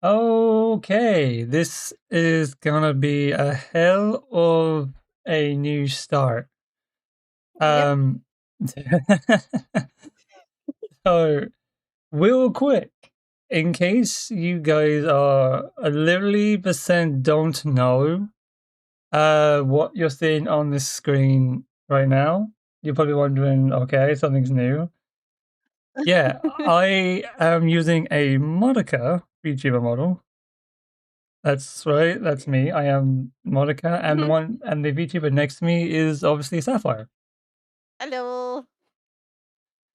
Okay, this is gonna be a hell of a new start. Yep. Um, so real quick, in case you guys are literally percent don't know what you're seeing on the screen right now, you're probably wondering, okay, something's new. Yeah, I am using a Monica VTuber model. That's right, that's me. I am Monica, and the VTuber next to me is obviously Sapphire. Hello.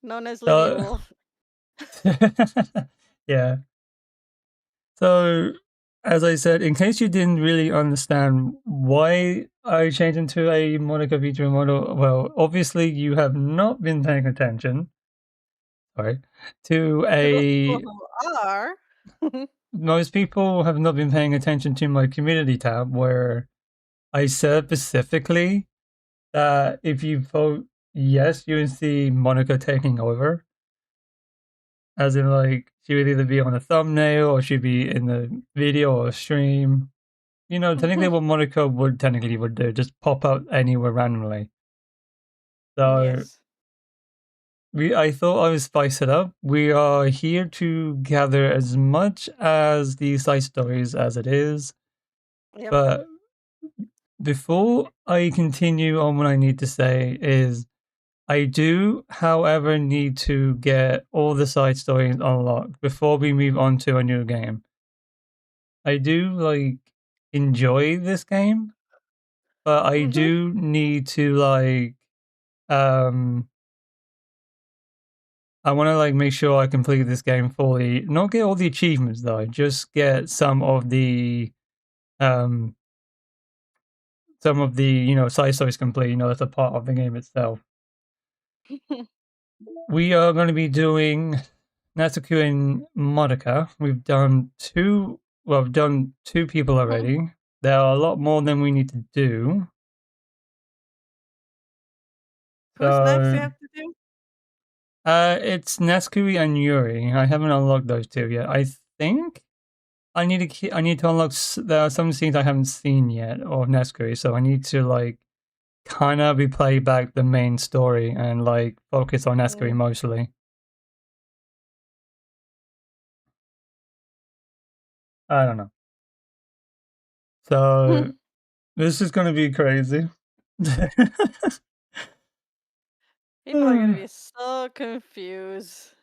Known as Lily So Wolf. yeah. So as I said, in case you didn't really understand why I changed into a Monica VTuber model, well, obviously you have not been paying attention, sorry, to To those people a who are. most people have not been paying attention to my community tab where I said specifically that if you vote yes, you will see Monica taking over. As in, like, she would either be on a thumbnail or she'd be in the video or stream. You know, technically what Monica would do, just pop out anywhere randomly. So Yes. I thought I would spice it up. We are here to gather as much as the side stories as it is. Yep. But before I continue on what I need to say is I do, however, need to get all the side stories unlocked before we move on to a new game. I do like enjoy this game, but I Mhm. do need to like um I want to like make sure I complete this game fully. Not get all the achievements though, just get um some of the, side stories complete, that's a part of the game itself. We are going to be doing Natsuku and Madoka. We've done two people already. There are a lot more than we need to do. Who's next you So, have to do? it's Natsuki and Yuri. I haven't unlocked those two yet. I think I need to unlock. There are some scenes I haven't seen yet of Natsuki, so I need to like kind of replay back the main story and like focus on Natsuki Mm. mostly. I don't know. So this is gonna be crazy. People are gonna be so confused.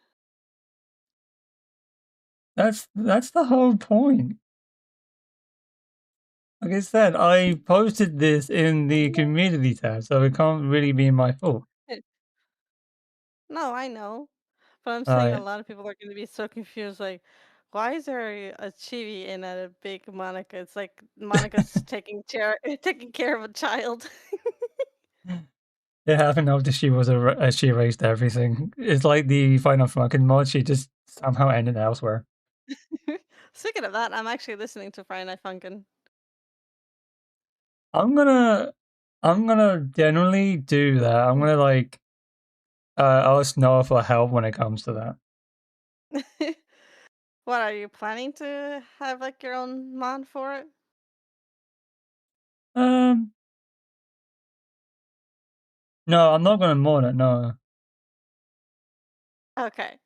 That's the whole point. Like I said, I posted this in the community tab, so it can't really be my fault. No, I know. But I'm saying a Right. lot of people are gonna be so confused, like, why is there a chibi and a big Monica? It's like Monica's taking care of a child. It happened after she erased everything. It's like the Final Franken mod, she just somehow ended elsewhere. Speaking of that, I'm actually listening to Friday Night Funkin'. I'm gonna I'm gonna generally do that. I'm gonna like ask Noah for help when it comes to that. What, are you planning to have, like, your own mod for it? Um no, I'm not gonna mod it, no. Okay.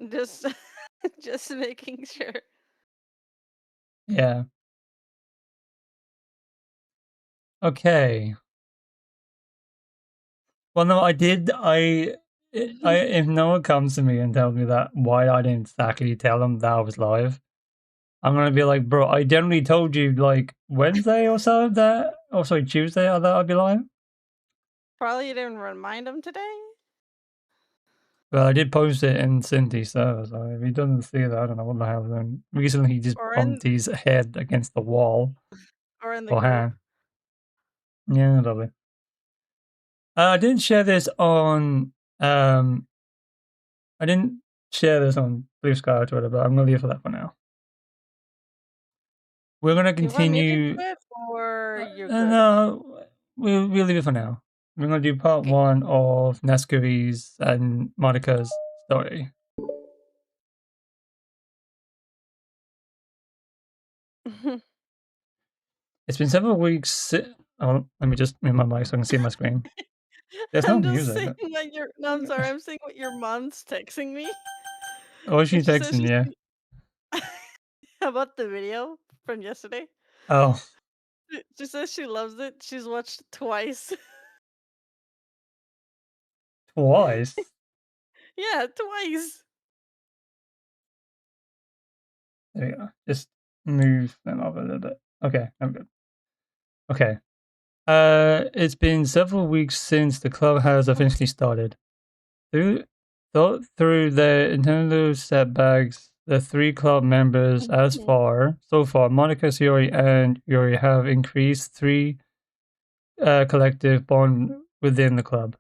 Just just making sure. Yeah. Okay. Well no, I did I if Noah comes to me and tells me that why I didn't exactly tell him that I was live, I'm gonna be like, bro, I generally told you like Wednesday or so that, oh sorry, Tuesday that I'd be live. Probably you didn't remind him today? But I did post it in Cindy's server, so if he doesn't see that, I don't know what the hell. Then recently he just Or bumped his head against the wall in the or group? hand. Yeah, lovely. I didn't share this on. I didn't share this on BlueSky or Twitter, but I'm gonna leave that for now. We're gonna You want me to do continue. it or you're good? No, we'll leave it for now. We're gonna do part Okay. one of Nascuri's and Monica's story. It's been several weeks. Oh, let me just move my mic so I can see my screen. There's no I'm just music. saying what your no, I'm sorry, I'm saying what your mom's texting me, Oh, and she she says texting you. about the video from yesterday. Oh, She says she loves it. She's watched it twice. twice. Yeah, twice. There we go. Just move them up a little bit. Okay, I'm good. Okay. It's been several weeks since the club has officially started. Through the internal setbacks, the three club members so far, Monica, Sayori, and Yuri have increased three collective bond within the club.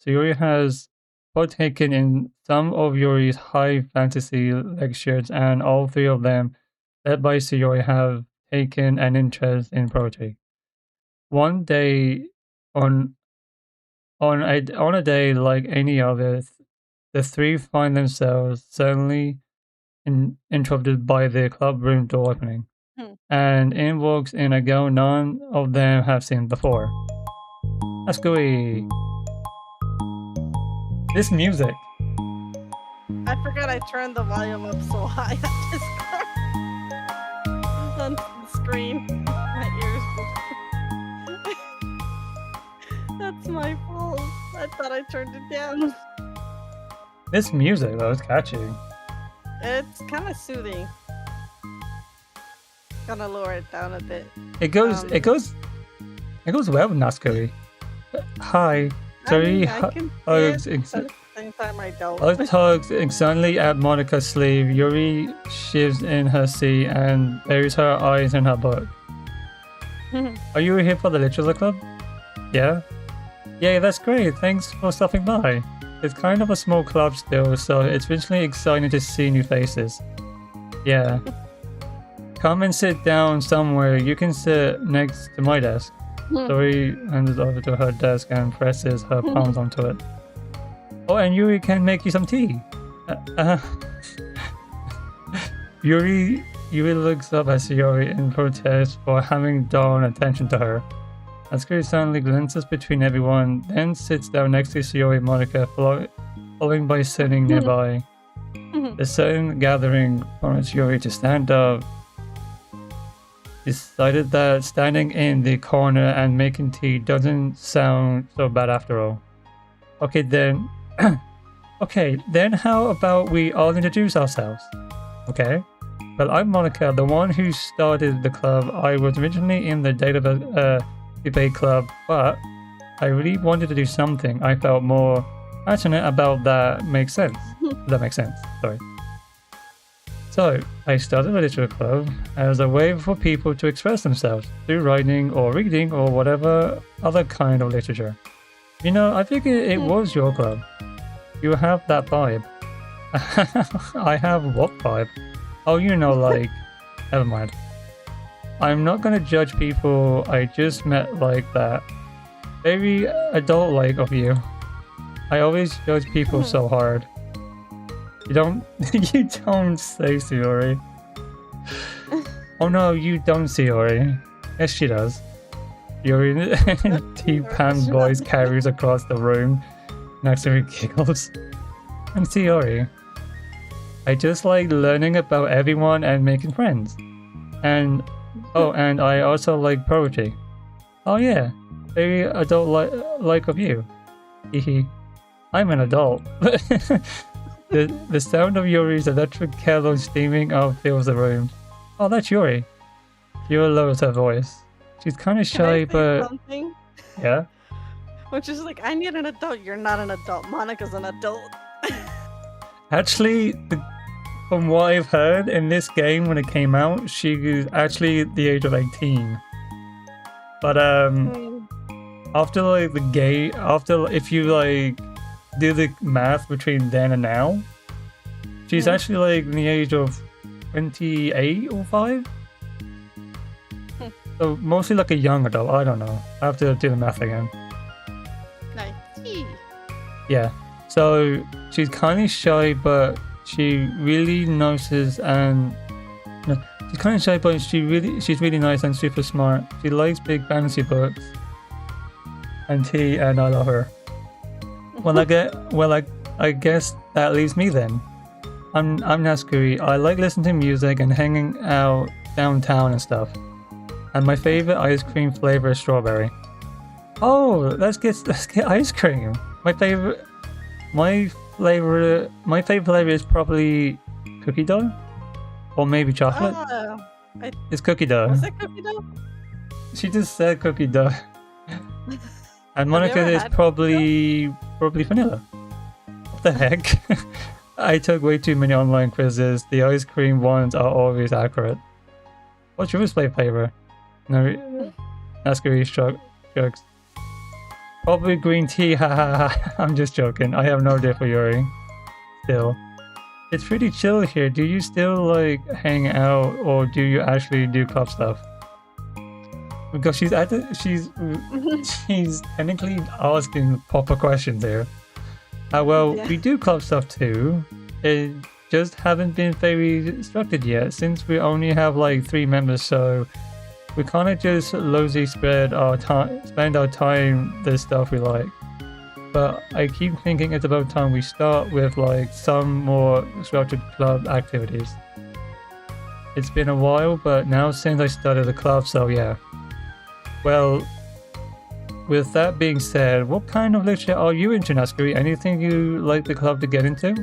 Sayori has partaken in some of Yuri's high fantasy lectures, and all three of them, led by Sayori, have taken an interest in poetry. One day, on on a day like any other, the three find themselves suddenly interrupted by the club room door opening, Hmm. and in walks in a girl none of them have seen before. Ascoi! This music. I forgot I turned the volume up so high on this car on the screen. My ears. That's my fault. I thought I turned it down. This music though is catchy. It's kind of soothing. Gonna lower it down a bit. It goes well with Nascoi. Hi. Sorry, I can see hugs, it, but at the same time I don't. tugs suddenly at Monica's sleeve. Yuri shivers in her seat and buries her eyes in her book. Are you here for the literature club? Yeah? Yeah, that's great. Thanks for stopping by. It's kind of a small club still, so it's really exciting to see new faces. Yeah. Come and sit down somewhere. You can sit next to my desk. Tori hands over to her desk and presses her palms onto it. Oh, and Yuri can make you some tea. Yuri looks up at Sayori in protest for having drawn attention to her. Ascari suddenly glances between everyone, then sits down next to Sayori and Monica, following by sitting nearby. The sudden gathering prompts Yuri to stand up. Decided that standing in the corner and making tea doesn't sound so bad after all. Okay then, how about we all introduce ourselves? Okay. Well, I'm Monica, the one who started the club. I was originally in the debate club, but I really wanted to do something I felt more passionate about that makes sense. That makes sense, sorry. So, I started a literature club as a way for people to express themselves through writing or reading or whatever other kind of literature. You know, I figured it was your club. You have that vibe. I have what vibe? Oh, you know, like, never mind. I'm not gonna judge people I just met like that. Very adult-like of you. I always judge people so hard. You don't say Sayori. Oh no, you don't Sayori. Yes, she does. Yuri deep pan voice carries across the room. Natsumi giggles. And Sayori. I just like learning about everyone and making friends. And and I also like poetry. Oh yeah, very adult like of you. Hehe. I'm an adult. The sound of Yuri's electric kettle steaming up fills the room. Oh, that's Yuri. Yuri lowers her voice. She's kind of shy, but something? yeah. Which is like, I need an adult. You're not an adult. Monica's an adult. Actually, from what I've heard in this game when it came out, she was actually the age of 18. But after like if you like do the math between then and now, she's actually like in the age of 28 or 5. So mostly like a young adult. I don't know. I have to do the math again. Nice. Yeah. So she's kind of shy, but she really notices and No, she's kind of shy, but she's really nice and super smart. She likes big fantasy books and tea, and I love her. I guess that leaves me then. I'm Naskuri. I like listening to music and hanging out downtown and stuff. And my favorite ice cream flavor is strawberry. Oh, let's get ice cream. My favorite flavor is probably cookie dough, or maybe chocolate. It's cookie dough. Was it cookie dough? She just said cookie dough. And Monica is probably vanilla. What the heck? I took way too many online quizzes. The ice cream ones are always accurate. What's your flavor? No, Naskuri jokes. Probably green tea, haha. I'm just joking. I have no idea for Yuri. Still. It's pretty chill here. Do you still like hang out, or do you actually do club stuff? Because she's technically asking proper questions here. Well, we do club stuff too. It just haven't been very structured yet, since we only have like 3 members, so we kind of just loosely spend our time the stuff we like. But I keep thinking it's about time we start with like some more structured club activities. It's been a while, but now since I started the club, so yeah. Well, with that being said, what kind of literature are you into, Naskuri? Anything you like the club to get into?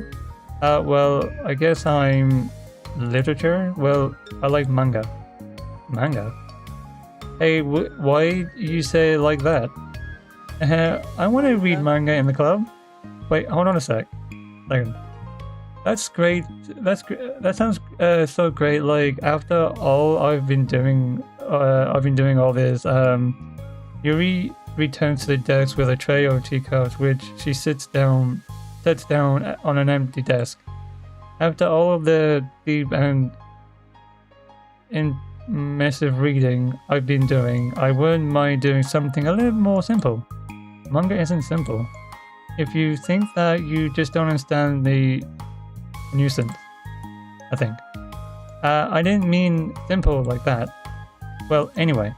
Well, I guess I'm literature. Well, I like manga. Manga? Hey, why do you say it like that? I want to read manga in the club. Wait, hold on a second. That's great. That sounds so great. Like after all I've been doing all this. Yuri returns to the desk with a tray of teacups, which she sets down on an empty desk. After all of the deep and massive reading I've been doing, I wouldn't mind doing something a little more simple. Manga isn't simple. If you think that, you just don't understand the nuisance, I think. I didn't mean simple like that. Well, anyway,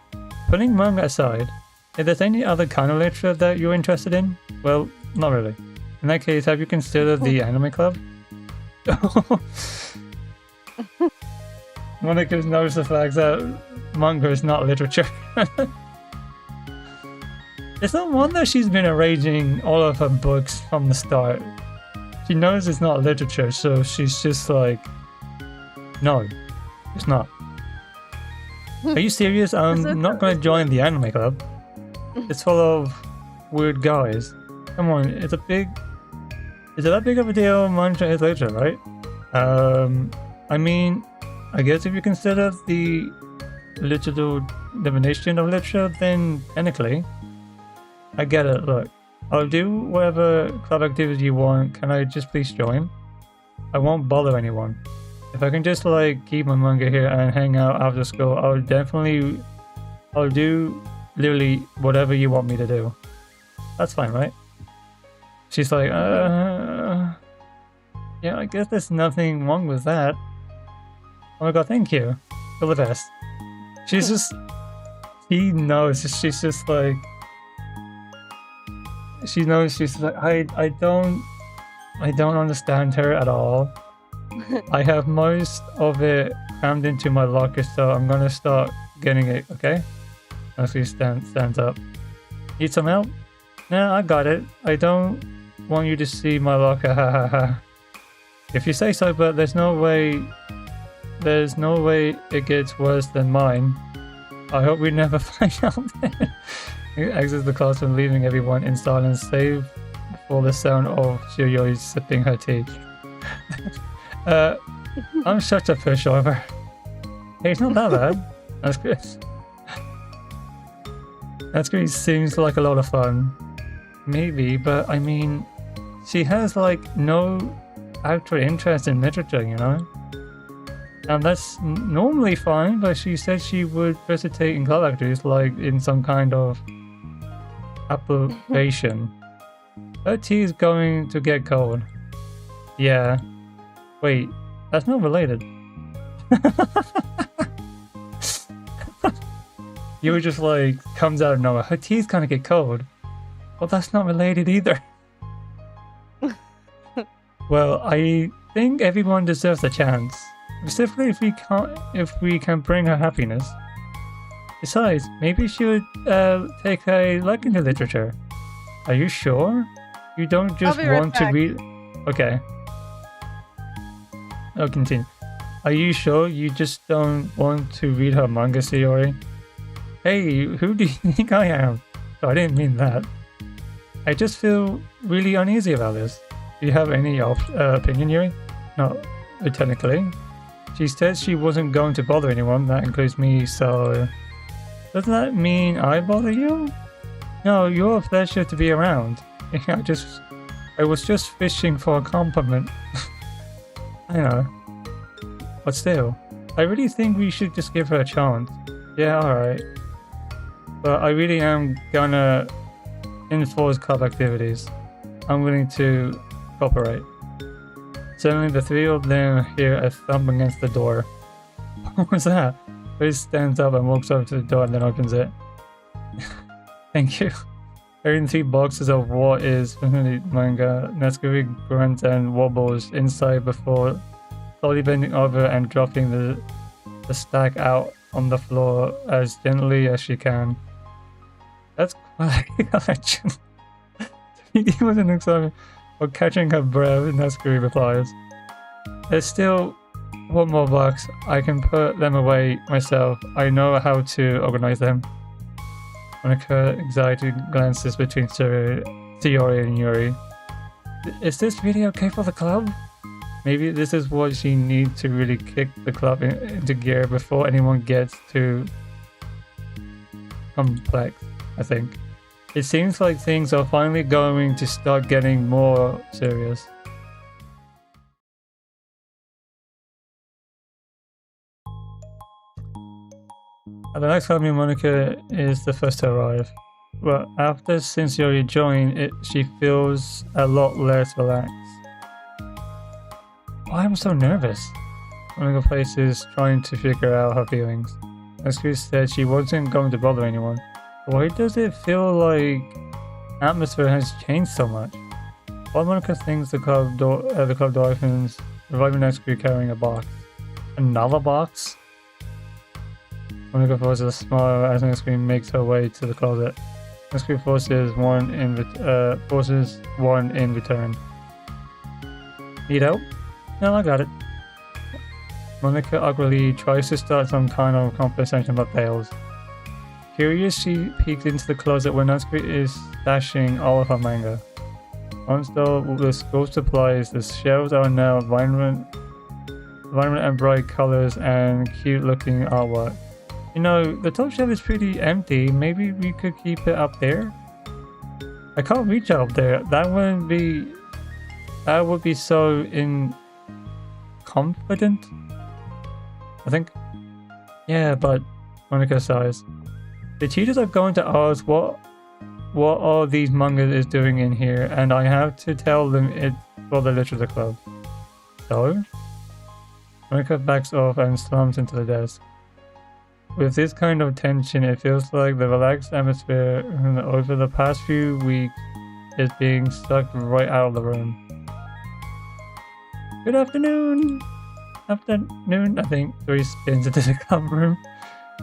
putting manga aside, if there's any other kind of literature that you're interested in, well, not really. In that case, have you considered the anime club? Monica's knows the fact that manga is not literature. It's no wonder she's been arranging all of her books from the start. She knows it's not literature, so she's just like, no, it's not. Are you serious? I'm not going to join the anime club. It's full of weird guys. Come on, is it that big of a deal? Manga is literature, right? I mean, I guess if you consider the literal definition of literature, then technically, I get it. Look, I'll do whatever club activity you want. Can I just please join? I won't bother anyone. If I can just like keep my manga here and hang out after school, I'll do literally whatever you want me to do. That's fine, right? She's like, yeah, I guess there's nothing wrong with that. Oh my god, thank you. You're the best. She knows, she's just like, she knows, she's like, I don't understand her at all. I have most of it crammed into my locker, so I'm gonna start getting it, okay? As he stands up. Need some help? Nah, I got it. I don't want you to see my locker, ha. If you say so, but there's no way it gets worse than mine. I hope we never find out. He exits the classroom, leaving everyone in silence, save for the sound of Shiroi sipping her tea. I'm such a pushover. Hey, it's not that bad. That's good. That's good. Seems like a lot of fun. Maybe, but I mean, she has like no actual interest in literature, you know? And that's normally fine, but she said she would participate in club activities like in some kind of application. Her tea is going to get cold. Yeah. Wait, that's not related. You were just like, comes out of nowhere. Her teeth kind of get cold. Well, that's not related either. Well, I think everyone deserves a chance. Specifically if we can bring her happiness. Besides, maybe she would take a liking to literature. Are you sure? You don't just I'll be right want to back. read... Okay. I'll continue. Are you sure you just don't want to read her manga, Sayori? Hey, who do you think I am? Oh, I didn't mean that. I just feel really uneasy about this. Do you have any opinion, Yuri? No, technically. She said she wasn't going to bother anyone, that includes me, so... Doesn't that mean I bother you? No, you're a pleasure to be around. I was just fishing for a compliment. I know. But still, I really think we should just give her a chance. Yeah, alright. But I really am gonna enforce club activities. I'm willing to cooperate. Suddenly the three of them hear a thump against the door. What was that? Grace stands up and walks over to the door and then opens it. Thank you. Carrying 3 boxes of what is manga, Natsuki grunts and wobbles inside before slowly bending over and dropping the stack out on the floor as gently as she can. That's quite a collection. He wasn't excited for catching her breath, Natsuki replies. There's still 1 more box. I can put them away myself. I know how to organize them. Monica anxiety glances between Sayori and Yuri. Is this really okay for the club? Maybe this is what she needs to really kick the club into gear before anyone gets too complex, I think. It seems like things are finally going to start getting more serious. The next family, Monica is the first to arrive. But since Yuri joined, she feels a lot less relaxed. Why am I so nervous? Monica faces trying to figure out her feelings. Natsuki said she wasn't going to bother anyone. Why does it feel like atmosphere has changed so much? While Monica thinks the club door opens, reviving Natsuki carrying a box. Another box? Monica forces a smile as Natsuki makes her way to the closet. Natsuki forces one in return. Need help? No, I got it. Monica awkwardly tries to start some kind of conversation but fails. Curious, she peeks into the closet where Natsuki is stashing all of her manga. Amongst all the school supplies, the shelves are now vibrant and bright colors and cute looking artwork. You know, the top shelf is pretty empty. Maybe we could keep it up there? I can't reach up there. That would be so confident, I think. Yeah, but Monica sighs. The teachers are going to ask what all these manga is doing in here, and I have to tell them it's for the literature club. So? Monica backs off and slumps into the desk. With this kind of tension, it feels like the relaxed atmosphere over the past few weeks is being sucked right out of the room. Good afternoon! Afternoon, I think. Three spins into the club room.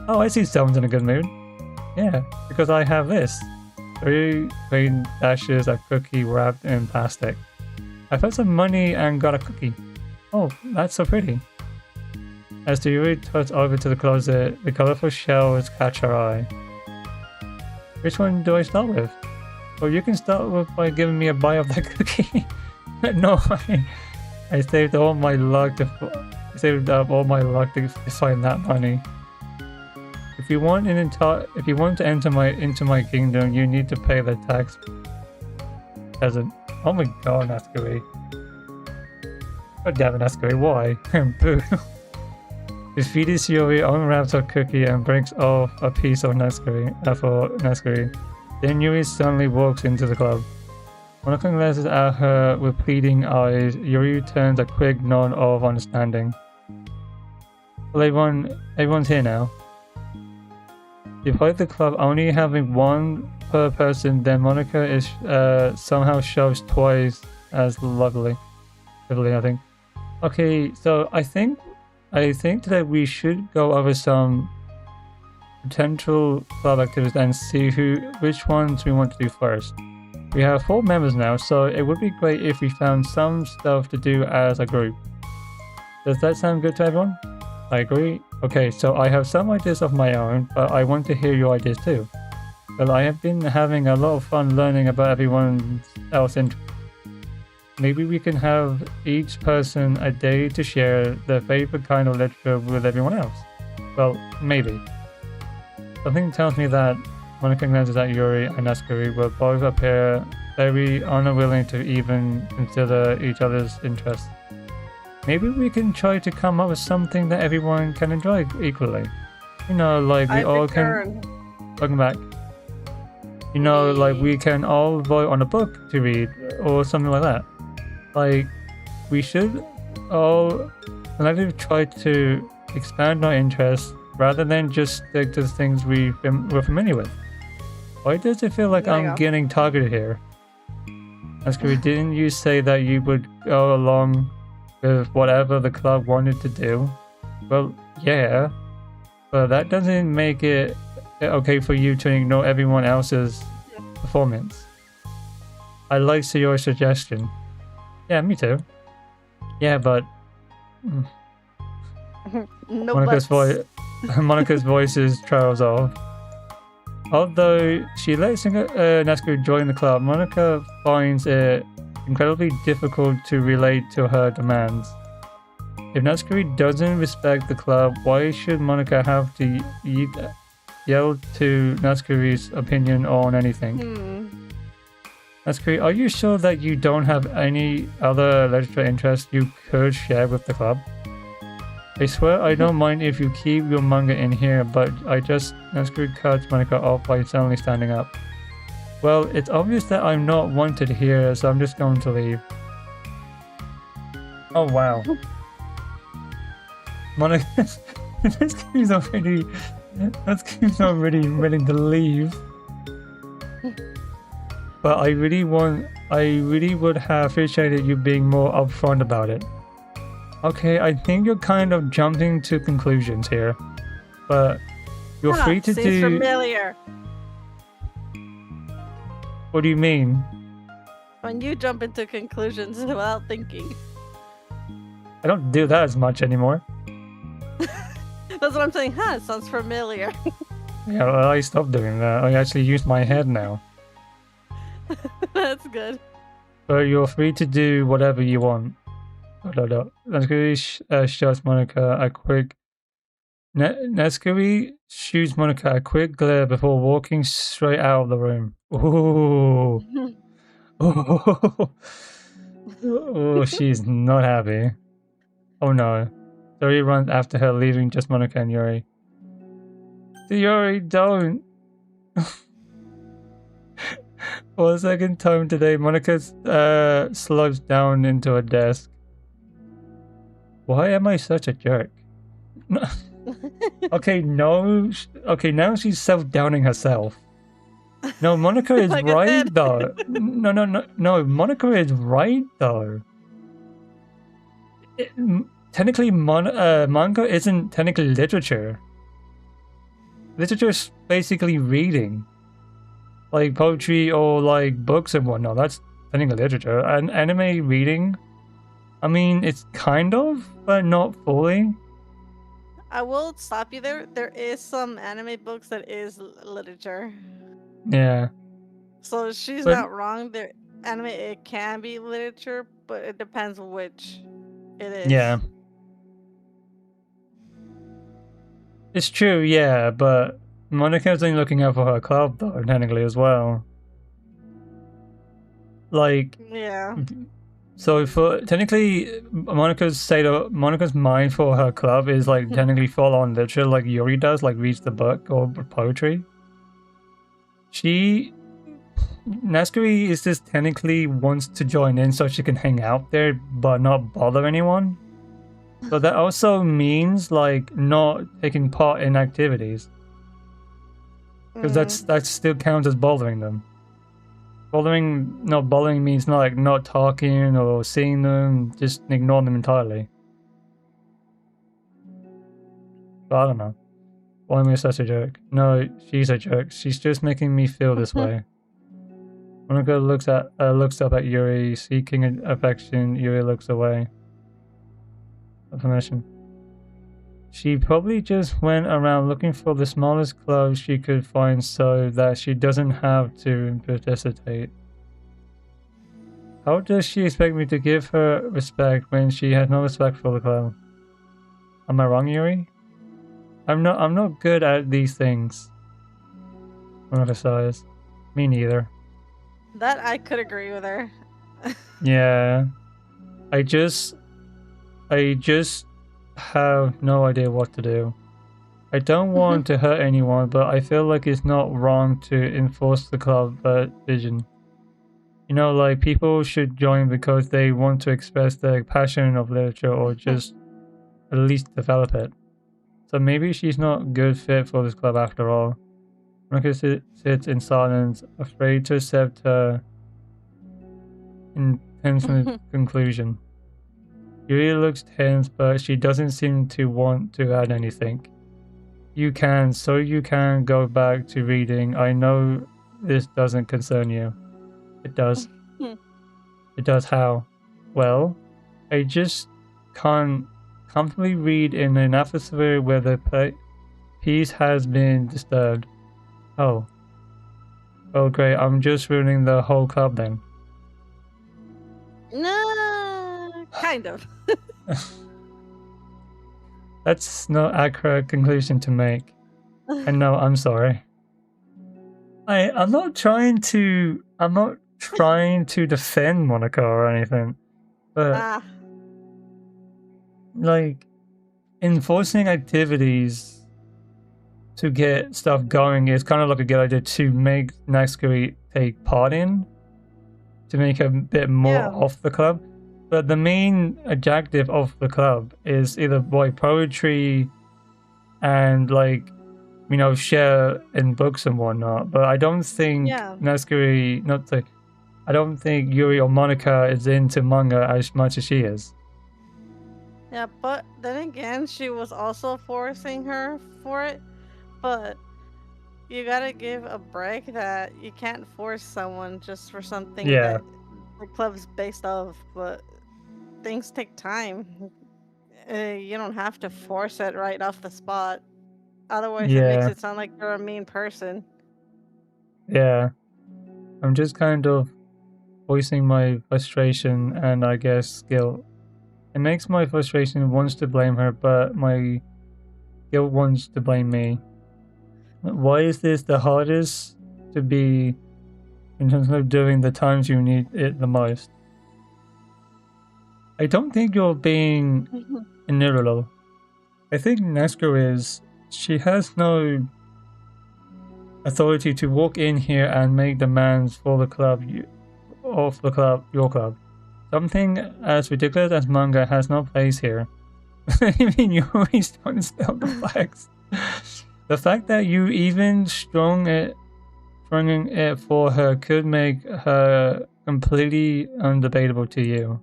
Oh, I see someone's in a good mood. Yeah, because I have this. 3 green dashes of cookie wrapped in plastic. I found some money and got a cookie. Oh, that's so pretty. As the Yuri turns over to the closet, the colorful shells catch her eye. Which one do I start with? Well, you can start with by giving me a bite of that cookie. No, I saved all my luck saved up all my luck to find that money. If you want to enter my kingdom, you need to pay the tax. Peasant. Oh my god, Natsuki. God damn it, Natsuki, why? Boo. Defeated Yuri unwraps her cookie and breaks off a piece of for Natsuki. Then Yuri suddenly walks into the club. Monica glances at her with pleading eyes. Yuri turns a quick nod of understanding. Well, everyone's here now. Despite the club only having one per person, then Monica is somehow shows twice as lovely. I think. Okay, so I think that we should go over some potential club activities and see which ones we want to do first. We have 4 members now, so it would be great if we found some stuff to do as a group. Does that sound good to everyone? I agree. Okay, so I have some ideas of my own, but I want to hear your ideas too. Well, I have been having a lot of fun learning about everyone else's interests. Maybe we can have each person a day to share their favorite kind of literature with everyone else. Well, maybe. Something tells me that Monica glances at Yuri and Naskuri will both appear very unwilling to even consider each other's interests. Maybe we can try to come up with something that everyone can enjoy equally. You know, like we all can... Welcome back. You know, like we can all vote on a book to read or something like that. Like, we should all collectively try to expand our interests rather than just stick to the things we're familiar with. Why does it feel like I'm getting targeted here? Naskuri, didn't you say that you would go along with whatever the club wanted to do? Well, yeah, but that doesn't make it okay for you to ignore everyone else's performance. I like your suggestion. Yeah, me too. Yeah, but no Monica's voice trails off. Although she lets Naskuri join the club, Monica finds it incredibly difficult to relate to her demands. If Naskuri doesn't respect the club, why should Monica have to yell to Naskuri's opinion on anything? Naskuri, are you sure that you don't have any other literature interests you could share with the club? I swear I don't mind if you keep your manga in here, but Naskuri cuts Monica off by suddenly standing up. Well, it's obvious that I'm not wanted here, so I'm just going to leave. Oh wow. Monica, Naskuri's already ready to leave. But I really would have appreciated you being more upfront about it. Okay, I think you're kind of jumping to conclusions here, but you're free to do... familiar. What do you mean? When you jump into conclusions without thinking. I don't do that as much anymore. That's what I'm saying. It sounds familiar. Yeah, well, I stopped doing that. I actually use my head now. That's good. But you're free to do whatever you want. Naskuri shoots Monica a quick... Naskuri shoots Monica a quick glare before walking straight out of the room. Ooh. Oh, she's not happy. Oh no. Yuri runs after her, leaving just Monica and Yuri. Yuri, don't! For the second time today, Monica slugs down into her desk. Why am I such a jerk? Okay, no. Okay, now she's self-downing herself. No, Monica is like right though. No, Monica is right though. Technically, manga isn't technically literature. Literature is basically reading. Like poetry or like books and whatnot. That's technically literature. And anime reading, I mean, it's kind of, but not fully. I will stop you there. There is some anime books that is literature. Yeah. So she's not wrong. There, anime, it can be literature, but it depends which it is. Yeah. It's true, yeah, but Monica's only looking out for her club, though, technically, as well. Like... Yeah. So for technically, Monica's mind for her club is like technically full on literature, like Yuri does, like reads the book or poetry. Naskuri is just technically wants to join in so she can hang out there, but not bother anyone. But that also means like not taking part in activities. Because Mm. that still counts as bothering them. Bothering means not like not talking or seeing them, just ignore them entirely. But I don't know. Why am I such a jerk? No, she's a jerk. She's just making me feel this way. Monica looks up at Yuri, seeking affection. Yuri looks away. Affirmation. She probably just went around looking for the smallest club she could find so that she doesn't have to participate. How does she expect me to give her respect when she has no respect for the club? Am I wrong, Yuri? I'm not good at these things. Monica sighs. Me neither. That I could agree with her. Yeah. I just have no idea what to do. I don't want to hurt anyone, but I feel like it's not wrong to enforce the club vision. You know, like people should join because they want to express their passion of literature or just at least develop it. So maybe she's not good fit for this club after all. Monica sits in silence, afraid to accept her intense conclusion. Yuri looks tense, but she doesn't seem to want to add anything. You can go back to reading. I know this doesn't concern you. It does. It does how? Well, I just can't comfortably read in an atmosphere where the peace has been disturbed. Oh. Oh great, I'm just ruining the whole club then. No, kind of. That's not accurate conclusion to make. And no, I'm sorry. I'm not trying to defend Monica or anything. But like enforcing activities to get stuff going is kind of like a good idea to make Naxuri take part in, to make a bit more of the club. But the main objective of the club is either write poetry and like, you know, share in books and whatnot. But I don't think Naxuri, I don't think Yuri or Monica is into manga as much as she is. Yeah, but then again, she was also forcing her for it. But you gotta give a break that you can't force someone just for something that the club's based off. But things take time. You don't have to force it right off the spot. Otherwise, it makes it sound like you're a mean person. Yeah. I'm just kind of voicing my frustration and I guess guilt. It makes my frustration wants to blame her, but my guilt wants to blame me. Why is this the hardest to be in terms of doing the times you need it the most? I don't think you're being ineligible. I think Nesco is. She has no authority to walk in here and make demands for the club, your club. Something as ridiculous as manga has no place here. I mean, you always don't spell the facts. The fact that you even strung it for her could make her completely undebatable to you.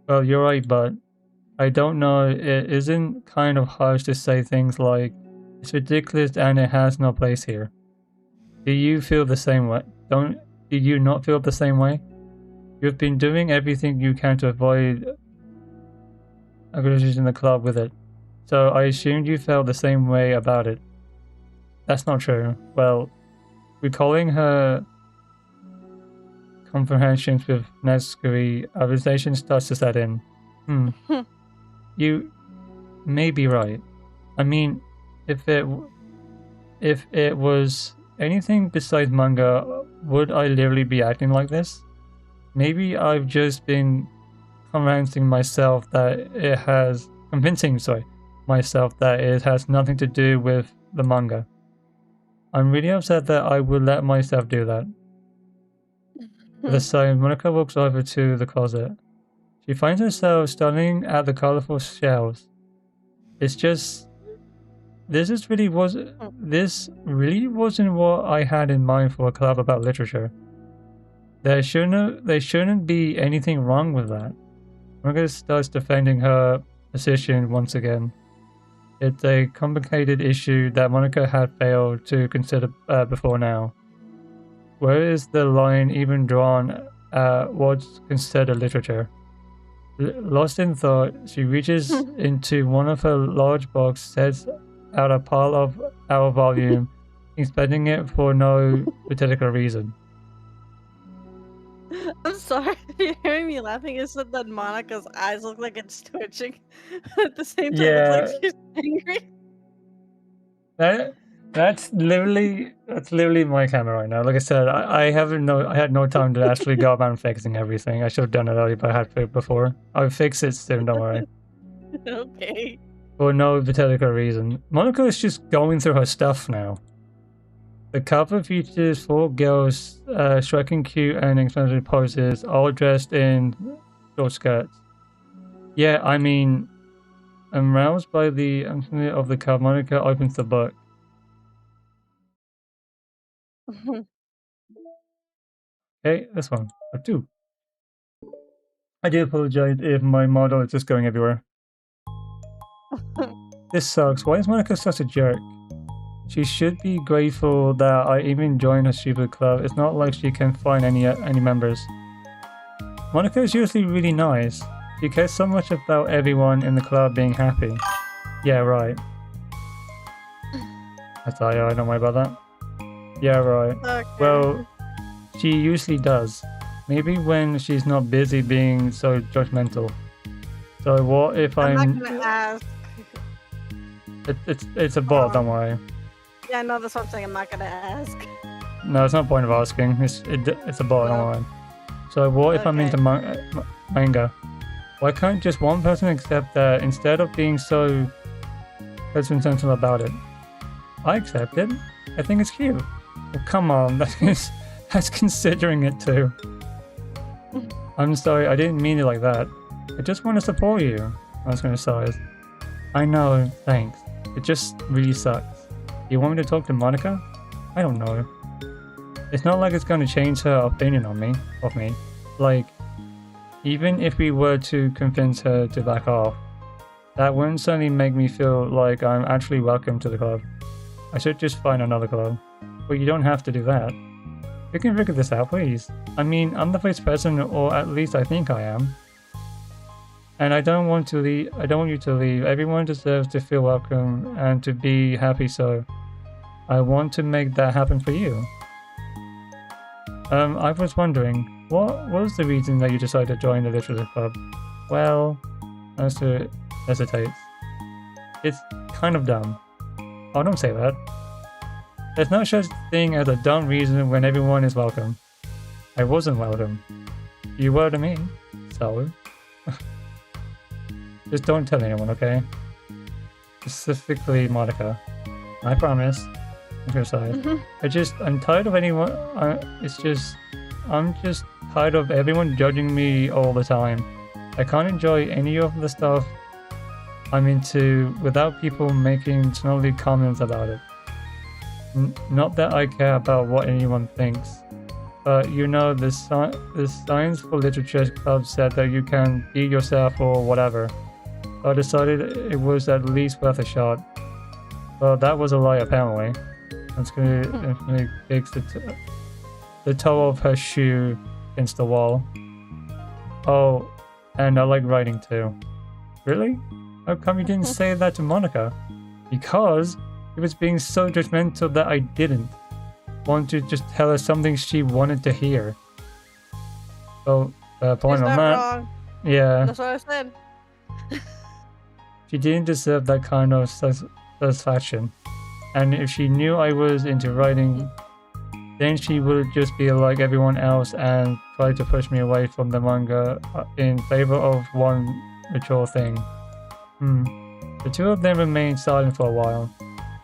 Well, you're right, but I don't know, it isn't kind of harsh to say things like, it's ridiculous and it has no place here. Do you feel the same way? Do you not feel the same way? You've been doing everything you can to avoid aggression in the club with it. So I assumed you felt the same way about it. That's not true. Well, recalling her comprehensions with Nazguri, a realization starts to set in. You may be right. I mean, if it was anything besides manga, would I literally be acting like this? Maybe I've just been convincing myself that it has nothing to do with the manga. I'm really upset that I would let myself do that. With a sigh, Monica walks over to the closet. She finds herself studying at the colorful shelves. This really wasn't what I had in mind for a club about literature. There shouldn't be anything wrong with that. Monica starts defending her position once again. It's a complicated issue that Monica had failed to consider before now. Where is the line even drawn at what's considered literature? Lost in thought, she reaches into one of her large boxes, sets out a pile of our volume, inspecting it for no particular reason. I'm sorry if you're hearing me laughing. It's just that Monica's eyes look like it's twitching. At the same time, it's like she's angry. That's literally my camera right now. Like I said, I had no time to actually go around fixing everything. I should have done it earlier, but I had to before. I'll fix it soon, don't worry. Okay. For no particular reason. Monica is just going through her stuff now. The cover features 4 girls striking cute and expensive poses, all dressed in short skirts. Yeah, I mean, aroused by the unfamiliar of the cover, Monica opens the book. Okay, this one. Or 2. I do apologize if my model is just going everywhere. This sucks. Why is Monica such a jerk? She should be grateful that I even joined her stupid club. It's not like she can find any members. Monica is usually really nice. She cares so much about everyone in the club being happy. Yeah, right. I thought, yeah, I don't worry about that. Yeah, right. Okay. Well, she usually does. Maybe when she's not busy being so judgmental. So what if I'm not gonna ask. It's a bot, don't worry. Yeah, no, that's what I'm saying. I'm not gonna ask. No, it's not point of asking. It's a bot, don't worry. So what if I'm into manga? Why can't just one person accept that instead of being so sentimental about it? I accept it. I think it's cute. Well, come on, that's considering it too. I'm sorry, I didn't mean it like that. I just want to support you. I was gonna sigh. I know, thanks. It just really sucks. You want me to talk to Monica? I don't know. It's not like it's gonna change her opinion of me. Like, even if we were to convince her to back off, that wouldn't suddenly make me feel like I'm actually welcome to the club. I should just find another club. But you don't have to do that. You can figure this out, please. I mean, I'm the vice president, or at least I think I am. And I don't want you to leave. Everyone deserves to feel welcome and to be happy, so I want to make that happen for you. I was wondering, what was the reason that you decided to join the literature club? Well, Esther hesitates. It's kind of dumb. Oh, don't say that. There's no such thing as a dumb reason when everyone is welcome. I wasn't welcome. You were to me, so... Just don't tell anyone, okay? Specifically Monica. I promise. On your side. I'm tired of anyone... I'm just tired of everyone judging me all the time. I can't enjoy any of the stuff I'm into without people making snarky comments about it. Not that I care about what anyone thinks, but you know, the Science for Literature Club said that you can be yourself or whatever. So I decided it was at least worth a shot. Well, that was a lie apparently. That's gonna fix the toe of her shoe against the wall. Oh, and I like writing too. Really? How come you didn't say that to Monica? Because he was being so judgmental that I didn't want to just tell her something she wanted to hear. So, point on that. Wrong. Yeah. That's what I said. She didn't deserve that kind of satisfaction. And if she knew I was into writing, then she would just be like everyone else and try to push me away from the manga in favor of one mature thing. The two of them remained silent for a while.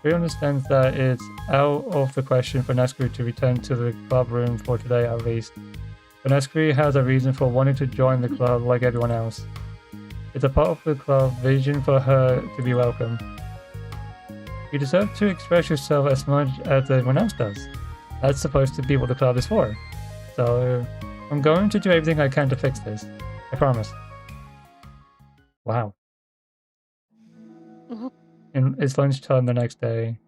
We understand that it's out of the question for Nesku to return to the club room for today at least. but Nesquik has a reason for wanting to join the club like everyone else. It's a part of the club vision for her to be welcome. You deserve to express yourself as much as everyone else does. That's supposed to be what the club is for. So, I'm going to do everything I can to fix this. I promise. Wow. It's lunchtime the next day.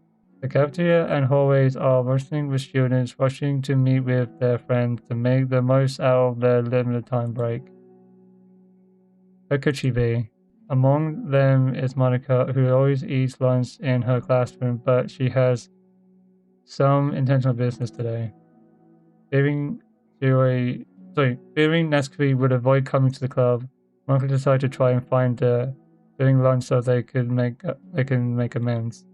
The cafeteria and hallways are bursting with students rushing to meet with their friends to make the most out of their limited time break. Where could she be? Among them is Monica, who always eats lunch in her classroom, but she has some intentional business today. Fearing Nesquik would avoid coming to the club, Monica decided to try and find her during lunch so they can make amends.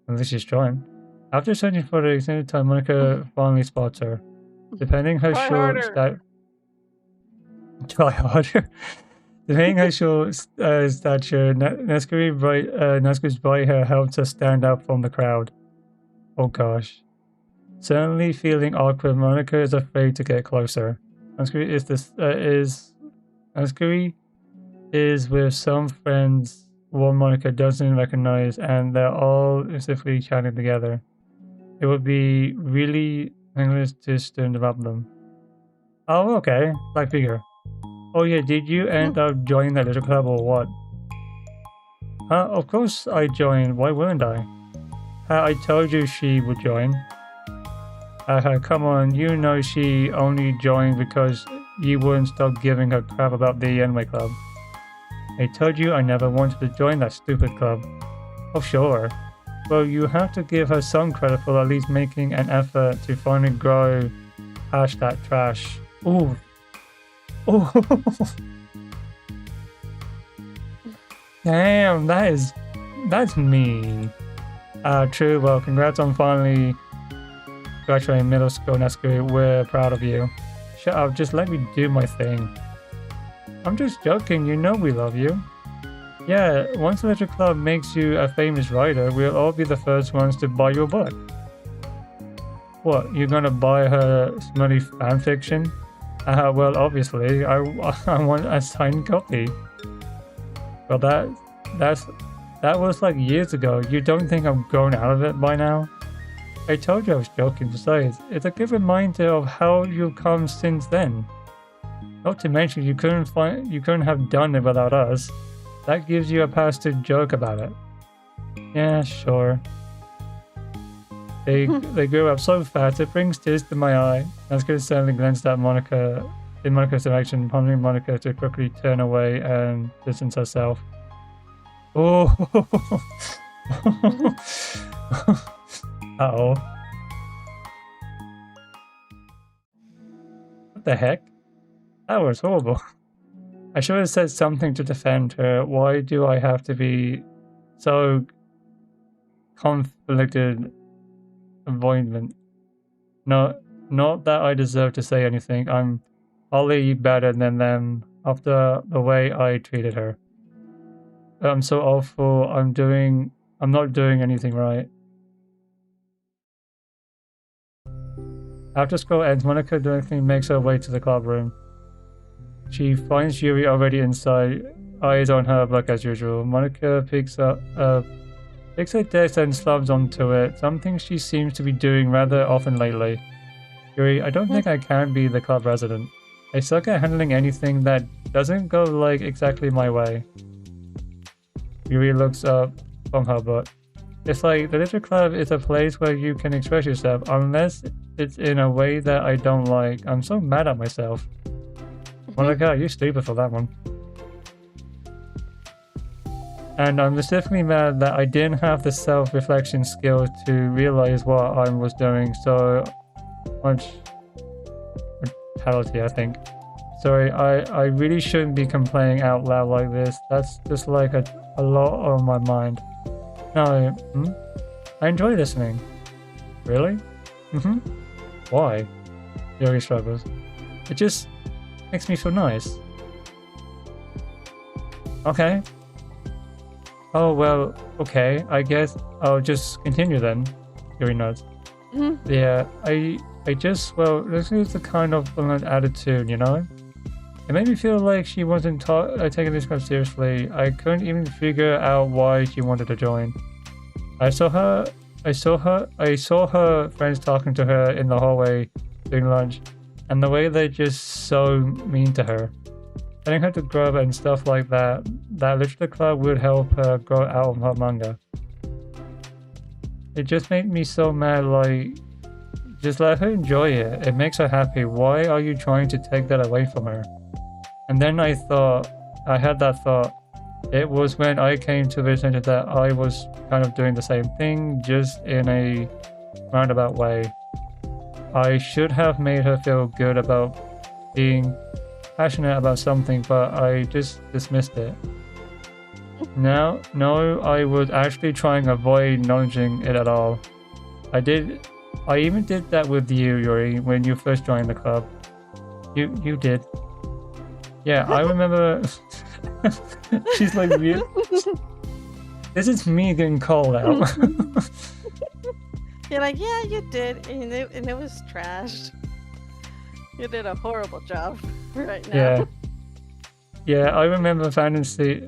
At least she's trying. After searching for the extended time, Monica finally spots her. Depending her short stature. Try harder. Depending her short stature, Nesquik's bright hair helps her stand out from the crowd. Oh gosh. Suddenly feeling awkward, Monica is afraid to get closer. Nesquik is with some friends one Monica doesn't recognize, and they're all specifically chatting together. It would be really pointless to interrupt them. Oh, okay. Black figure. Oh yeah, did you end up joining that little club or what? Of course I joined. Why wouldn't I? I told you she would join. Come on, you know she only joined because you wouldn't stop giving her crap about the Anime Club. I told you I never wanted to join that stupid club. Oh sure. Well, you have to give her some credit for at least making an effort to finally grow past that trash. Ooh. Oh. Damn, that's mean. True, well, congrats on finally graduating middle school, Nesquik. We're proud of you. Shut up, just let me do my thing. I'm just joking, you know we love you. Yeah, once the little club makes you a famous writer, we'll all be the first ones to buy your book. What, you're gonna buy her smutty fanfiction? Well, obviously, I want a signed copy. Well, that was like years ago. You don't think I'm grown out of it by now? I told you I was joking. Besides, it's a good reminder of how you've come since then. Not to mention, you couldn't have done it without us. That gives you a pass to joke about it. Yeah, sure. They grew up so fast, it brings tears to my eye. Nesquik suddenly glanced at Monica in Monica's direction, prompting Monica to quickly turn away and distance herself. Oh! Uh-oh. What the heck? That was horrible. I should have said something to defend her. Why do I have to be so conflicted? Avoidment. No, not that I deserve to say anything. I'm hardly better than them after the way I treated her. I'm so awful. I'm not doing anything right. After school ends, Monica directly makes her way to the club room. She finds Yuri already inside, eyes on her book as usual. Monica picks her desk and slams onto it, something she seems to be doing rather often lately. Yuri, I don't think I can be the club resident. I suck at handling anything that doesn't go like exactly my way. Yuri looks up from her book. It's like the little club is a place where you can express yourself, unless it's in a way that I don't like. I'm so mad at myself. Monica, you're stupid for that one. And I'm specifically mad that I didn't have the self-reflection skills to realize what I was doing. So much brutality, I think. Sorry, I really shouldn't be complaining out loud like this. That's just like a lot on my mind. No, I enjoy listening. Really? Why? Yuri struggles. It just makes me feel nice. Okay. Oh, well, okay. I guess I'll just continue then. Yuri nods. Yeah, Well, this is the kind of blunt attitude, you know? It made me feel like she wasn't taking this quite seriously. I couldn't even figure out why she wanted to join. I saw her friends talking to her in the hallway during lunch, and the way they're just so mean to her. Telling her to grow up and stuff like that literature club would help her grow out of her manga. It just made me so mad, like, just let her enjoy it. It makes her happy. Why are you trying to take that away from her? And then I had that thought. It was when I came to vision that I was kind of doing the same thing, just in a roundabout way. I should have made her feel good about being passionate about something, but I just dismissed it. No, I was actually trying to avoid acknowledging it at all. I even did that with you, Yuri, when you first joined the club. You did. Yeah, I remember. She's like, this is me getting called out. You're like, yeah, you did, and it was trashed. You did a horrible job right now. Yeah, I remember fantasy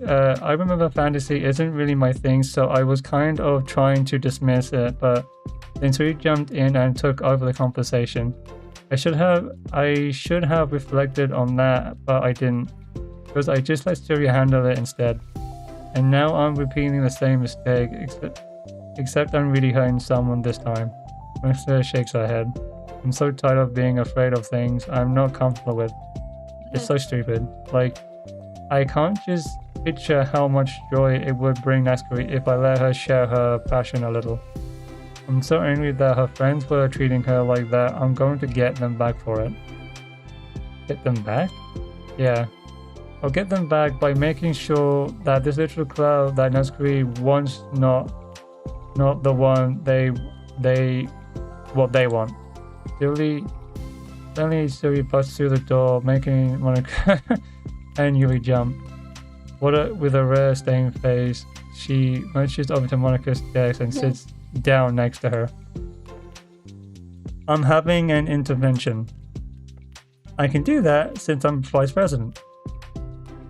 isn't really my thing, so I was kind of trying to dismiss it, but then Suri jumped in and took over the conversation. I should have reflected on that, but I didn't, because I just let Suri handle it instead. And now I'm repeating the same mistake, except I'm really hurting someone this time. Mercer shakes her head. I'm so tired of being afraid of things I'm not comfortable with. It's so stupid. Like, I can't just picture how much joy it would bring Natsukuri if I let her share her passion a little. I'm so angry that her friends were treating her like that. I'm going to get them back for it. Get them back? Yeah. I'll get them back by making sure that this little club that Natsukuri wants not the one what they want. Suddenly Suri busts through the door, making Monica and Yuri jump. With a rare stained face, she munches over to Monica's desk and sits down next to her. I'm having an intervention. I can do that since I'm vice president.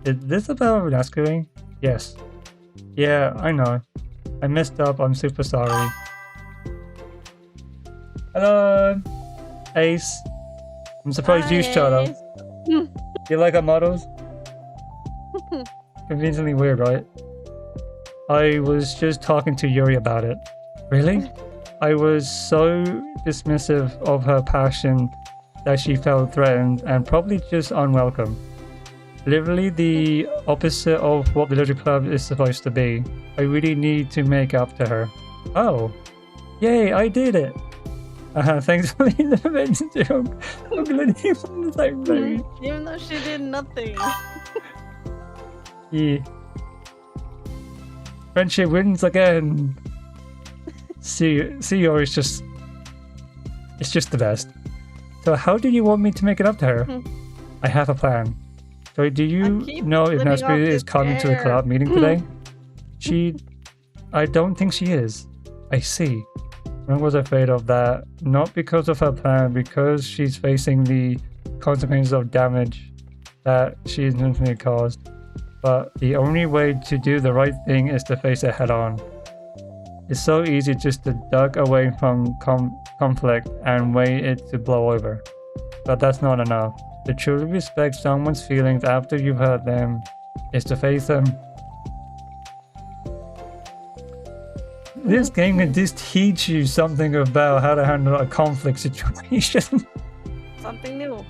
Is this about Natsukuri? Yes. Yeah, I know. I messed up. I'm super sorry. Hello, Ace. I'm surprised you showed up. You like our models? Convincingly weird, right? I was just talking to Yuri about it. Really? I was so dismissive of her passion that she felt threatened and probably just unwelcome. Literally the opposite of what the little club is supposed to be. I really need to make up to her. Oh. Yay, I did it! Thanks for the intervention, joke. I'm glad he was on the same page. Even though she did nothing. Yeah. Friendship wins again. CEO is just... It's just the best. So how do you want me to make it up to her? I have a plan. So do you know if Natsukuri is coming to the club meeting today? I don't think she is. I see. I was afraid of that, not because of her plan, because she's facing the consequences of damage that she intentionally caused. But the only way to do the right thing is to face it head on. It's so easy just to duck away from conflict and wait it to blow over. But that's not enough. To truly respect someone's feelings after you've hurt them is to face them. This game can just teach you something about how to handle a conflict situation. Something new.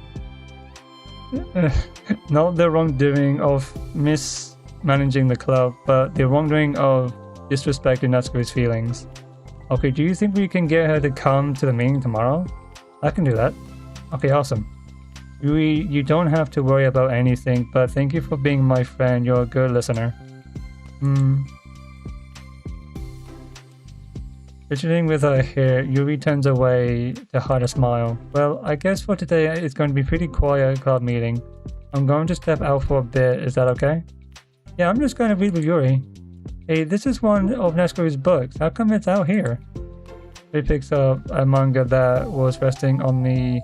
Not the wrongdoing of mismanaging the club, but the wrongdoing of disrespecting Natsukuri's feelings. Okay, do you think we can get her to come to the meeting tomorrow? I can do that. Okay, awesome. You don't have to worry about anything, but thank you for being my friend. You're a good listener. Fidgeting with her hair, Yuri turns away to hide a smile. Well, I guess for today it's going to be pretty quiet club meeting. I'm going to step out for a bit, is that okay? Yeah, I'm just going to read with Yuri. Hey, this is one of Natsukuri's books. How come it's out here? He picks up a manga that was resting on the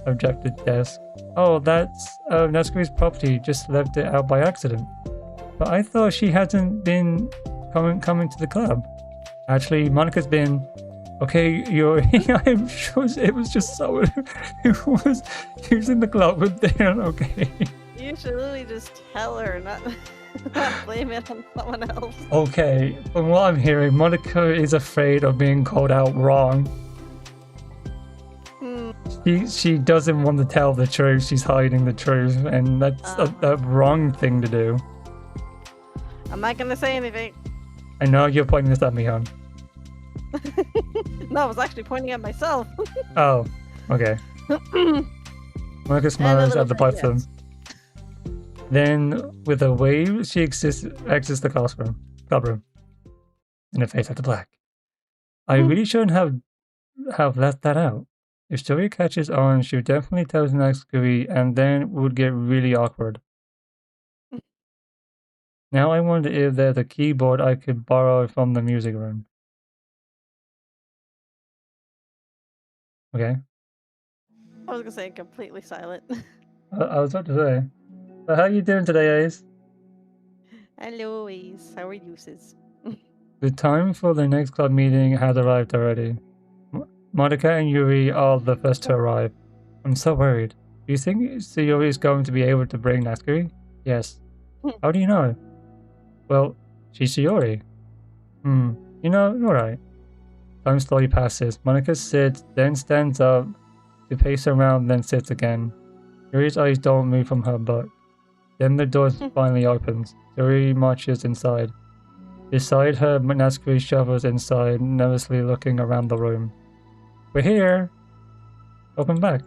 objective desk. Oh, that's Natsuki's property. Just left it out by accident. But I thought she hasn't been coming to the club. Actually, Monica's been. Okay, you're. I'm sure it was just someone who was using the club with Dan. Okay. You should literally just tell her, not blame it on someone else. Okay, from what I'm hearing, Monica is afraid of being called out wrong. She doesn't want to tell the truth. She's hiding the truth, and that's a wrong thing to do. I'm not gonna say anything. I know you're pointing this at me, hon. No, I was actually pointing at myself. Oh, okay. Monica smiles at the both of them. Then, with a wave, she exits the clubroom, in the face after black. I really shouldn't have let that out. If Story catches on, she would definitely tell Natsuki, and then it would get really awkward. Now I wonder if there's a keyboard I could borrow from the music room. Okay. I was gonna say completely silent. I was about to say. So how are you doing today, Ace? Hello, Ace. How are you, sis? The time for the next club meeting has arrived already. Monica and Yuri are the first to arrive. I'm so worried. Do you think Sayori is going to be able to bring Natsuki? Yes. How do you know? Well, she's Sayori. You know, you're right. Time slowly passes. Monica sits, then stands up to pace around, then sits again. Yuri's eyes don't move from her book. Then the door finally opens. Yuri marches inside. Beside her, Natsuki shovels inside, nervously looking around the room. We're here! Welcome back.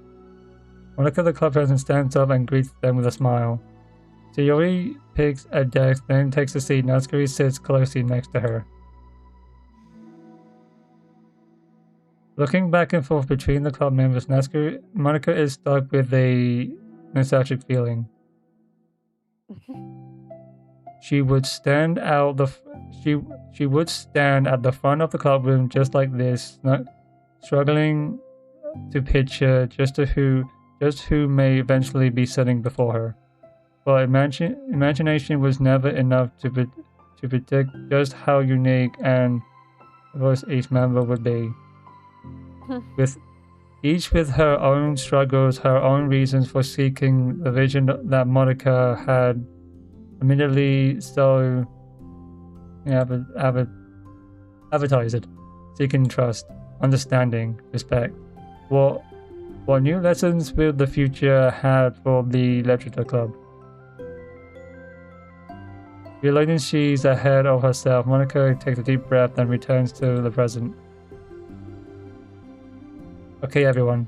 Monica, the club president, stands up and greets them with a smile. Sayori picks a desk, then takes a seat. Natsuki sits closely next to her. Looking back and forth between the club members, Monica is stuck with a nostalgic feeling. She would stand at the front of the club room just like this, struggling to picture just who may eventually be sitting before her. But imagination was never enough to predict just how unique and diverse each member would be. With her own struggles, her own reasons for seeking the vision that Monica had admittedly so advertised, seeking trust, understanding, respect. What new lessons will the future have for the literature club? Realizing she's ahead of herself, Monica takes a deep breath and returns to the present. Okay, everyone.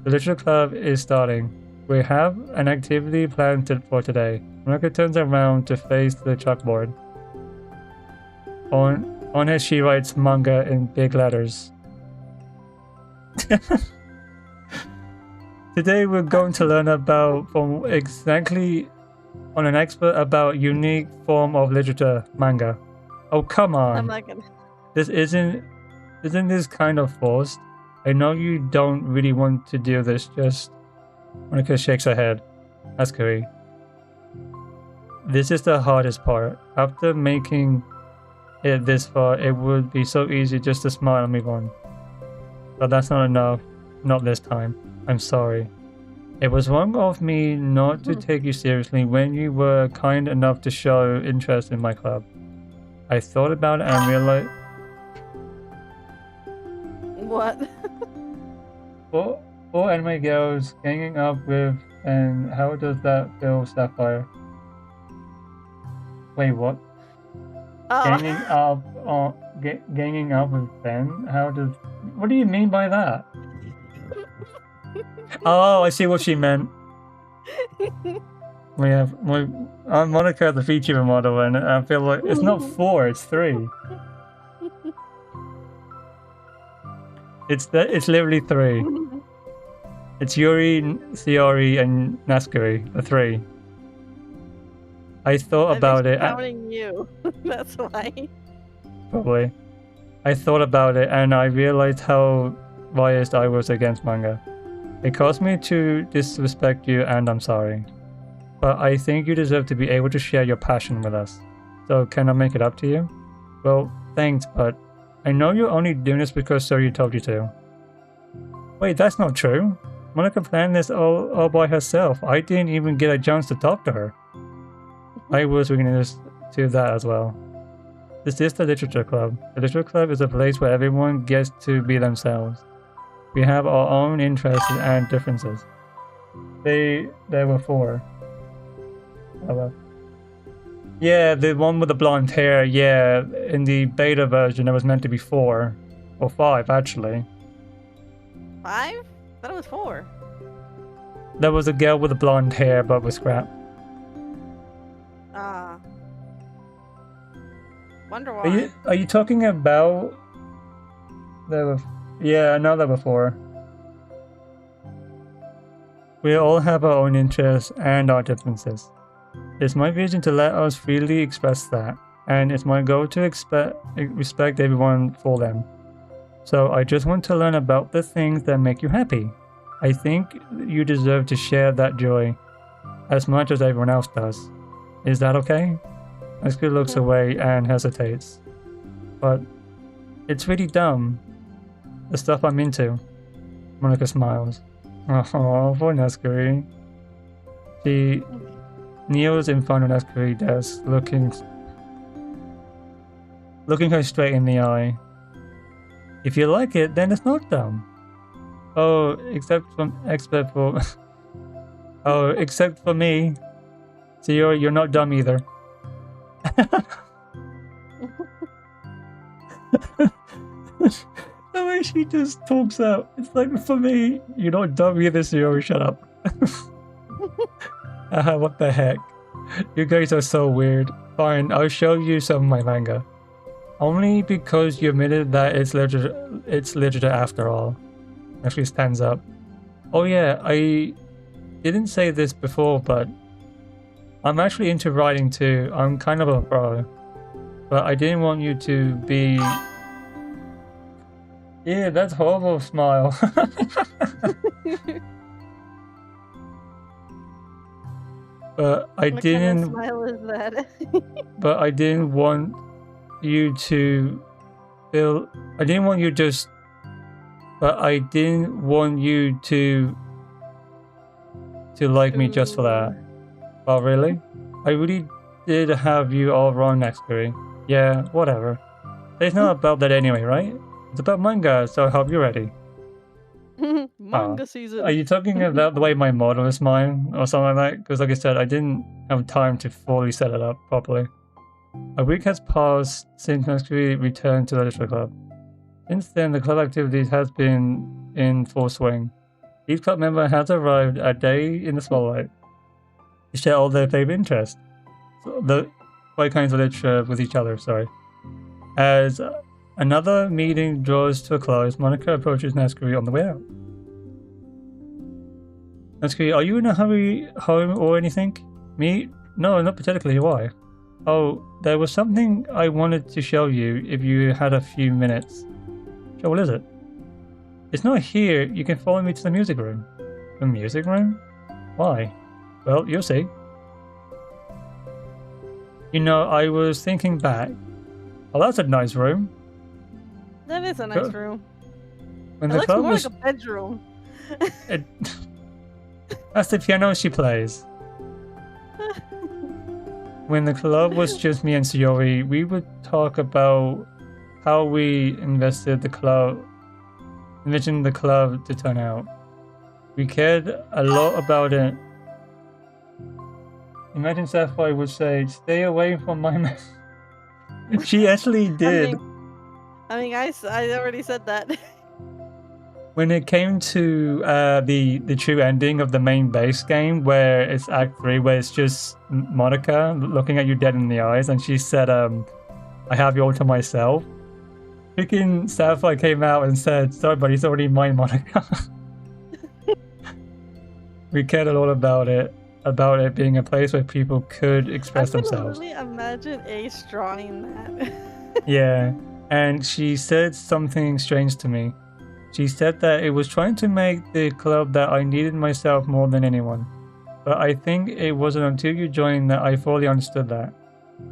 The literature club is starting. We have an activity planned for today. Monica turns around to face the chalkboard. On it, she writes manga in big letters. Today we're going to learn about an expert about unique form of literature, manga. Oh, come on. I'm not gonna. Isn't this kind of forced? I know you don't really want to do this, just... Monica shakes her head. Natsuki. This is the hardest part. After making it this far, it would be so easy just to smile and move on. But that's not enough. Not this time. I'm sorry. It was wrong of me not to take you seriously when you were kind enough to show interest in my club. I thought about it and realized... What? Four anime girls ganging up with, and how does that feel, Sapphire? Wait, what? Ganging up with Ben? How does... What do you mean by that? Oh, I see what she meant. I'm Monica, the feature model, and I feel like it's not 4, it's 3. It's literally 3. It's Yuri, Sayori, and Natsuki, the 3. I thought about it. I'm counting you. That's why. Probably. I thought about it and I realized how biased I was against manga. It caused me to disrespect you and I'm sorry. But I think you deserve to be able to share your passion with us. So can I make it up to you? Well, thanks, but I know you're only doing this because Suri told you to. Wait, that's not true. Monica planned this all by herself. I didn't even get a chance to talk to her. I was witness to that as well. This is the Literature Club. The Literature Club is a place where everyone gets to be themselves. We have our own interests and differences. There were 4. Oh well. Yeah, the one with the blonde hair, yeah. In the beta version, there was meant to be 4. Or 5, actually. 5? I thought it was 4. There was a girl with the blonde hair, but was scrapped. Ah. Wonder why. Are you talking about... There were... Yeah, I know there were 4. We all have our own interests and our differences. It's my vision to let us freely express that, and it's my goal to respect everyone for them. So I just want to learn about the things that make you happy. I think you deserve to share that joy as much as everyone else does. Is that okay? Asuka looks away and hesitates. But it's really dumb. The stuff I'm into. Monica smiles. Oh, poor Nescuri. She kneels in front of Nescuri's desk, looking her straight in the eye. If you like it, then it's not dumb. Oh, except for me. So you're not dumb either. The way she just talks out. It's like, for me, you're not dumb either, so shut up. What the heck? You guys are so weird. Fine, I'll show you some of my manga. Only because you admitted that it's literature after all. Actually stands up. Oh yeah, I didn't say this before, but I'm actually into writing too. I'm kind of a pro. But I didn't want you to be... Yeah, that's horrible smile. But I didn't... What kind of smile is that? But I didn't want you to feel... I didn't want you just... But I didn't want you to like me just for that. Oh, really? I really did have you all wrong, Nescuri. Yeah, whatever. It's not about that anyway, right? It's about manga, so I hope you're ready. Manga season. Are you talking about the way my model is mine, or something like that? Because like I said, I didn't have time to fully set it up properly. A week has passed since Nescuri returned to the Literature Club. Since then, the club activities has been in full swing. Each club member has arrived a day in the spotlight to share all their favorite interests. So the right kinds of literature with each other, sorry. As another meeting draws to a close, Monica approaches Nescuri on the way out. Nescuri, are you in a hurry home or anything? Me? No, not particularly. Why? Oh, there was something I wanted to show you if you had a few minutes. Sure, what is it? It's not here. You can follow me to the music room. The music room? Why? Well, you'll see. You know, I was thinking back. Oh, that's a nice room. That is a nice room. When it the looks club more was... like a bedroom. That's the piano she plays. When the club was just me and Sayori, we would talk about how we envisioned the club to turn out. We cared a lot about it. Imagine Sapphire would say, "Stay away from my man." She actually did. I mean, I already said that. When it came to the true ending of the main base game, where it's Act 3, where it's just Monica looking at you dead in the eyes, and she said, "I have you all to myself." Freaking Sapphire came out and said, "Sorry, but he's already mine, Monica." We cared a lot about it being a place where people could express themselves. I can really imagine Ace drawing that. Yeah, and she said something strange to me. She said that it was trying to make the club that I needed myself more than anyone. But I think it wasn't until you joined that I fully understood that.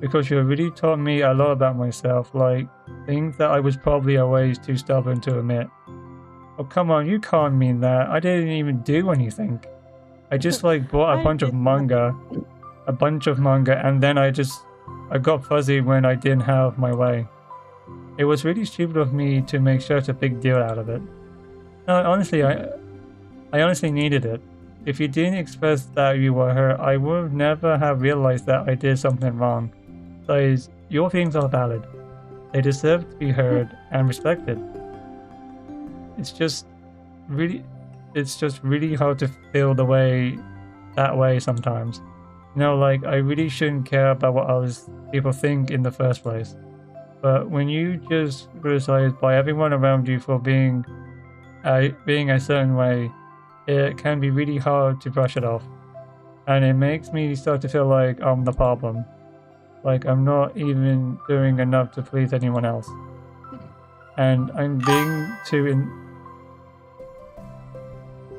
Because you really taught me a lot about myself, like things that I was probably always too stubborn to admit. Oh, come on, you can't mean that. I didn't even do anything. I just like bought a I bunch of did nothing. manga, and then I got fuzzy when I didn't have my way. It was really stupid of me to make such a big deal out of it. No, honestly, I honestly needed it. If you didn't express that you were hurt, I would never have realized that I did something wrong. So, your feelings are valid. They deserve to be heard and respected. It's just really hard to feel that way sometimes. You know, like I really shouldn't care about what people think in the first place. But when you just criticized by everyone around you for being a certain way, it can be really hard to brush it off. And it makes me start to feel like I'm the problem. Like I'm not even doing enough to please anyone else. And I'm being too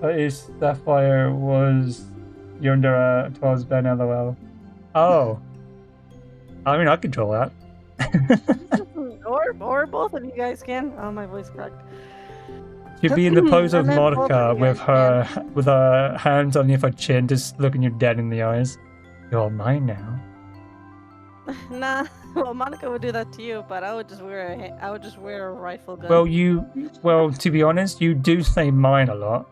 Is Sapphire was yonder towards Ben LOL. Oh. I mean I control that. Or both of you guys can. Oh, my voice cracked. She'd be in the pose I of meant both Monica of you guys with her hands underneath her chin, just looking you dead in the eyes. You're mine now. Nah, well, Monica would do that to you, but I would just wear a rifle gun. Well, to be honest, you do say mine a lot.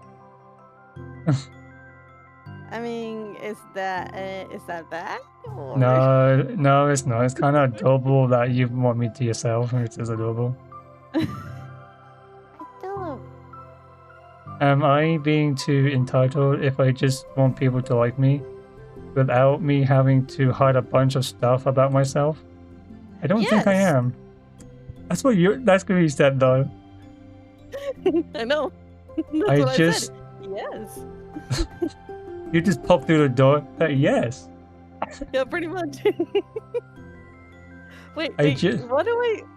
I mean, is that bad? Or... No, it's not. It's kind of adorable that you want me to yourself. It is adorable. Am I being too entitled if I just want people to like me, without me having to hide a bunch of stuff about myself? I don't think I am. That's what you said though. I know. That's what I said. Yes. You just popped through the door. Yes. Yeah, pretty much. Wait,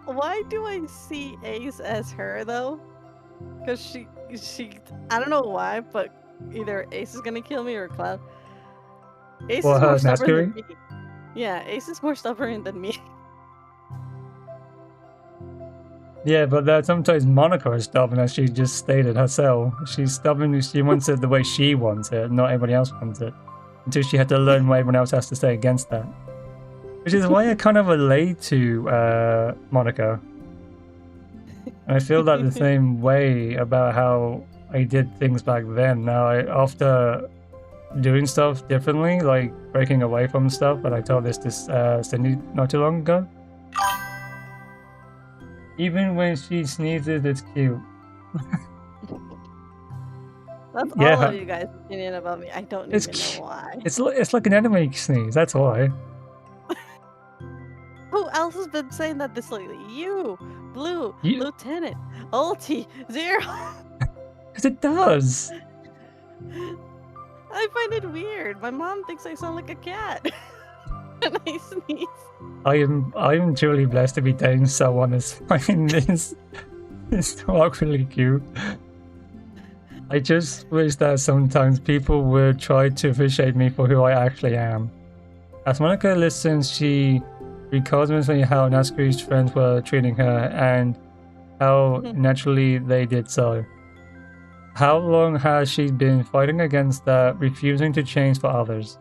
why do I see Ace as her though? Because she I don't know why, but either Ace is gonna kill me or Cloud. Ace is more stubborn than me. Yeah, Ace is more stubborn than me. Yeah, but sometimes Monica is stubborn, as she just stated herself. She's stubborn, she wants it the way she wants it, not everybody else wants it. Until she had to learn what everyone else has to say against that. Which is why I kind of relate to Monica. And I feel that the same way about how I did things back then. Now, after doing stuff differently, like breaking away from stuff, and I told this to Cindy not too long ago. Even when she sneezes, it's cute. That's all of you guys' opinion about me. I don't even know why. It's like an anime sneeze, that's why. Who else has been saying that this lately? You, Blue, Lieutenant, Ulti, Zero. Because it does. I find it weird. My mom thinks I sound like a cat when I sneeze. I am truly blessed to be dating someone as fine this. It's awkwardly cute. I just wish that sometimes people would try to appreciate me for who I actually am. As Monica listens, she recalls mentally how Natsuki's friends were treating her and how naturally they did so. How long has she been fighting against that, refusing to change for others?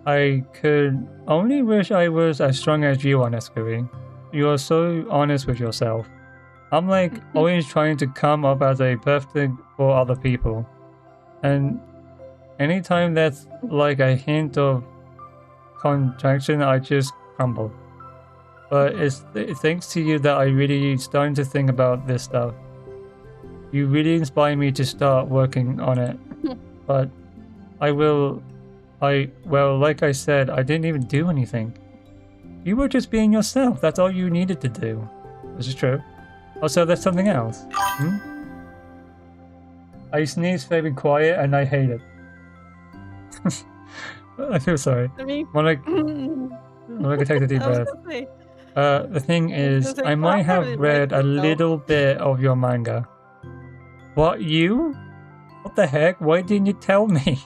I could only wish I was as strong as you are, Natsuki. You are so honest with yourself. I'm like always trying to come up as a perfect for other people. And anytime that's like a hint of contraction, I just crumble. But it's thanks to you that I really starting to think about this stuff. You really inspire me to start working on it. But well, like I said, I didn't even do anything. You were just being yourself. That's all you needed to do. This is true. Also, there's something else. I sneeze very quiet and I hate it. I feel sorry. I mean, Monica, take a deep breath. The thing I was is, gonna say, I "Well, I'll might probably have like read a it though." little bit of your manga. What, you? What the heck? Why didn't you tell me?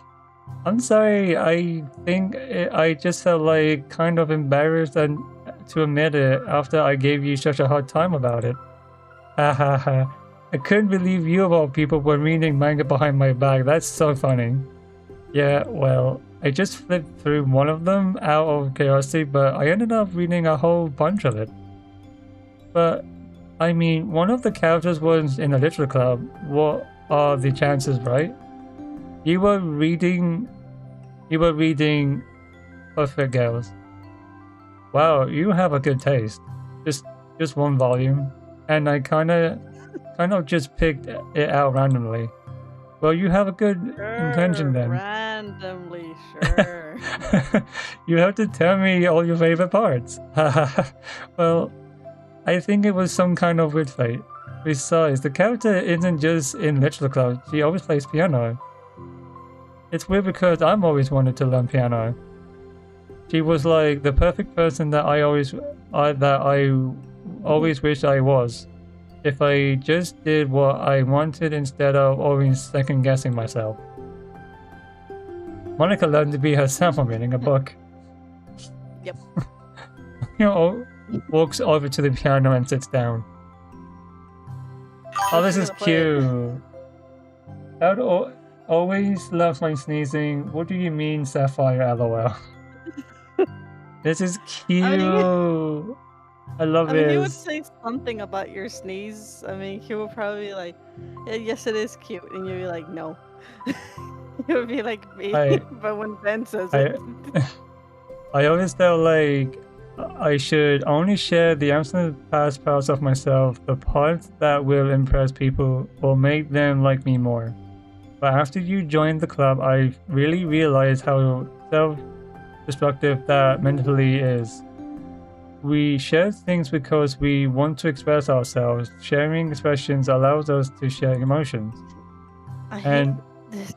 I'm sorry, I think I just felt like kind of embarrassed and to admit it after I gave you such a hard time about it. Ha ha ha. I couldn't believe you of all people were reading manga behind my back. That's so funny. Yeah, well, I just flipped through one of them out of curiosity, but I ended up reading a whole bunch of it. But, I mean, one of the characters was in a literature club. What are the chances, right? You were reading... You were reading Perfect Girls. Wow, you have a good taste. Just one volume. And I kind of just picked it out randomly. Well, you have a good intention Sure, then. randomly, sure. You have to tell me all your favorite parts. Well, I think it was some kind of weird fate. Besides, the character isn't just in literature club, she always plays piano. It's weird because I'm always wanted to learn piano. She was like the perfect person that I always wished I was. If I just did what I wanted instead of always second guessing myself. Monica learned to be herself while reading a book. Yep. Walks over to the piano and sits down. Oh, Where's this she is gonna put it? cute. I'd always love my sneezing. What do you mean, Sapphire? LOL. This is I mean, cute. I love I mean, he would this. say something about your sneeze. I mean, he would probably be like, "Yeah, yes, it is cute," and you'd be like, "No." It would be like me, I but when Ben says it, I I always felt like I should only share the absolute best parts of myself, the parts that will impress people or make them like me more. But after you joined the club, I really realized how self-destructive that mentally is. We share things because we want to express ourselves. Sharing expressions allows us to share emotions. I hate And this.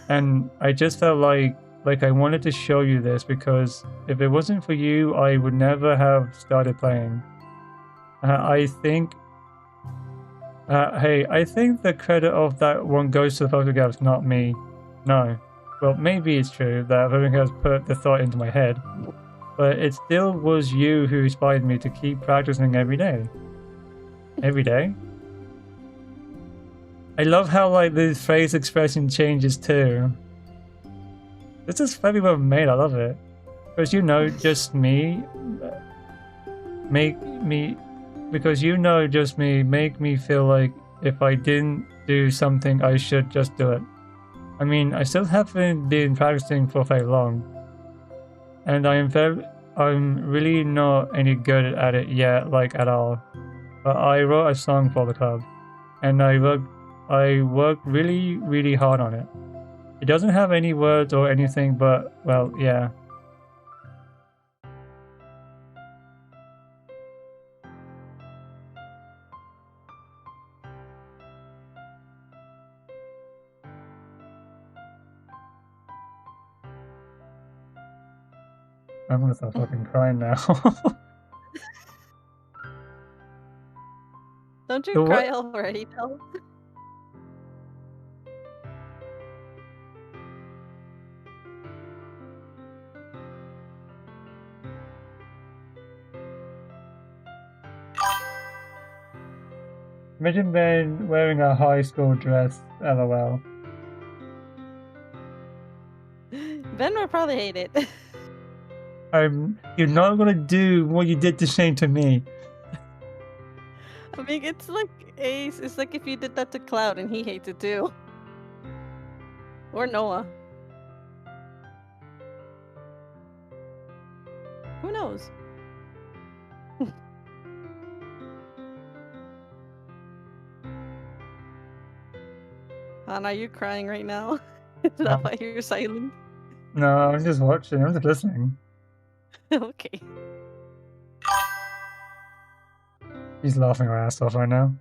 and I just felt like I wanted to show you this because if it wasn't for you, I would never have started playing. I think hey, I think the credit of that one goes to the photographs, not me. No. Well, maybe it's true that photographs put the thought into my head, but it still was you who inspired me to keep practicing every day. Every day? I love how like the phrase expression changes too. This is very well made, I love it. Because just me make me make me feel like if I didn't do something I should just do it. I mean, I still haven't been practicing for very long. And I'm really not any good at it yet, like at all. But I wrote a song for the club. And I worked really, really hard on it. It doesn't have any words or anything, but well, yeah. I'm gonna start fucking crying now. Don't you The cry what? already, though? Imagine Ben wearing a high school dress, lol. Ben would probably hate it. You're not gonna do what you did to Shane to me. I mean, it's like Ace. It's like if you did that to Cloud and he hates it too. Or Noah. Who knows? Han, are you crying right now? Is that No, why you're silent? no, I'm just watching, I'm just listening. Okay. He's laughing her ass off right now.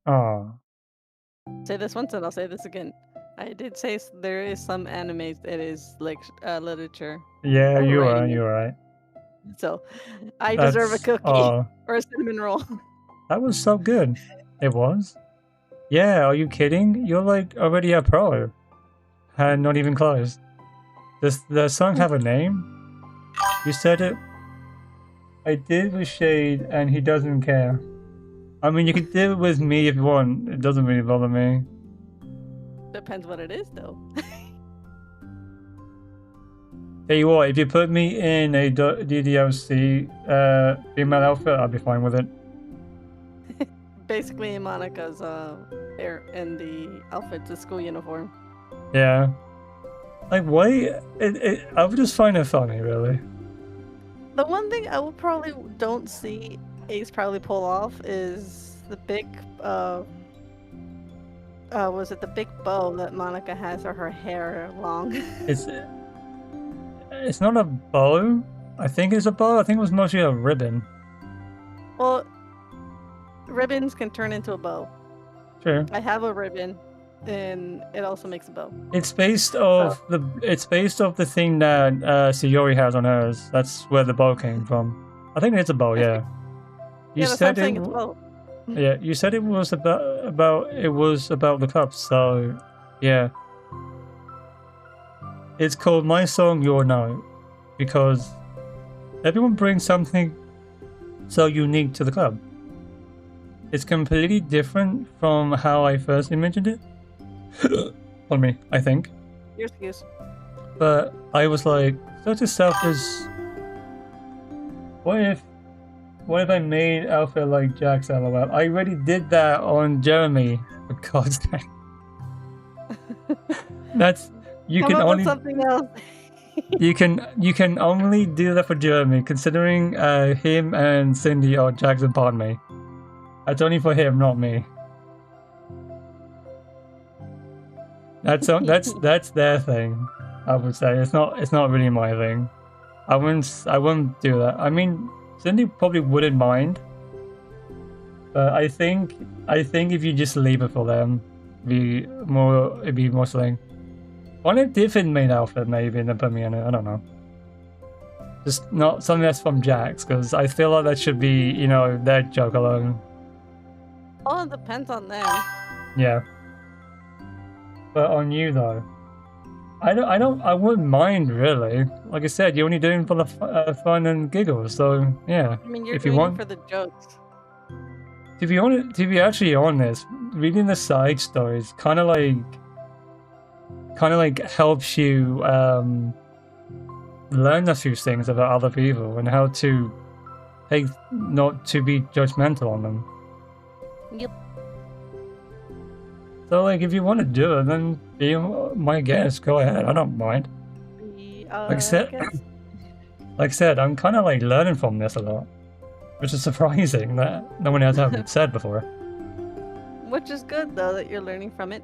Oh, Say this once and I'll say this again. I did say there is some animes that is like literature yeah, or you are. writing it. You're right. So I deserve a That's cookie or a cinnamon roll. that was so good. It was. Yeah, are you kidding? You're like already a pro. And not even close. Does the song have a name? You said it. I did with Shade, and he doesn't care. I mean, you could do it with me if you want. It doesn't really bother me. Depends what it is, though. Tell you what, if you put me in a DDLC female outfit, I'll be fine with it. Basically, Monica's hair and the outfit's a school uniform. Yeah. Like, why? I would just find it funny, really. The one thing I would probably don't see Ace probably pull off is the big was it the big bow that Monica has or her hair long? It's not a bow. I think it's a bow. I think it was mostly a ribbon. Well, ribbons can turn into a bow. Sure. I have a ribbon, and it also makes a bow. It's based off the thing that Sayori has on hers. That's where the bow came from. I think it's a bow. Yeah. You said it. It's a bow. Yeah, you said it was about the cups. So, yeah. It's called My Song Your Note because everyone brings something so unique to the club. It's completely different from how I first imagined it. On me, I think. Your excuse. But I was like, such a selfish. What if I made Alpha like Jax LOL? I already did that on Jeremy, for God's sake. That's you Come can up only with something else. you can only do that for Jeremy, considering him and Cindy are Jax and Padme. That's only for him, not me. That's their thing. I would say it's not really my thing. I wouldn't do that. I mean, Cindy probably wouldn't mind, but I think if you just leave it for them, it'd be more sling. On a different main outfit maybe in the Premiere, I don't know. Just not something that's from Jax, because I feel like that should be, their joke alone. All depends on them. Yeah. But on you though, I wouldn't mind really. Like I said, you're only doing it for the fun and giggles, so yeah. I mean, you're if doing you want, it for the jokes. to be actually honest, reading the side stories kind of like helps you learn a few things about other people and how to not to be judgmental on them. Yep. So like, if you want to do it, then be my guest. Go ahead. I don't mind. Like I said, I'm kind of like learning from this a lot, which is surprising that no one has ever said before. Which is good though that you're learning from it.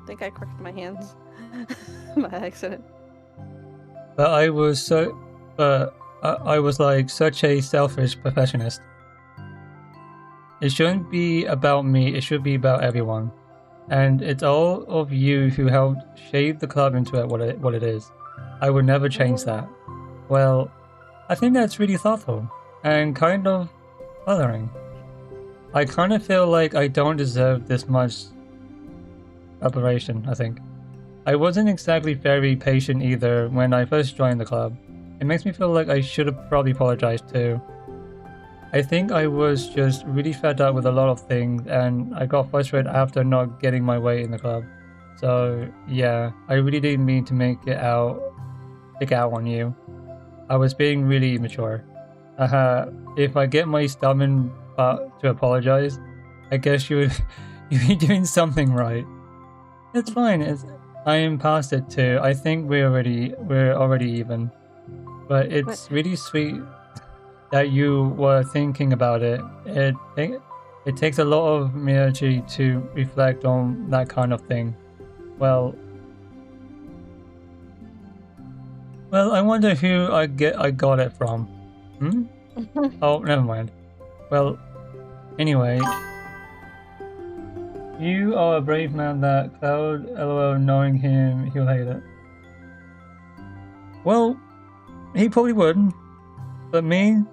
I think I crooked my hands by accident. But I was like such a selfish perfectionist. It shouldn't be about me, it should be about everyone. And it's all of you who helped shape the club into what it is. I would never change that. Well, I think that's really thoughtful and kind of bothering. I kind of feel like I don't deserve this much operation, I think. I wasn't exactly very patient either when I first joined the club. It makes me feel like I should have probably apologized too. I think I was just really fed up with a lot of things and I got frustrated after not getting my way in the club. So yeah, I really didn't mean to take it out on you. I was being really immature. If I get my stubborn butt to apologize, I guess you'd be doing something right. It's fine. I am past it too. I think we're already even. But it's really sweet that you were thinking about it. It takes a lot of energy to reflect on that kind of thing. Well, I wonder who I got it from. Hmm? Oh, never mind. Well, anyway, you are a brave man, that Cloud. LOL, knowing him, he'll hate it. Well, he probably would, but me,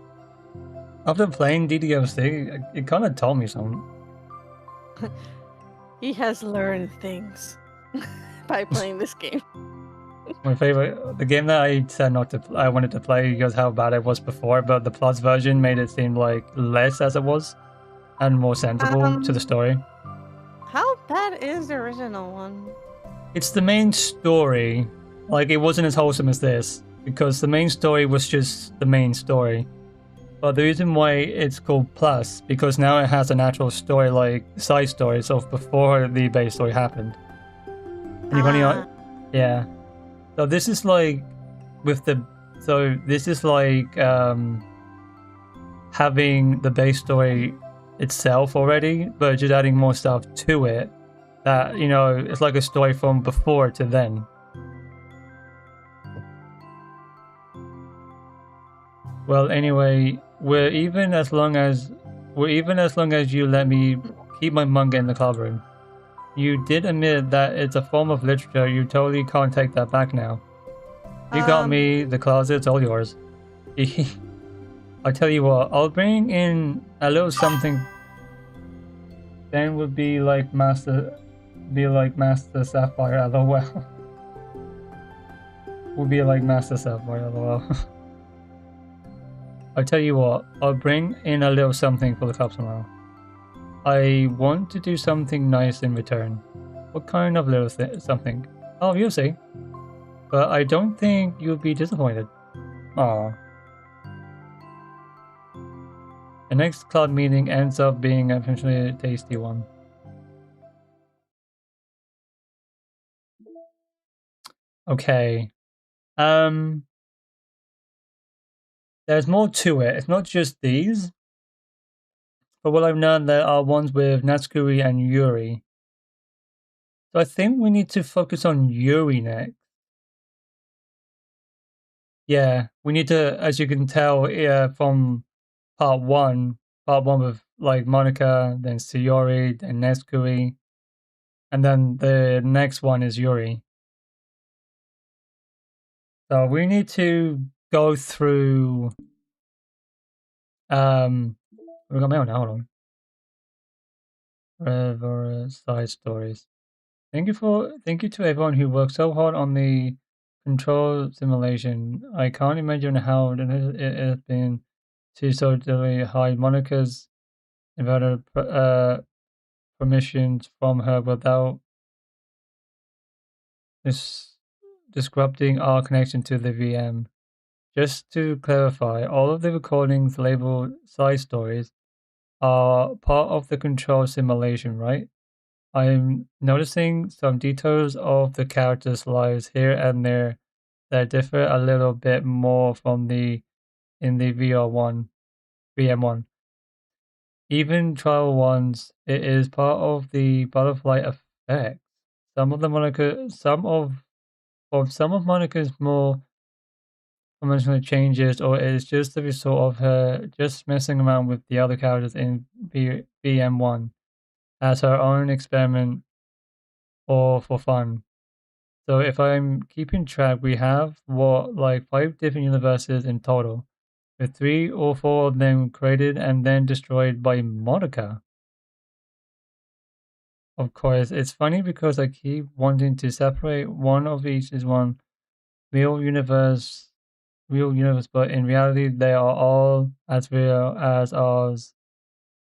after playing DDLC, it kind of told me something. He has learned things by playing this game. My favorite, the game that I said not to, I wanted to play because how bad it was before, but the Plus version made it seem like less as it was and more sensible to the story. How bad is the original one? It's the main story. Like, it wasn't as wholesome as this because the main story was just the main story. But the reason why it's called Plus, because now it has an actual story, like side stories of before the base story happened. And you can yeah. So this is like with the, so this is like having the base story itself already, but just adding more stuff to it. That, you know, it's like a story from before to then. Well, anyway, we're even as long as you let me keep my manga in the club room. You did admit that it's a form of literature. You totally can't take that back now. You got me. The closet's all yours. I'll tell you what. I'll bring in a little something. Then would be like Master Sapphire. LOL. Would be like Master Sapphire. LOL. I'll tell you what, I'll bring in a little something for the club tomorrow. I want to do something nice in return. What kind of little something? Oh, you'll see. But I don't think you'll be disappointed. Aww. The next club meeting ends up being eventually a tasty one. Okay. There's more to it. It's not just these. But what I've learned, there are ones with Natsukuri and Yuri. So I think we need to focus on Yuri next. Yeah, we need to, as you can tell, from part one with like Monica, then Sayori, then Natsukuri, and then the next one is Yuri. So we need to go through. We got mail now. Hold on. Forever side stories. Thank you to everyone who worked so hard on the control simulation. I can't imagine how it has been to so totally hide Monica's inverted permissions from her without disrupting our connection to the VM. Just to clarify, all of the recordings labeled side stories are part of the control simulation, right? I'm noticing some details of the characters' lives here and there that differ a little bit more from in the VM1. Even trial ones, it is part of the butterfly effect. Some of Monica's more conventional changes, or it's just the result of her just messing around with the other characters in VM1 as her own experiment or for fun. So if I'm keeping track, we have like 5 different universes in total, with 3 or 4 of them created and then destroyed by Monica. Of course, it's funny because I keep wanting to separate one of each as one real universe, but in reality, they are all as real as ours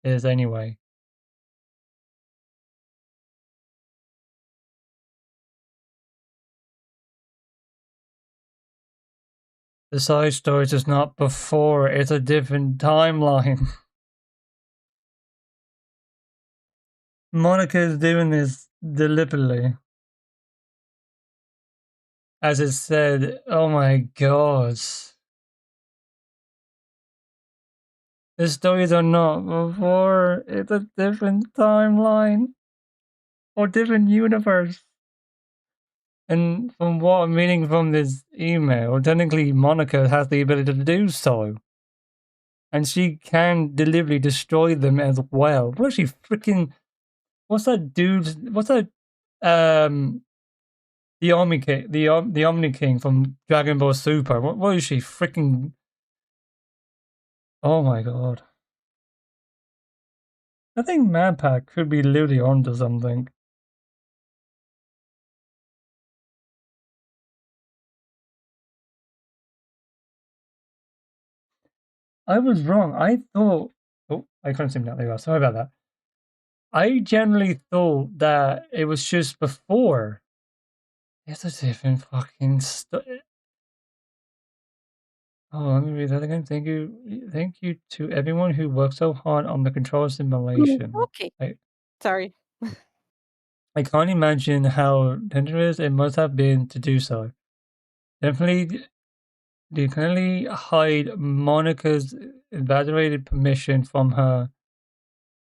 is anyway. The side stories is not before, it's a different timeline. Monica is doing this deliberately. As it said, oh my god. The stories are not before, it's a different timeline. Or different universe. And from what I'm reading from this email, technically Monica has the ability to do so. and she can deliberately destroy them as well. What is she freaking? What's that dude? What's that? Um, the Omni King, the Omni King from Dragon Ball Super. What is she freaking? Oh my god! I think Madpack could be literally onto something. I was wrong. I thought. Oh, I can't see now. There you are. Sorry about that. I generally thought that it was just before. It's a different fucking Oh, let me read that again. Thank you to everyone who worked so hard on the control simulation. Okay. I, Sorry. I can't imagine how dangerous it must have been to do so. Definitely, you can only hide Monica's evaluated permission from her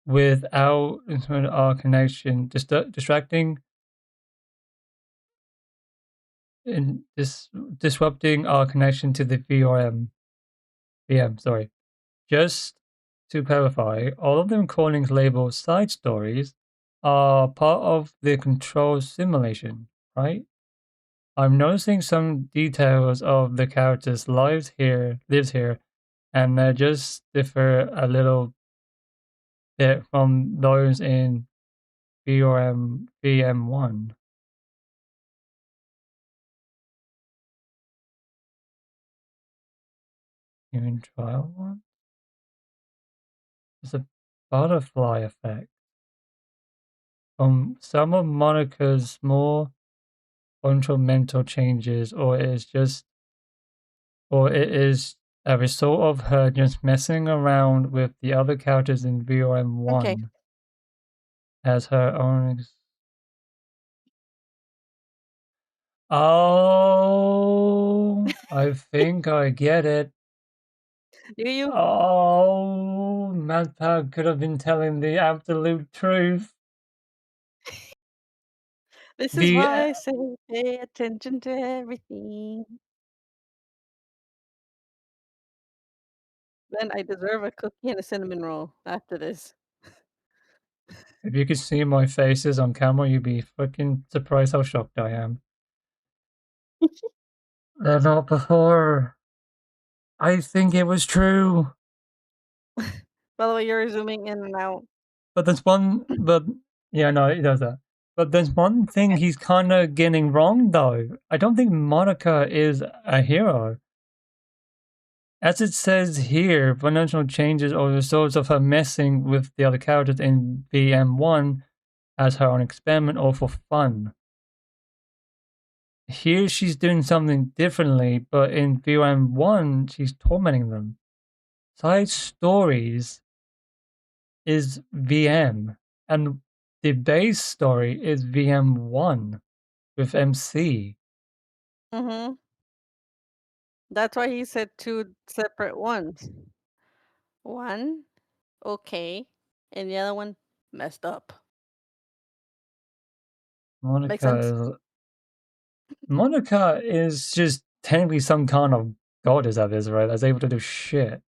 without our connection, distracting and disrupting our connection to the VM. Sorry. Just to clarify, all of the recordings labeled side stories are part of the control simulation, right? I'm noticing some details of the characters' lives here, and they just differ a little bit from those in VM1. You mean trial one? It's a butterfly effect. Some of Monica's more fundamental changes, or it is a result of her just messing around with the other characters in Okay. VOM1 as her own. Oh, I think I get it. Do you? Oh, Madpad could have been telling the absolute truth. This is The why I say pay attention to everything. Then I deserve a cookie and a cinnamon roll after this. If you could see my faces on camera, you'd be fucking surprised how shocked I am. They're not before. I think it was true. By the way, you're zooming in and out. But there's one, but yeah, no, he does that. But there's one thing Okay. he's kind of getting wrong, though. I don't think Monica is a hero. As it says here, financial changes are the results of her messing with the other characters in VM1 as her own experiment or for fun. Here she's doing something differently, but in VM1 she's tormenting them. Side stories is VM, and the base story is VM1 with MC. Mhm. That's why he said 2 separate ones. One, okay, and the other one, messed up. Make Monica sense? is Monica is just technically some kind of goddess at this, right? That's able to do shit.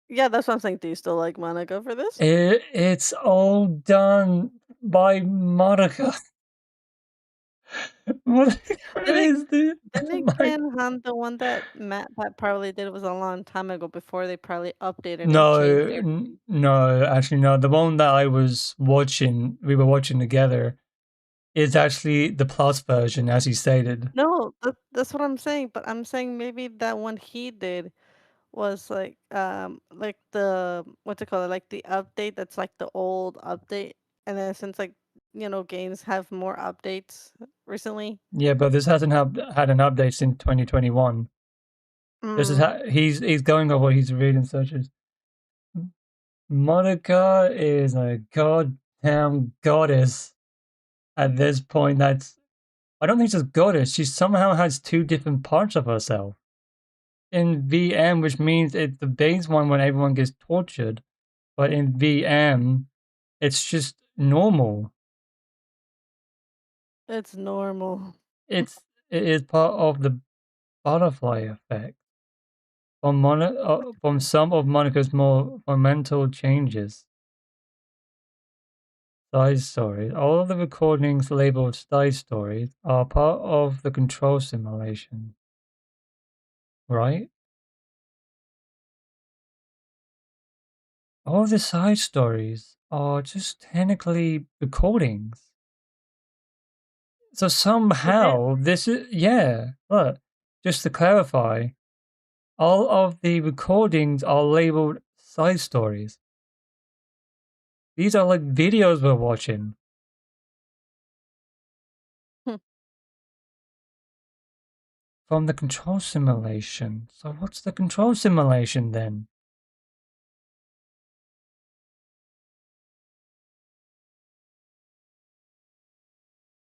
Yeah, that's what I'm saying. Do you still like Monica for this? It's all done by Monica. Monica Then it is the then my again, the one that Matt probably did was a long time ago before they probably updated and no, changed everything. no, actually no. The one that I was watching, we were watching together, is actually the plus version, as you stated. No, that's what I'm saying, but I'm saying maybe that one he did was like the what's it called? Like the update that's like the old update, and then since like games have more updates recently. Yeah, but this hasn't had an update since 2021. This is Mm, he's going over what he's reading searches. Monica is a goddamn goddess at this point. I don't think she's a goddess. She somehow has two different parts of herself. In VM, which means it's the base one when everyone gets tortured, but in VM, it's just normal. it's normal. It is part of the butterfly effect. from some of Monica's more fundamental changes. Side stories. All of the recordings labeled side stories are part of the control simulation, right? All the side stories are just technically recordings. So Is it? somehow this is, yeah, look, just to clarify, all of the recordings are labeled side stories. These are like videos we're watching Hmm. from the control simulation. So what's the control simulation then?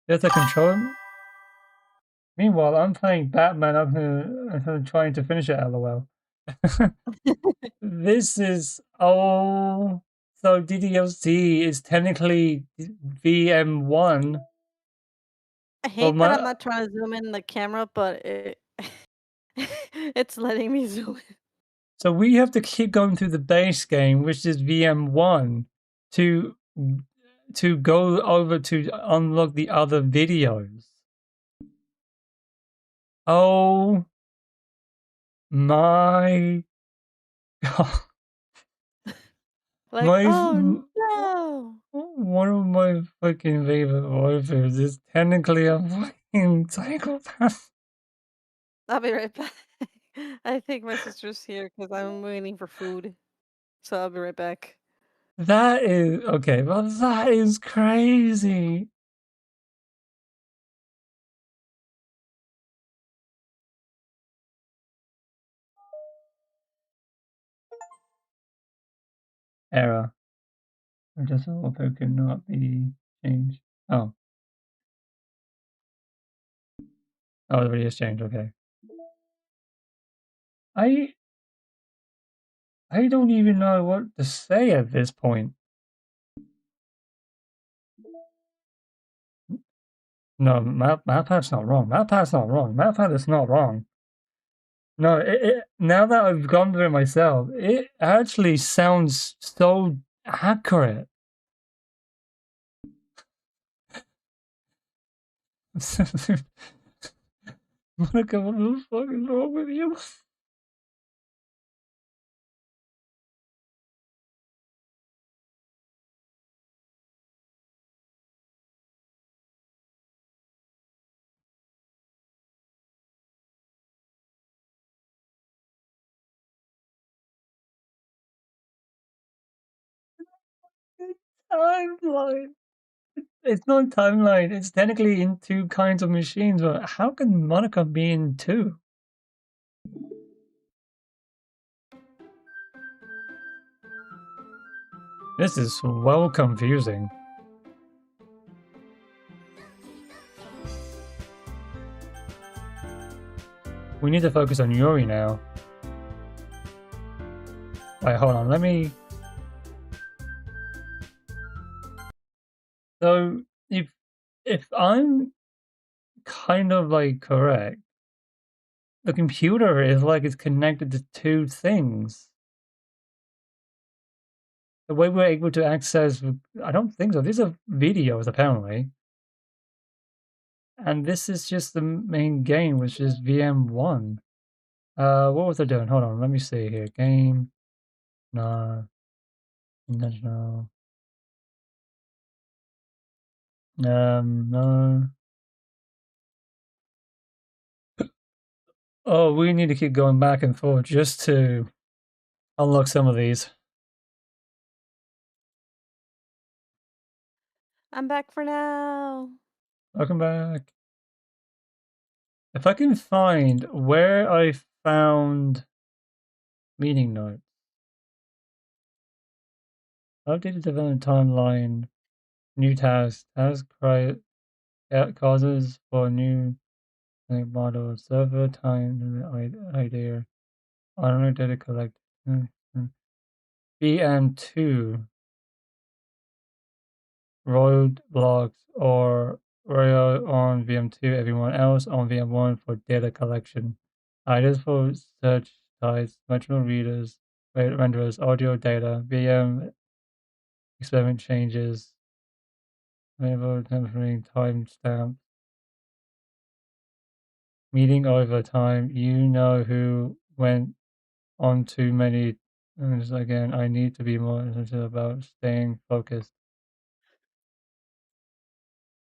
There's a control. Meanwhile, I'm playing Batman. I'm here trying to finish it. LOL. This is so DDLC is technically VM1, I but hate that I'm my not trying to zoom in the camera, but it's letting me zoom in. so we have to keep going through the base game, which is VM1, to go over to unlock the other videos. Oh my god. Like, My oh no! one of my fucking favorite waifus is technically a fucking psychopath. I'll be right back. I think my sister's here because I'm waiting for food. So I'll be right back. That is okay, but that is crazy. Error. Just author could not be changed. Oh. Oh, the video's changed, okay. I don't even know what to say at this point. No, MatPat's not wrong. MatPat's not wrong. MatPat is not wrong. No, now that I've gone through it myself, it actually sounds so accurate. Monica, what the fuck is wrong with you? Timeline. It's not timeline. It's technically in two kinds of machines, but how can Monica be in two? This is well confusing. We need to focus on Yuri now. Wait, hold on. Let me. So if I'm kind of like correct, the computer is like it's connected to two things. The way we're able to access, I don't think so. These are videos apparently, and this is just the main game, which is VM1. What was I doing? Hold on, let me see here. Game, no, intentional. No. Oh, we need to keep going back and forth just to unlock some of these. I'm back for now. Welcome back. If I can find where I found meeting notes. Updated development timeline. New task. Task causes for new model. Server time idea. Auto data collect. BM2. Roadblocks or Royal on VM2, everyone else on VM1 for data collection. Items for search sites, metronome readers, renderers, audio data, VM, experiment changes, enable tempering timestamp, meeting over time. You know who went on too many. And again, I need to be more attentive about staying focused.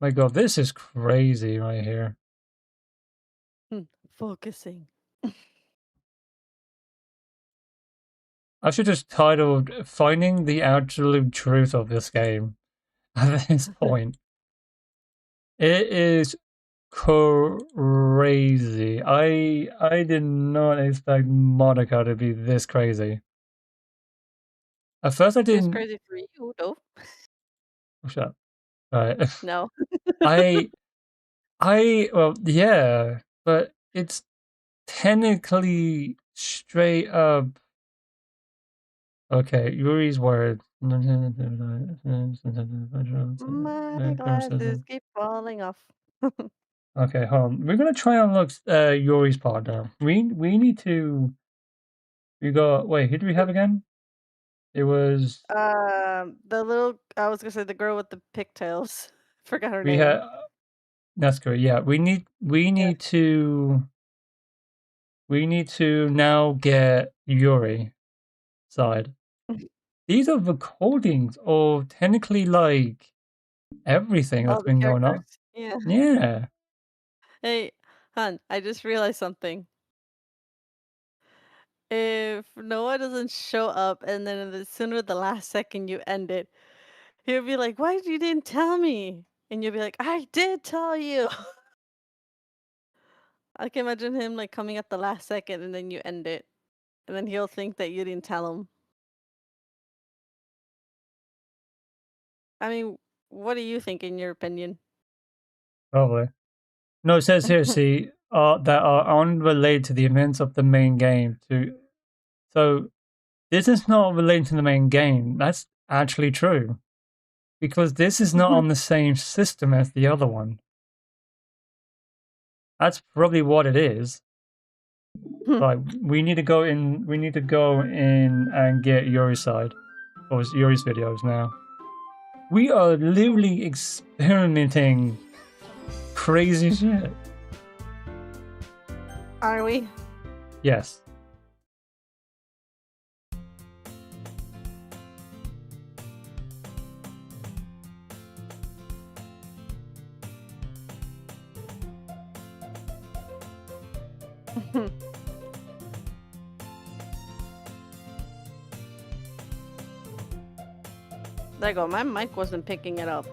My God, this is crazy right here. Focusing. I should just titled "Finding the Absolute Truth of This Game." At this point, it is crazy. I did not expect Monica to be this crazy. At first, I It's didn't. crazy for you, though. Oh, shut up. Right. No. I well, yeah, but it's technically straight up. Okay, Yuri's word. My glasses keep falling off. Okay, hold on. We're gonna try and look Yuri's part now. We need to. We got. Wait, who do we have again? It was I was gonna say the girl with the pigtails. Forgot her we name. had. That's good. Yeah, we need to now get Yuri side. These are recordings of technically like everything that's All the been going characters. on. Yeah. Yeah. Hey, hon, I just realized something. If Noah doesn't show up and then the sooner the last second you end it, he'll be like, "Why you didn't tell me?" And you'll be like, "I did tell you." I can imagine him like coming at the last second and then you end it. And then he'll think that you didn't tell him. I mean, what do you think in your opinion? Probably. No, it says here, see, that are unrelated to the events of the main game. So this is not related to the main game. That's actually true. Because this is not on the same system as the other one. That's probably what it is. Like, we need to go in and get Yuri's side. Or Yuri's videos now. We are literally experimenting crazy shit. Are we? Yes. There you go. My mic wasn't picking it up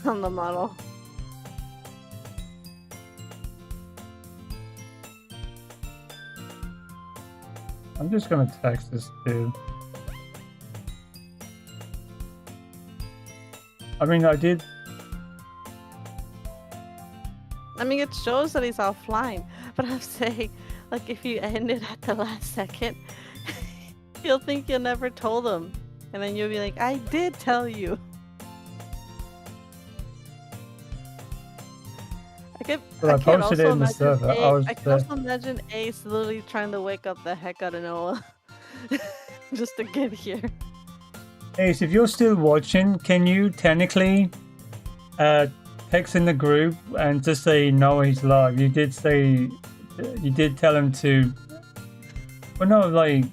on the model. I'm just gonna text this dude. I mean, I did. I mean, it shows that he's offline, but I'm saying, like, if you end it at the last second, he'll think you never told him, and then you'll be like, "I did tell you." But I posted it in the server. I can also imagine Ace literally trying to wake up the heck out of Noah just to get here. Ace, if you're still watching, can you technically text in the group and just say no, he's live? You did tell him to. Well, no, like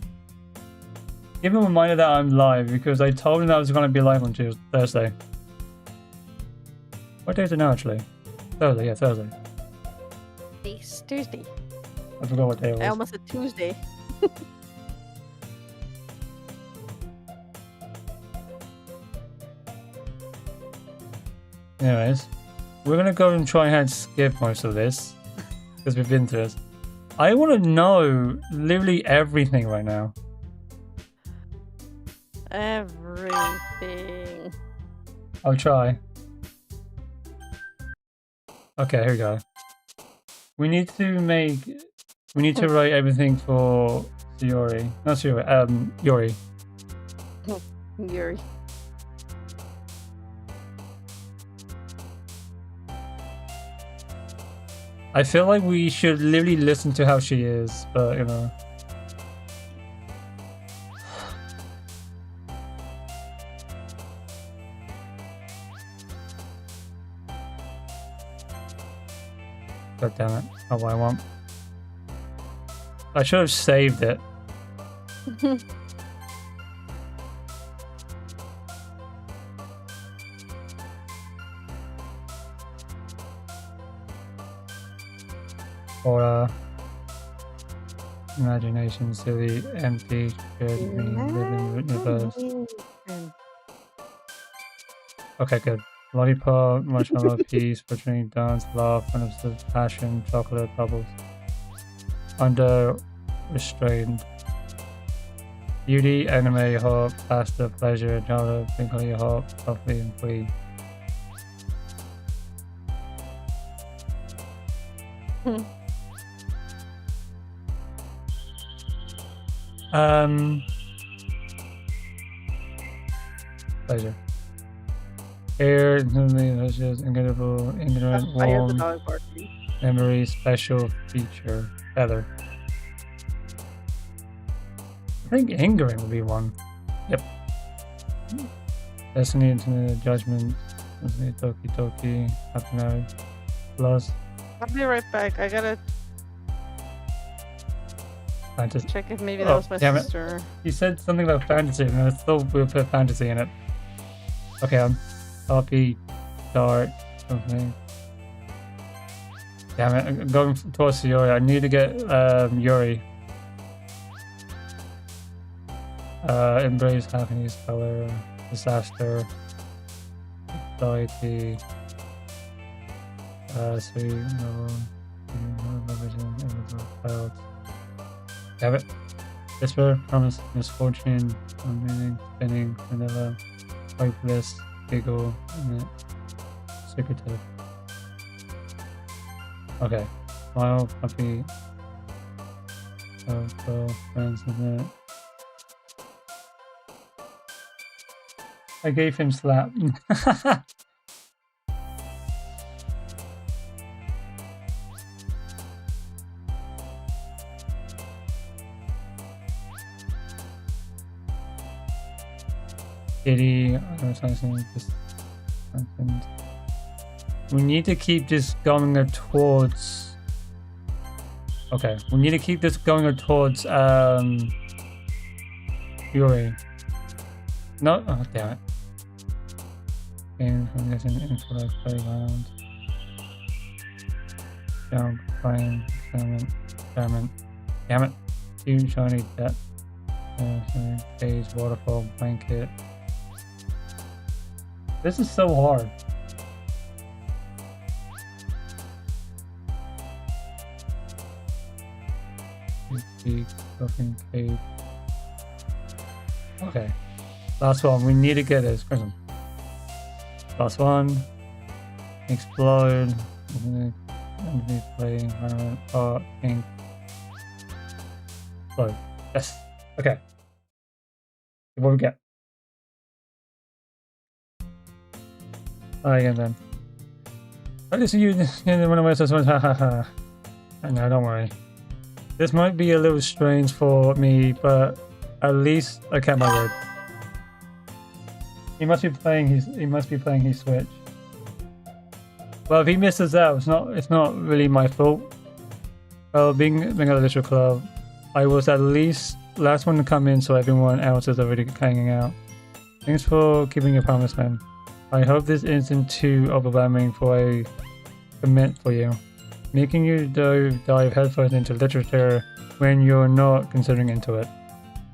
give him a reminder that I'm live because I told him that I was going to be live on Thursday. What day is it now, actually? Thursday, yeah, Thursday. It's Tuesday. I forgot what day it was. I almost said Tuesday. Anyways, we're gonna go and try and skip most of this because we've been through this. I want to know literally everything right now. Everything. I'll try. Okay, here we go. We need to write everything for Yuri. Not Yuri, Yuri. Yuri. I feel like we should literally listen to how she is, but you know. God damn it. Oh, I want. I should have saved it. Or imagination, silly, empty, should mean living universe. Okay, good. Lollipop, marshmallow, peace, portraying dance, love, understood, passion, chocolate, bubbles. Under restrained. Beauty, anime, hope, pasta, pleasure, childhood, twinkly, hope, softly, and free. Pleasure. Air, incredible, ignorant, warm, memory, special feature, feather. I think angering would be one. Yep. Destiny, intimate, judgment, Doki Doki, happy marriage, plus. I'll be right back. I gotta fantasy. Check if maybe that was my sister. You said something about fantasy, and I thought we put fantasy in it. Okay, copy, dark, something. Damn it, I'm going towards Yuri. I need to get Yuri. Embrace happiness, color, disaster, anxiety, sweet, no, clouds. Damn it. Whisper, promise, misfortune, unmeaning, spinning, vanilla, hopeless, giggle, secretive. Okay. Smile, puppy, friends, isn't it? I gave him slap. Kitty, we need to keep this going towards. Okay, we need to keep this going towards Yuri. No, oh damn it. Game from getting info like playground. Jump, plane, experiment. Damn it. Huge shiny depth. Phase, waterfall, blanket. This is so hard. Fucking cave. Okay. Last one. We need to get this. Last one. Explode. Playing environment. Art. Ink. Explode. Yes. Okay. What we get? Alright, again then. I just see you run away so much. Hahaha. No, don't worry. This might be a little strange for me, but at least I kept my word. He must be playing his Switch. Well, if he misses out, it's not really my fault. Well, being at a little club, I was at least last one to come in, so everyone else is already hanging out. Thanks for keeping your promise, man. I hope this isn't too overwhelming for a commit for you. Making you dive headfirst into literature when you're not considering into it.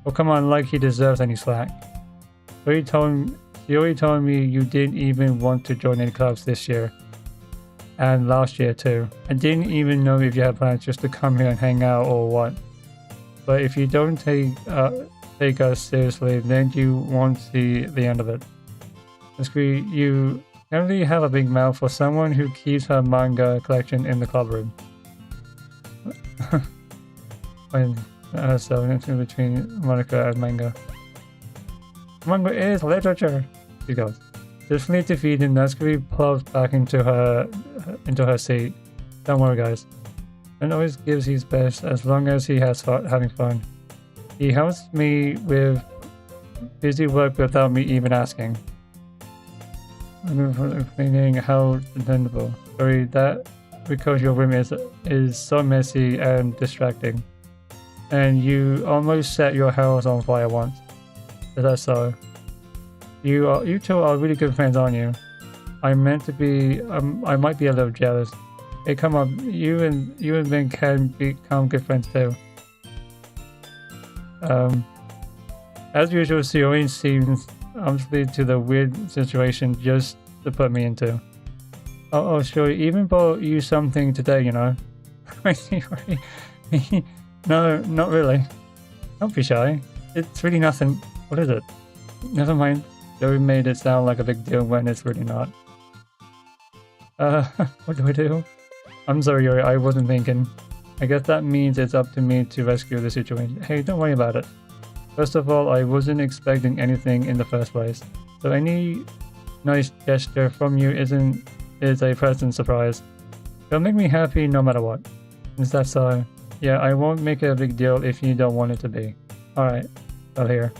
Oh, come on, like he deserves any slack. You already told me you didn't even want to join any clubs this year. And last year too. I didn't even know if you had plans just to come here and hang out or what. But if you don't take us seriously, then you won't see the end of it. You definitely have a big mouth for someone who keeps her manga collection in the club room. So in between Monica and manga. Manga is literature, she goes. Definitely defeated Natsuki plops back into her seat. Don't worry, guys. Ben always gives his best as long as he has fun, having fun. He helps me with busy work without me even asking. I'm cleaning how dependable. Sorry, that because your room is so messy and distracting. And you almost set your house on fire once. Is that so? You two are really good friends, aren't you? I meant to be. I might be a little jealous. Hey, come on, you and Ben can become good friends too. Um, as usual, Sioin seems honestly to the weird situation just to put me into. Oh, sure. Even bought you something today, you know. No, not really. Don't be shy. It's really nothing. What is it? Never mind. Joey made it sound like a big deal when it's really not. What do I do? I'm sorry, Yuri, I wasn't thinking. I guess that means it's up to me to rescue the situation. Hey, don't worry about it. First of all, I wasn't expecting anything in the first place. So any nice gesture from you is a pleasant surprise. It'll make me happy no matter what. Is that so? Yeah, I won't make it a big deal if you don't want it to be. Alright, well here.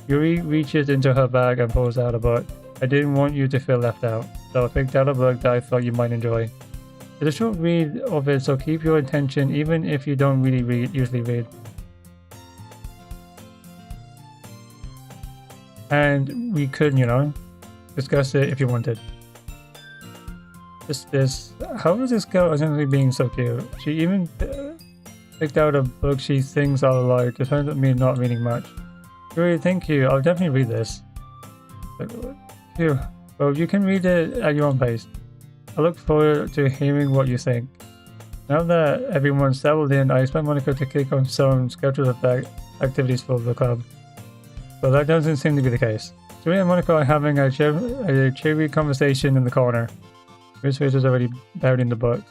Yuri reaches into her bag and pulls out a book. I didn't want you to feel left out, so I picked out a book that I thought you might enjoy. It's a short read of it, so keep your attention even if you don't really usually read. And we could, you know, discuss it if you wanted. How is this girl essentially being so cute? She even picked out a book she thinks I'll like. It turns out me not reading much. Really, thank you. I'll definitely read this. Phew. Well, you can read it at your own pace. I look forward to hearing what you think. Now that everyone's settled in, I expect Monica to kick on some scheduled activities for the club. But that doesn't seem to be the case. Julie and Monica are having a cheery conversation in the corner. Miss Face is already buried in the book.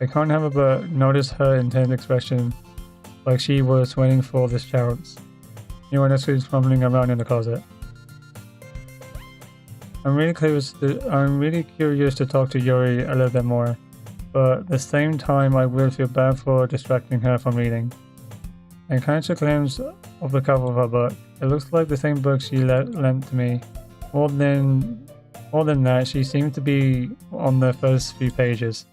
I can't help but notice her intense expression, like she was waiting for this chance. Anyone else is fumbling around in the closet. I'm really curious to talk to Yuri a little bit more, but at the same time I will feel bad for distracting her from reading. I catch a glimpse of the cover of her book. It looks like the same book she lent to me. More than that, she seems to be on the first few pages.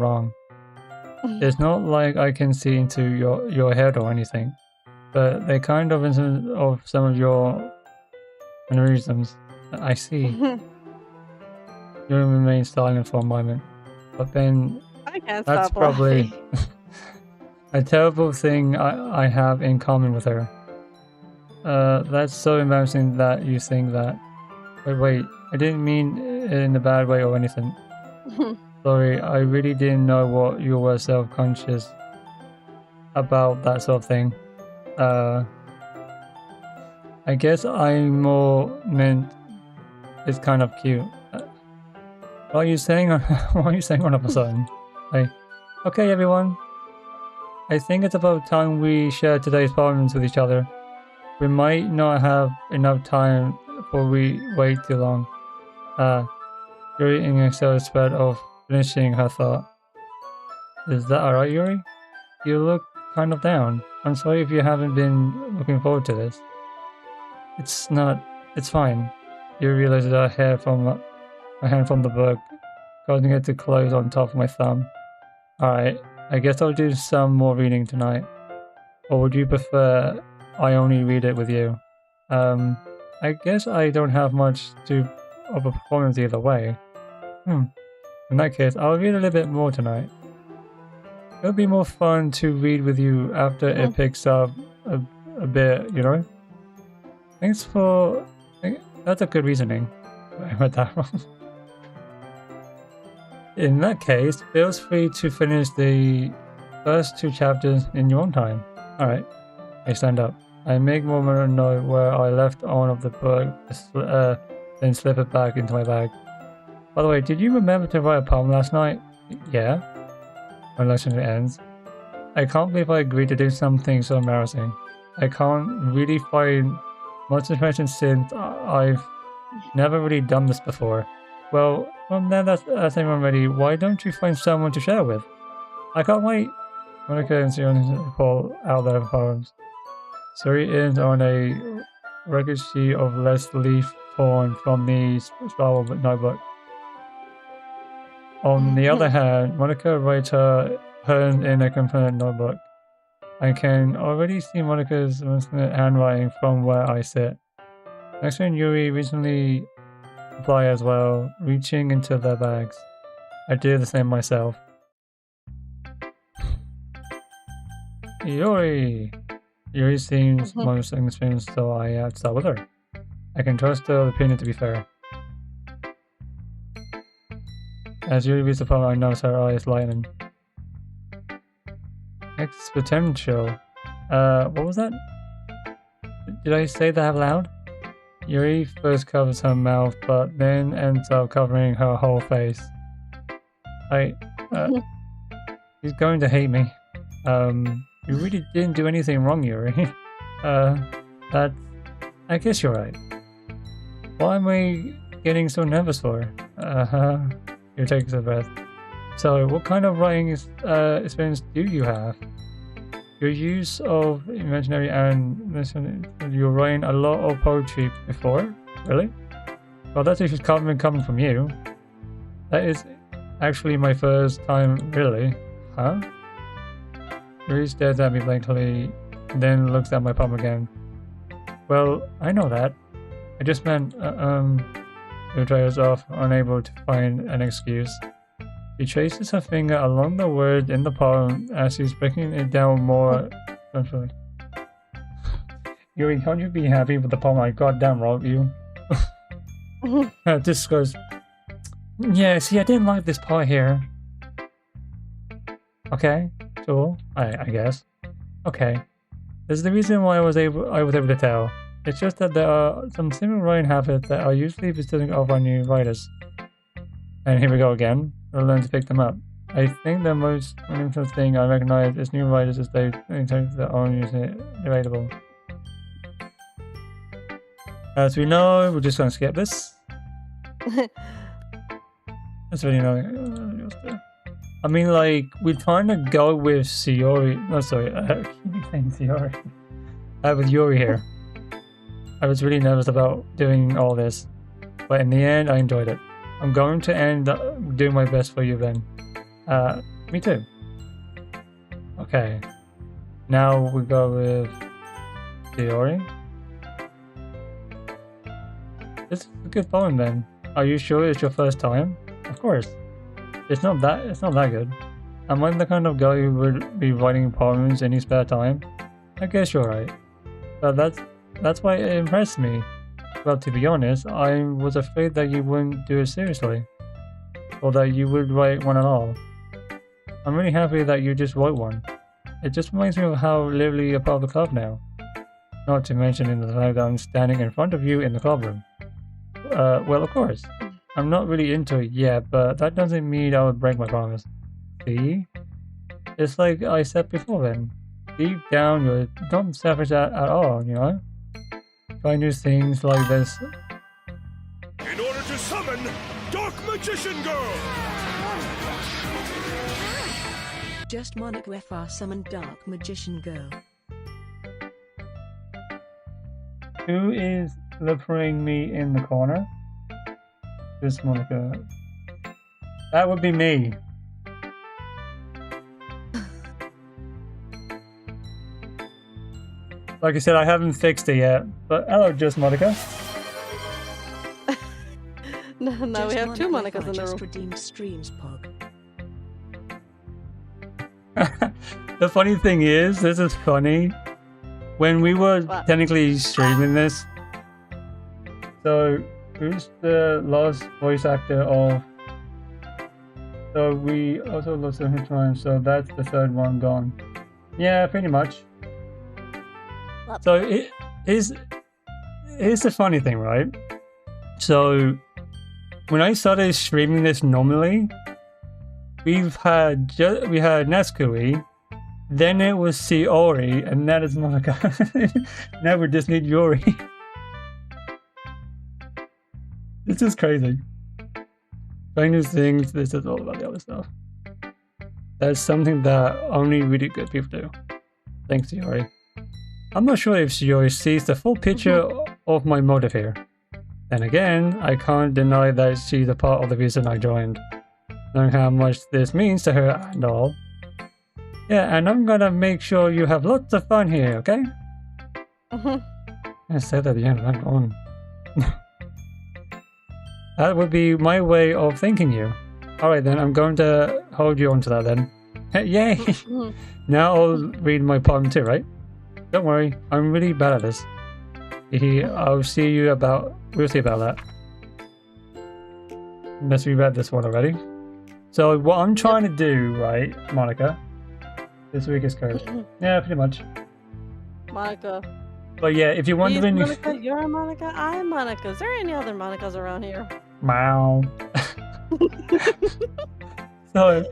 wrong. It's not like I can see into your head or anything, but they kind of some of your mannerisms. I see. You remain silent for a moment, but then I can't that's stop probably laughing. a terrible thing I have in common with her. That's so embarrassing that you think that. Wait, I didn't mean it in a bad way or anything. Sorry, I really didn't know what you were self-conscious about that sort of thing. I guess I more meant it's kind of cute. What are you saying? What are you saying all of a sudden? Like, okay, everyone. I think it's about time we share today's problems with each other. We might not have enough time before we wait too long. Yuri in Excel spread of finishing her thought. Is that alright, Yuri? You look kind of down. I'm sorry if you haven't been looking forward to this. It's fine. Yuri realizes her hand from the book, causing it to close on top of my thumb. Alright, I guess I'll do some more reading tonight. Or would you prefer I only read it with you? I guess I don't have much of a performance either way. In that case, I'll read a little bit more tonight. It'll be more fun to read with you after it picks up a bit, you know? Thanks for... That's a good reasoning. I read that wrong. In that case, feel free to finish the first 2 chapters in your own time. Alright, I stand up. I make more note where I left on of the book, then slip it back into my bag. By the way, did you remember to write a poem last night? Yeah. When lecture ends. I can't believe I agreed to do something so embarrassing. I can't really find much information since I've never really done this before. Well, now that's everyone ready, why don't you find someone to share with? I can't wait. Monica and Sion pull out their poems. Suri ends on a record sheet of less leaf torn from the spiral notebook. On the other hand, Monica writes hers in a component notebook. I can already see Monica's handwriting from where I sit. Next to Yuri recently apply as well, reaching into their bags. I do the same myself. Yuri! Yuri seems most experienced, so I have to start with her. I can trust her opinion to be fair. As Yuri reads the poem, I notice her eyes lighten. Next potential. What was that? Did I say that out loud? Yuri first covers her mouth, but then ends up covering her whole face. He's going to hate me. You really didn't do anything wrong, Yuri. I guess you're right. Why am I getting so nervous for? Yuri takes a breath. So, what kind of writing experience do you have? Your use of imaginary and you're writing a lot of poetry before? Really? Well, that's if it's coming from you. That is actually my first time, really. Huh? Yuri stares at me blankly, then looks at my palm again. Well, I know that. I just meant, Yuri trails off, unable to find an excuse. She traces her finger along the word in the poem as she's breaking it down more essentially. Yuri, can't you be happy with the poem I goddamn wrote you? This goes, yeah, see, I didn't like this part here. Okay, sure, I guess. Okay. This is the reason why I was able to tell. It's just that there are some similar writing habits that are usually visiting of our new writers. And here we go again. I'll learn to pick them up. I think the most interesting thing I recognize is new writers as they take their own using available. As we know, we're just going to skip this. That's really annoying. I mean, like, we're trying to go with Shiori. No, sorry, I keep saying Shiori. With Yuri here. I was really nervous about doing all this, but in the end, I enjoyed it. I'm going to end doing my best for you then. Me too. Okay. Now we go with Theory. This is a good poem then. Are you sure it's your first time? Of course. It's not that good. Am I the kind of guy who would be writing poems in his spare time? I guess you're right. But that's why it impressed me. Well, to be honest, I was afraid that you wouldn't do it seriously. Or that you would write one at all. I'm really happy that you just wrote one. It just reminds me of how literally a part of the club now. Not to mention in the fact that I'm standing in front of you in the club room. Well, of course. I'm not really into it yet, but that doesn't mean I would break my promise. See? It's like I said before then. Deep down, you're not selfish at all, you know? Try new things like this. In order to summon Dark Magician Girl! Just Monica FR summoned Dark Magician Girl. Who is flippering me in the corner? Just Monica. That would be me. Like I said, I haven't fixed it yet. But hello, Just Monica. No, we have two Monicas in the room. Redeemed streams, Pog. The funny thing is, this is funny. When we were technically streaming this, so who's the last voice actor of? So we also lost some time, so that's the third one gone. Yeah, pretty much. So here's the funny thing, right? So when I started streaming this normally, we had Natskui, then it was Siori, and that is Monica. Now we just need Yuri. This is crazy. Trying new things, this is all about the other stuff. That's something that only really good people do. Thanks, Yuri. I'm not sure if Yuri sees the full picture of my motive here. Then again, I can't deny that she's a part of the reason I joined. Knowing how much this means to her and all. Yeah, and I'm gonna make sure you have lots of fun here, okay? I said that at the end, I'm on. That would be my way of thanking you. Alright then, I'm going to hold you onto that then. Yay! Now I'll read my poem too, right? Don't worry, I'm really bad at this. We'll see about that. Unless we read this one already. So what I'm trying to do, right, Monica? This week is cursed. Yeah, pretty much. Monica. But yeah, if you're wondering... He's Monica, you're Monica, I'm Monica. Is there any other Monicas around here? Meow. So,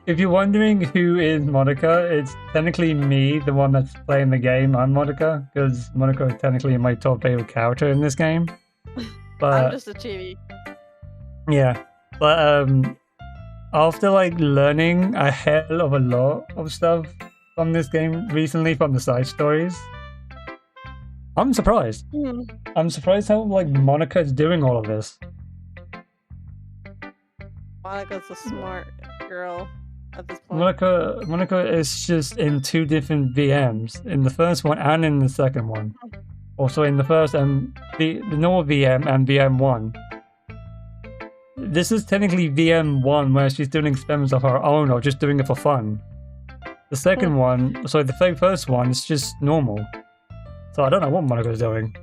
if you're wondering who is Monica, it's technically me, the one that's playing the game. I'm Monica, because Monica is technically my top favorite character in this game. But I'm just a chibi. yeah, but after like learning a hell of a lot of stuff from this game recently from the side stories, I'm surprised. I'm surprised how like Monica is doing all of this. Monica's a smart girl at this point. Monica is just in two different VMs, in the first one and in the second one. Also in the first and the normal VM and VM1. This is technically VM1 where she's doing experiments of her own or just doing it for fun. The second one, sorry, the first one is just normal. So I don't know what Monica's doing.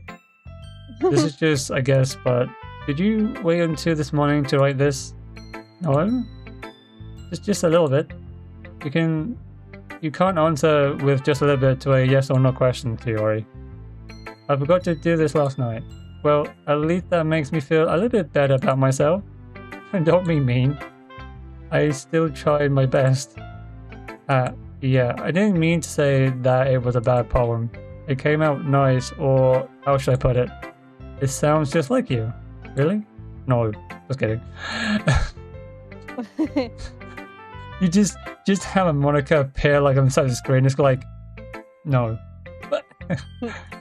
This is just, I guess, but did you wait until this morning to write this? No? Just a little bit. You can't answer with just a little bit to a yes or no question, Theory. I forgot to do this last night. Well, at least that makes me feel a little bit better about myself. Don't be mean. I still tried my best. Yeah, I didn't mean to say that it was a bad poem. It came out nice, or how should I put it? It sounds just like you. Really? No, just kidding. You just have a Monica appear like on the side of the screen. It's like, no.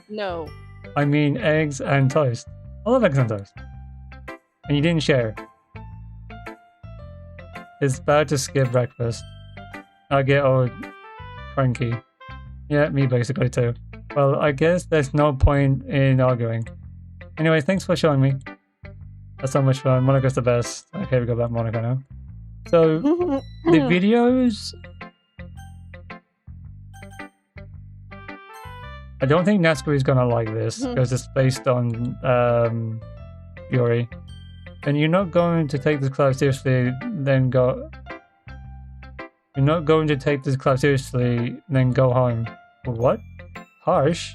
No. I mean eggs and toast. I love eggs and toast. And you didn't share. It's bad to skip breakfast. I get all cranky. Yeah, me basically too. Well, I guess there's no point in arguing. Anyway, thanks for showing me. That's so much fun. Monica's the best. Okay, we got back Monica now. So, the videos... I don't think Natsuko is gonna like this, because it's based on Yuri. And you're not going to take this class seriously, then go... You're not going to take this class seriously, then go home. What? Harsh?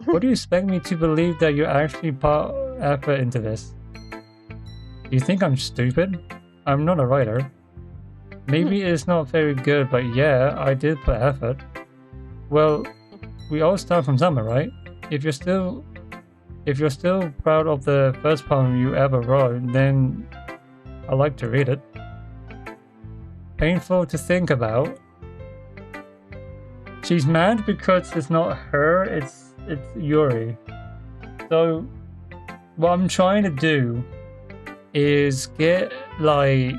What do you expect me to believe that you actually put effort into this? Do you think I'm stupid? I'm not a writer. Maybe it's not very good, but yeah, I did put effort. Well, we all start from somewhere, right? If you're still proud of the first poem you ever wrote, then I'd like to read it. Painful to think about. She's mad because it's not her, it's Yuri. So what I'm trying to do is get like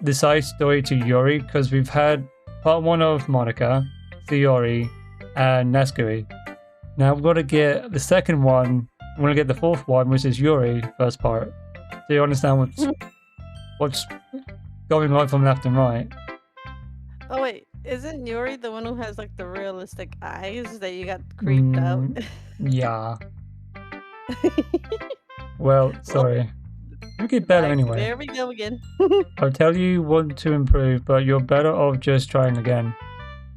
the side story to Yuri, because we've had part 1 of Monica, Yuri, and Natsuko. Now we've got to get the second one. I'm gonna get the fourth one, which is Yuri, first part. So you understand what's going on from left and right. Oh wait, isn't Yuri the one who has like the realistic eyes that you got creeped out? Yeah. Well, sorry. You get better anyway. There we go again. I'll tell you what to improve, but you're better off just trying again.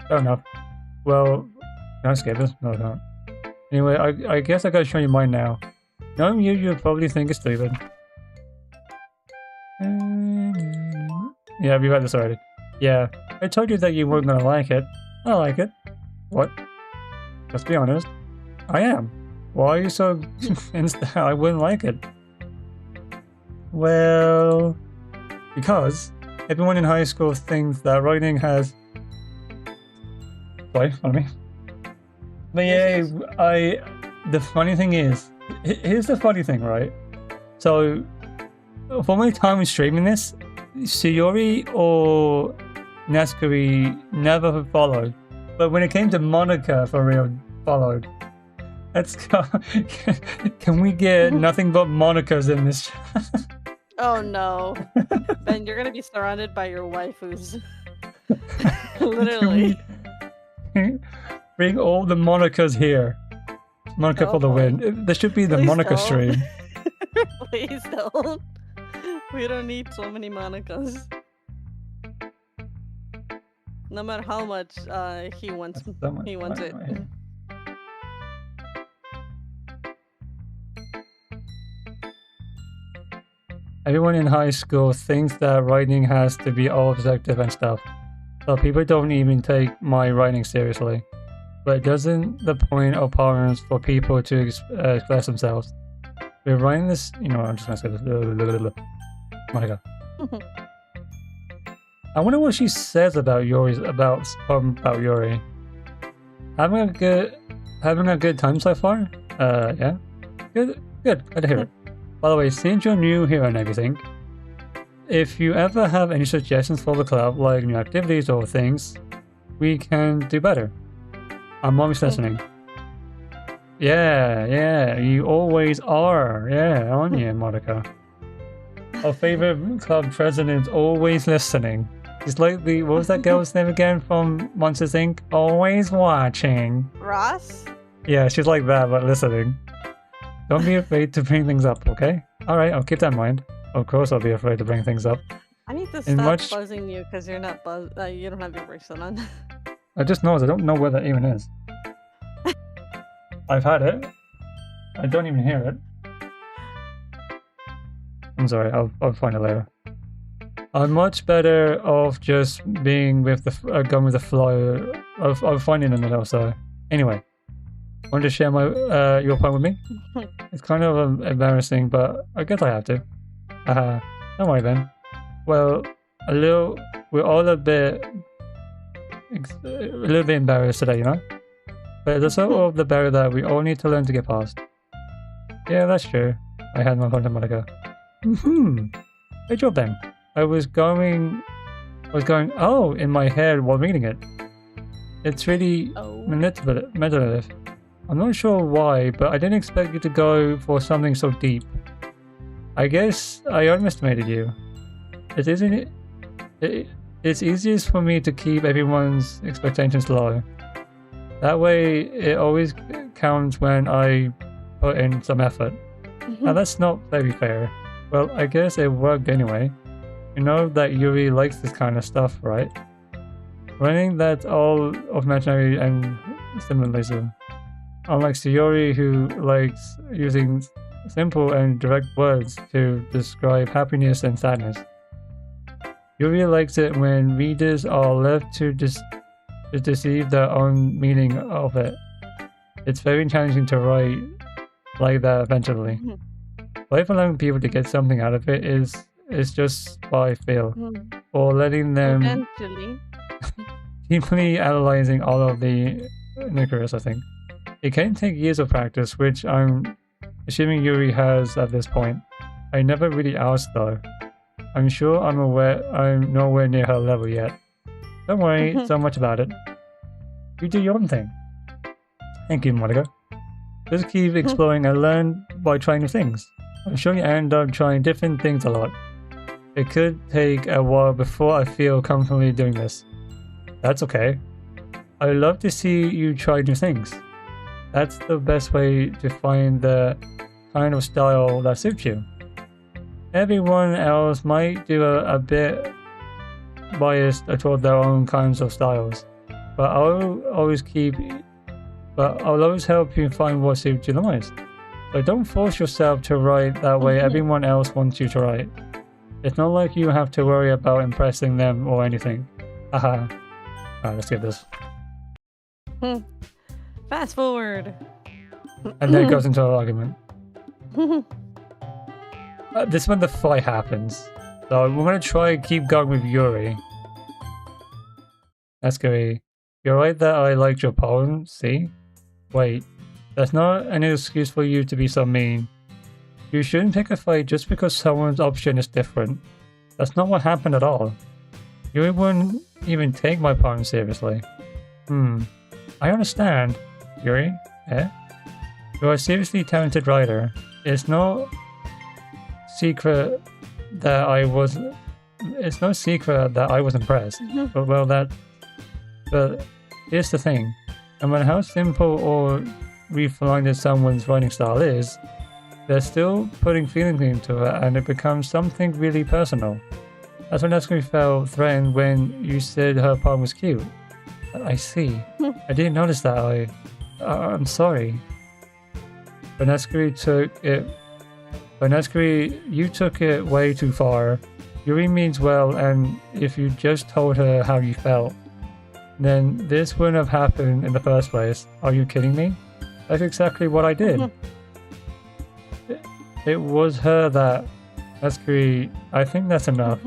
Fair enough. Well, can I skip this? No, I can't. Anyway, I guess I gotta show you mine now. Knowing you'll probably think it's stupid. Yeah, we've had this already. Yeah, I told you that you weren't gonna like it. I like it. What? Let's be honest. I am. Why are you so instant? I wouldn't like it. Well, because everyone in high school thinks that writing has... Sorry, follow me. But yeah, the funny thing is, here's the funny thing, right? So, for my time streaming this, Sayori or Natsuko never followed. But when it came to Monica, for real, followed. Can we get nothing but Monicas in this? Oh no. Ben, you're gonna be surrounded by your waifus. Literally. Bring all the Monicas here. Monica for the win. There should be the Please Monica don't. stream. Please don't. We don't need so many Monicas. No matter how much he wants it. Everyone in high school thinks that writing has to be all objective and stuff. So people don't even take my writing seriously. But doesn't the point of poems for people to express themselves? We're writing this, I'm just gonna say this. Monica. I wonder what she says about Yuri. About Yuri. Having a good time so far. Yeah. Good to hear it. By the way, since you're new here and everything, if you ever have any suggestions for the club, like new activities or things, we can do better. I'm always listening. Yeah, you always are. Yeah, aren't you, Monica? Our favorite club president's always listening. He's like what was that girl's name again from Monsters Inc? Always watching. Ross? Yeah, she's like that, but listening. Don't be afraid to bring things up, okay? Alright, I'll keep that in mind. Of course I'll be afraid to bring things up. I need to stop buzzing you because you're not you don't have your bracelet on. I just noticed, I don't know where that even is. I've had it. I don't even hear it. I'm sorry, I'll find it later. I'm much better off just being with the going with the flow of finding it middle. So anyway, want to share your point with me? It's kind of embarrassing, but I guess I have to. Don't worry then. Well, we're all a little bit embarrassed today, But it's sort of the barrier that we all need to learn to get past. Yeah, that's true. I had my fun to Monica. Good job then. I was going, oh, in my head while reading it. It's really manipulative. I'm not sure why, but I didn't expect you to go for something so deep. I guess I underestimated you. It's easiest for me to keep everyone's expectations low. That way, it always counts when I put in some effort. Now that's not very fair. Well, I guess it worked anyway. You know that Yuri likes this kind of stuff, right? Running that's all of imaginary and symbolism. Unlike Sayori, who likes using simple and direct words to describe happiness and sadness. Yuri likes it when readers are left to deceive their own meaning of it. It's very challenging to write like that eventually. But if allowing people to get something out of it is just what I feel. Or letting them Eventually. deeply analyzing all of the Nicarus, I think. It can take years of practice, which I'm assuming Yuri has at this point. I never really asked though. I'm sure I'm nowhere near her level yet. Don't worry so much about it. You do your own thing. Thank you, Monica. Just keep exploring and learn by trying new things. I'm sure you end up trying different things a lot. It could take a while before I feel comfortably doing this. That's okay. I love to see you try new things. That's the best way to find the kind of style that suits you. Everyone else might do a bit biased toward their own kinds of styles, but I'll always help you find what suits you the most. So don't force yourself to write that way everyone else wants you to write. It's not like you have to worry about impressing them or anything. Haha. Alright, let's get this. Fast forward. And then it goes into an argument. This is when the fight happens. So we're gonna try and keep going with Yuri. Escary, you're right that I liked your poem, see? Wait, that's not an excuse for you to be so mean. You shouldn't pick a fight just because someone's option is different. That's not what happened at all. Yuri wouldn't even take my poem seriously. I understand. Yuri? You're a seriously talented writer. It's no secret that I was impressed. But here's the thing. No matter how simple or refined someone's writing style is, they're still putting feelings into it and it becomes something really personal. That's when Escary felt threatened when you said her poem was cute. I see. I didn't notice that. I'm sorry. But Escary you took it way too far. Yuri means well, and if you just told her how you felt, then this wouldn't have happened in the first place. Are you kidding me? That's exactly what I did. It was her that... Escary, I think that's enough.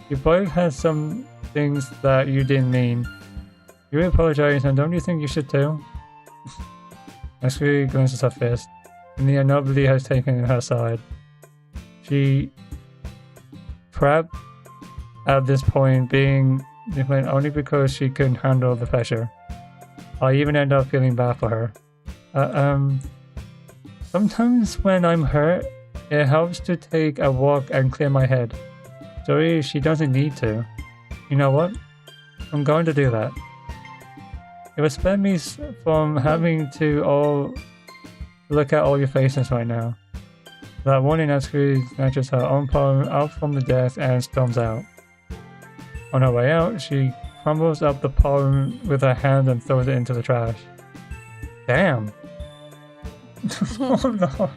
You both had some things that you didn't mean. You apologize, and don't you think you should too? Escary glances her fist, and nobody has taken her side. She... Perhaps at this point being different only because she couldn't handle the pressure. I even end up feeling bad for her. Sometimes when I'm hurt, it helps to take a walk and clear my head. Sorry, she doesn't need to. You know what? I'm going to do that. It would spare me from having to look at all your faces right now. That morning, Escary snatches her own poem out from the desk and storms out. On her way out, she crumbles up the poem with her hand and throws it into the trash. Damn. Oh no.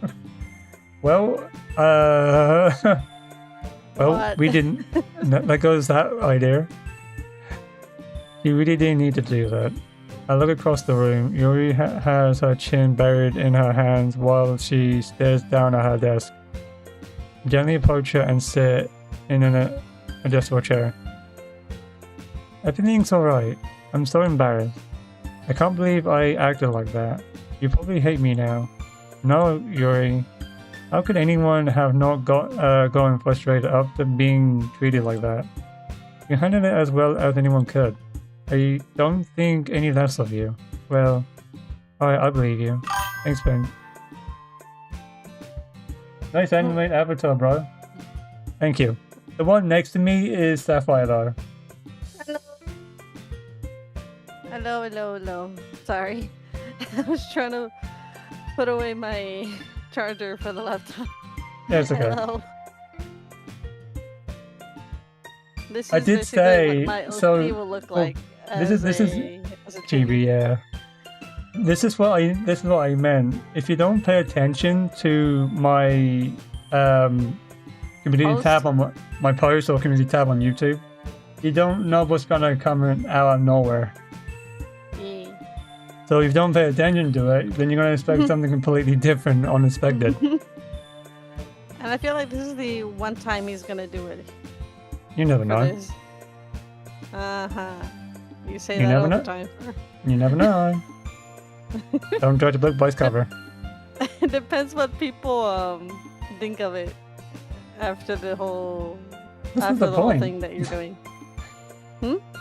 Well, What? we didn't. That goes that idea. He really didn't need to do that. I look across the room. Yuri has her chin buried in her hands while she stares down at her desk. Gently approach her and sit in an adjustable chair. Everything's alright. I'm so embarrassed. I can't believe I acted like that. You probably hate me now. No, Yuri. How could anyone have not gotten frustrated after being treated like that? You handled it as well as anyone could. I don't think any less of you. Well, alright, I believe you. Thanks, Ben. Nice animated avatar, bro. Thank you. The one next to me is Sapphire, though. Hello. Sorry. I was trying to put away my charger for the laptop. Yeah, it's okay. Hello. This is I did basically say, what my OP so will look well, like. this is as a GB, yeah. This is what I meant. If you don't pay attention to my community Post? tab on my post or community tab on YouTube, you don't know what's gonna come out of nowhere. Yeah. So if you don't pay attention to it, then you're gonna expect something completely different, unexpected. And I feel like this is the one time he's gonna do it. You never For know. this. You say You that never all know. the time. You never know. Don't judge a book by its cover. It depends what people think of it after the whole This is after the the whole point. thing that you're doing.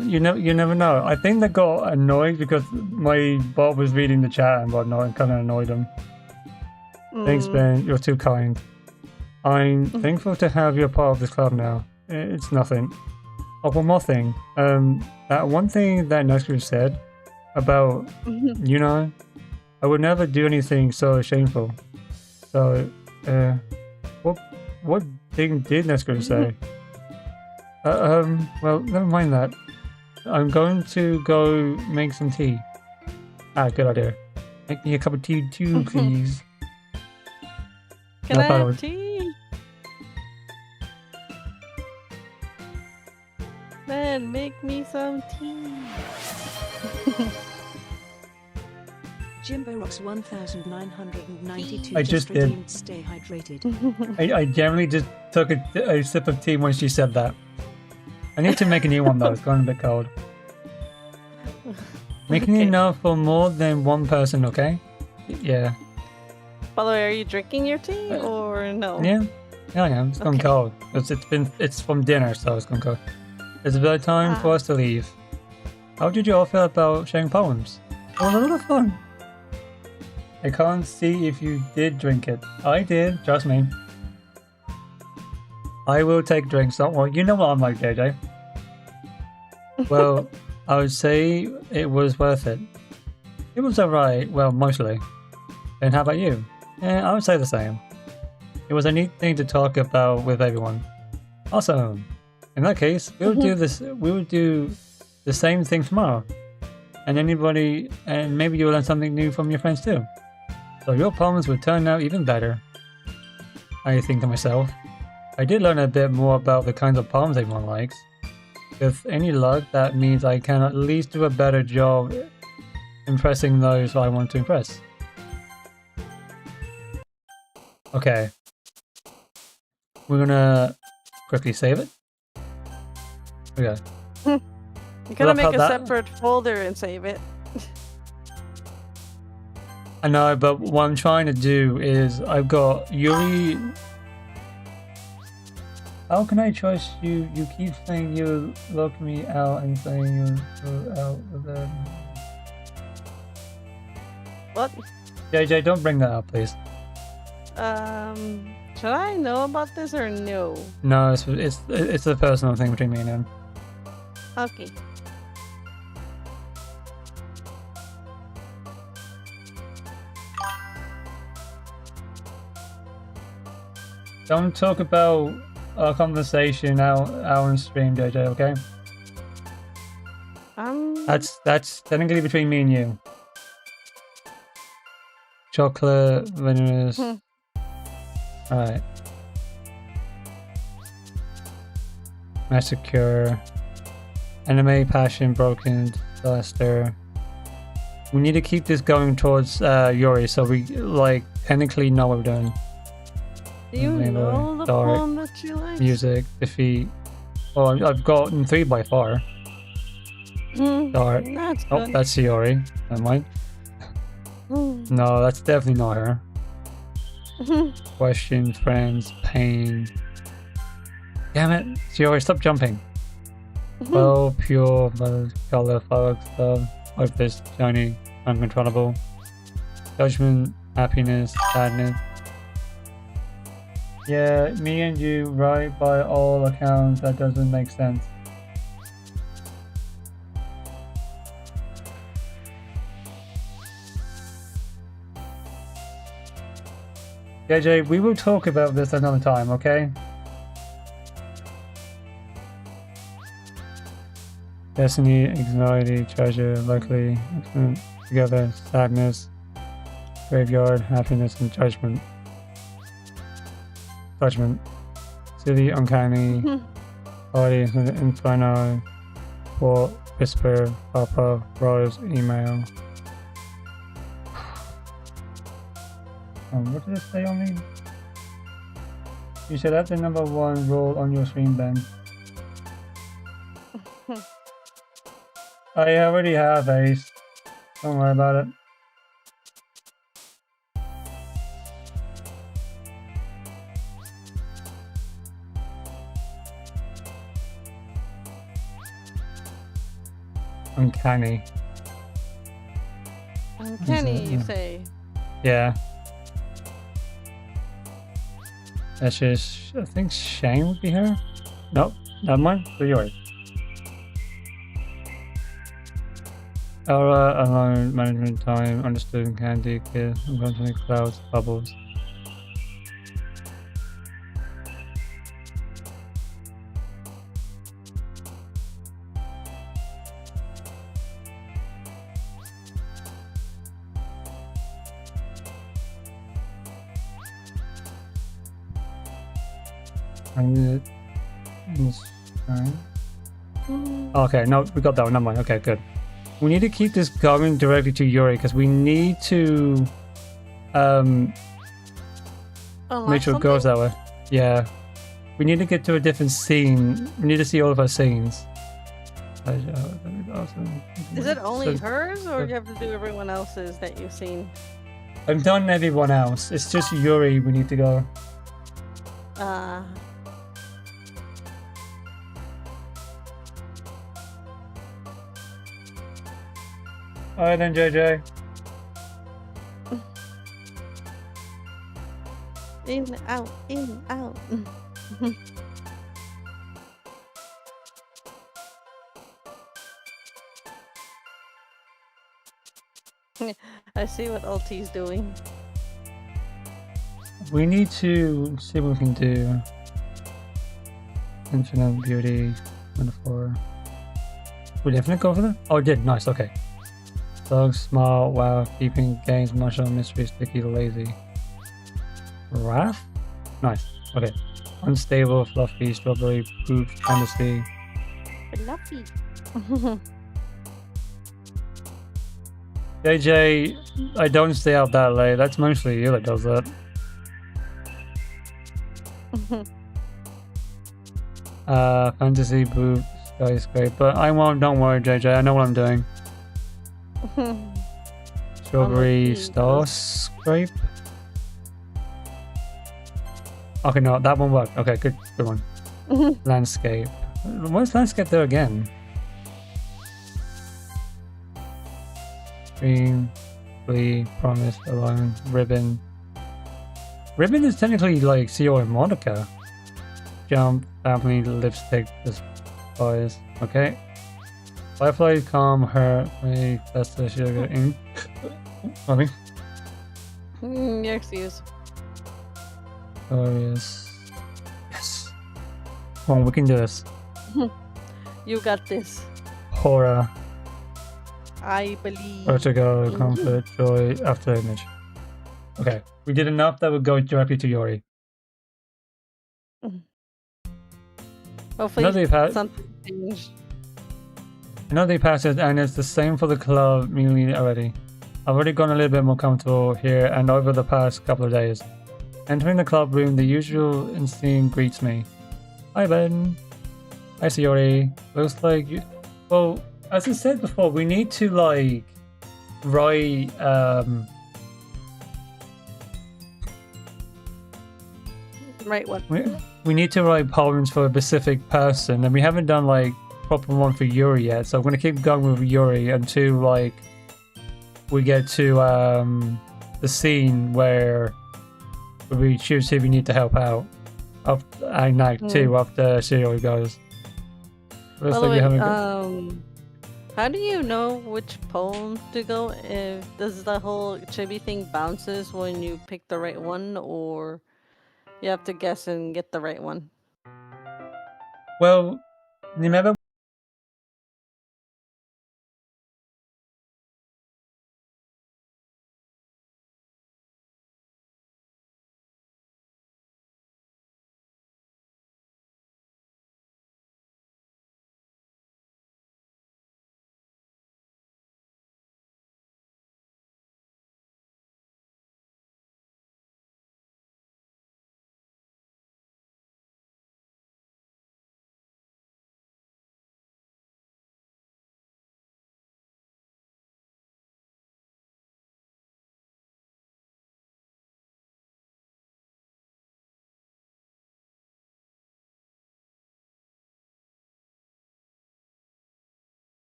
You never know. I think they got annoyed because my bot was reading the chat and whatnot and kind of annoyed them. Thanks, Mm. Ben. You're too kind. I'm thankful to have you a part of this club now. It's nothing. Oh, one more thing. That one thing that Nescu said about, you know, I would never do anything so shameful. So, what thing did Nescu say? Well, never mind that. I'm going to go make some tea. Ah, good idea. Make me a cup of tea too, please. Can No I problem. have tea? Man, make me some tea. Jimbo rocks 1992. I just did. redeemed Stay hydrated. I generally just took a sip of tea when she said that. I need to make a new one though, it's gone a bit cold. Making Okay. enough for more than one person, okay? Yeah. By the way, are you drinking your tea or no? Yeah, I am. It's gone Okay. cold. It's from dinner, so it's gone cold. It's about time for us to leave. How did you all feel about sharing poems? It was a lot of fun. I can't see if you did drink it. I did, trust me. I will take drinks, don't worry. You know what I'm like, JJ. Well, I would say it was worth it. It was alright, well, mostly. And how about you? I would say the same. It was a neat thing to talk about with everyone. Awesome. In that case, we will do the same thing tomorrow. And maybe you'll learn something new from your friends too. So your poems will turn out even better. I think to myself. I did learn a bit more about the kinds of poems everyone likes. With any luck, that means I can at least do a better job impressing those I want to impress. Okay. We're gonna quickly save it. Okay. You gotta Love how make a that- separate folder and save it. I know, but what I'm trying to do is I've got Yuri. How can I trust you? You keep saying you look me out and saying you're out with them. What? JJ, don't bring that up, please. Should I know about this or no? No, it's a personal thing between me and him. Okay. Don't talk about our conversation out on stream, JJ. Okay? That's technically between me and you. Chocolate, vanillas. Alright. Massacre. Anime, passion, broken, disaster. We need to keep this going towards Yuri, so we technically know what we're doing. Do you Maybe know the dark poem that you like? Music, defeat. Oh, I've gotten 3 by far. Dark. That's Oh, good. that's Yuri. Never mind. No, that's definitely not her. Questions, friends, pain. Damn it, Shiori, stop jumping. Well, pure, color, fog, stuff, like this, shiny, uncontrollable. Judgment, happiness, sadness. Yeah, me and you, right? By all accounts, that doesn't make sense. JJ, we will talk about this another time, okay? Destiny, anxiety, treasure, likely, together, sadness, graveyard, happiness, and judgment. Judgment. City, uncanny, body, inferno, port, whisper, papa, rose, email. What did it say on me? You said that's the #1 rule on your stream, Ben. I already have Ace. Don't worry about it. Uncanny. Uncanny, you say? Yeah. That's just, I think Shane would be her? Nope, not mine, so yours. Aura, alone, management time, understood, candy, kiss, uncontrolled clouds, bubbles. Okay, no, we got that one, never mind. Okay, good. We need to keep this going directly to Yuri because we need to make sure it goes that way. Yeah. We need to get to a different scene. We need to see all of our scenes. Is it only hers, or do you have to do everyone else's that you've seen? I've done everyone else. It's just Yuri we need to go. Alright then, JJ. In, out, in, out. I see what Ulti's doing. We need to see what we can do. Infinite beauty, metaphor. We definitely go for that? Oh, it did. Nice. Okay. Dog, smile, wow, keeping games, martial, mystery, sticky, lazy. Wrath? Nice. Okay. Unstable, fluffy, strawberry, poop, fantasy. Fluffy. JJ, I don't stay out that late. That's mostly you that does that. Fantasy, poop, skyscraper. I won't, don't worry, JJ. I know what I'm doing. Strawberry star scrape. Okay, no, that one worked. Okay, good one. Landscape. What's landscape there again? Dream, Glee, Promise, Alone, Ribbon. Ribbon is technically like CO and Monica. Jump, Family, Lipstick, Despise. Okay. Firefly, Calm, Her, May, Festa, Sugar, Ink. Funny. Your excuse. Glorious. Yes. Come on, we can do this. You got this. Horror. I believe. Vertigo, comfort, joy, after image. Okay, we did enough that would go directly to Yori. Hopefully something changed. I know they passed it, and it's the same for the club mainly already. I've already gotten a little bit more comfortable here and over the past couple of days. Entering the club room, the usual instinct greets me. Hi, Ben. Hi, Sayori. Looks like you... Well, as I said before, we need to, like, write, Right one. we need to write poems for a specific person, and we haven't done like proper one for Yuri yet. So I'm gonna keep going with Yuri until like we get to the scene where we choose who we need to help out. And Act 2 after Shiro goes. Looks By the like way, we haven't how do you know which poem to go? If does the whole chibi thing bounces when you pick the right one, or you have to guess and get the right one? Well, remember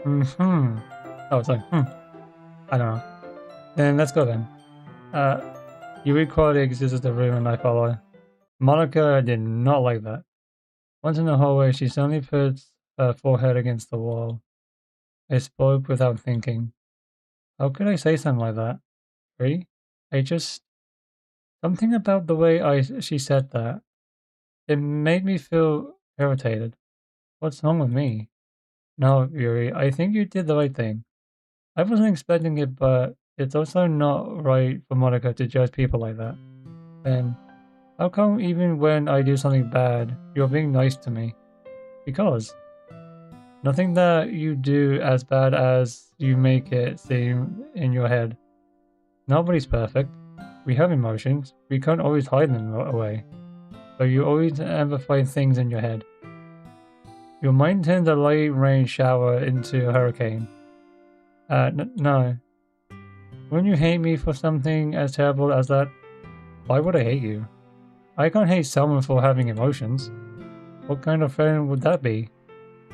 Mm-hmm. Oh, it's like, I don't know. Then let's go then. Yuri quietly exits the room and I follow. Monica did not like that. Once in the hallway, she suddenly puts her forehead against the wall. I spoke without thinking. How could I say something like that? Yuri? I just... Something about the way she said that. It made me feel irritated. What's wrong with me? No, Yuri, I think you did the right thing. I wasn't expecting it, but it's also not right for Monica to judge people like that. And how come even when I do something bad, you're being nice to me? Because nothing that you do as bad as you make it seem in your head. Nobody's perfect. We have emotions. We can't always hide them away. But you always amplify things in your head. Your mind turns a light rain shower into a hurricane. No. Wouldn't you hate me for something as terrible as that? Why would I hate you? I can't hate someone for having emotions. What kind of friend would that be?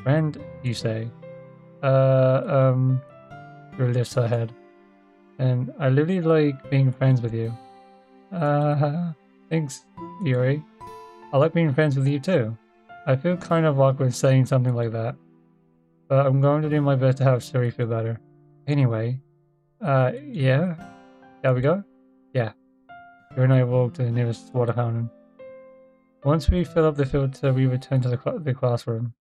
Friend, you say? She lifts her head. And I literally like being friends with you. Thanks, Yuri. I like being friends with you too. I feel kind of awkward saying something like that. But I'm going to do my best to have Suri feel better. Anyway, yeah? Shall we go? Yeah. Yuri and I walk to the nearest water fountain. Once we fill up the filter, we return to the classroom.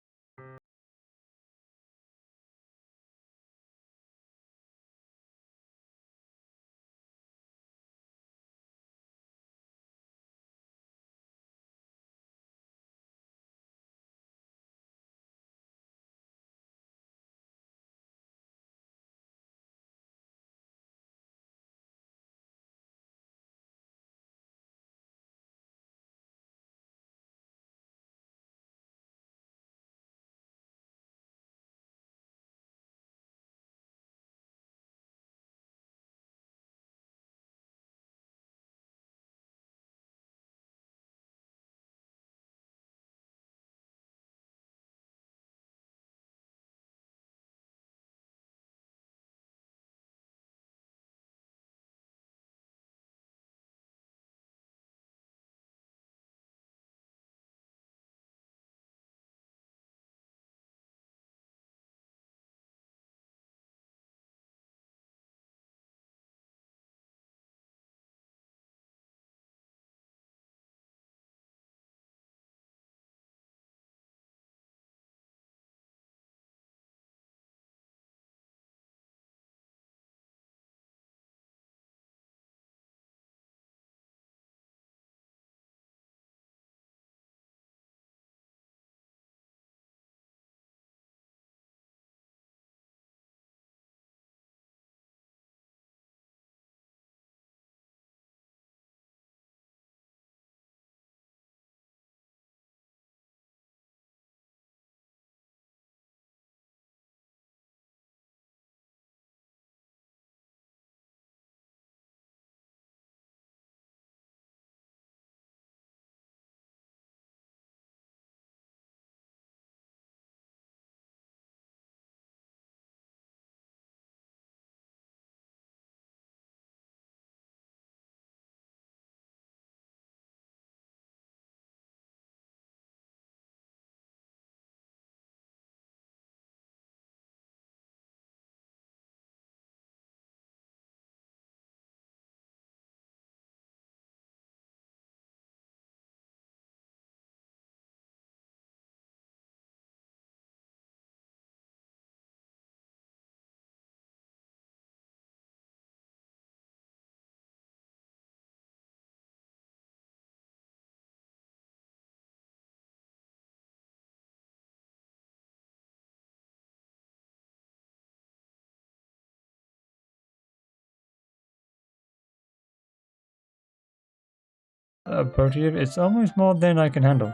Approaches, it's almost more than I can handle.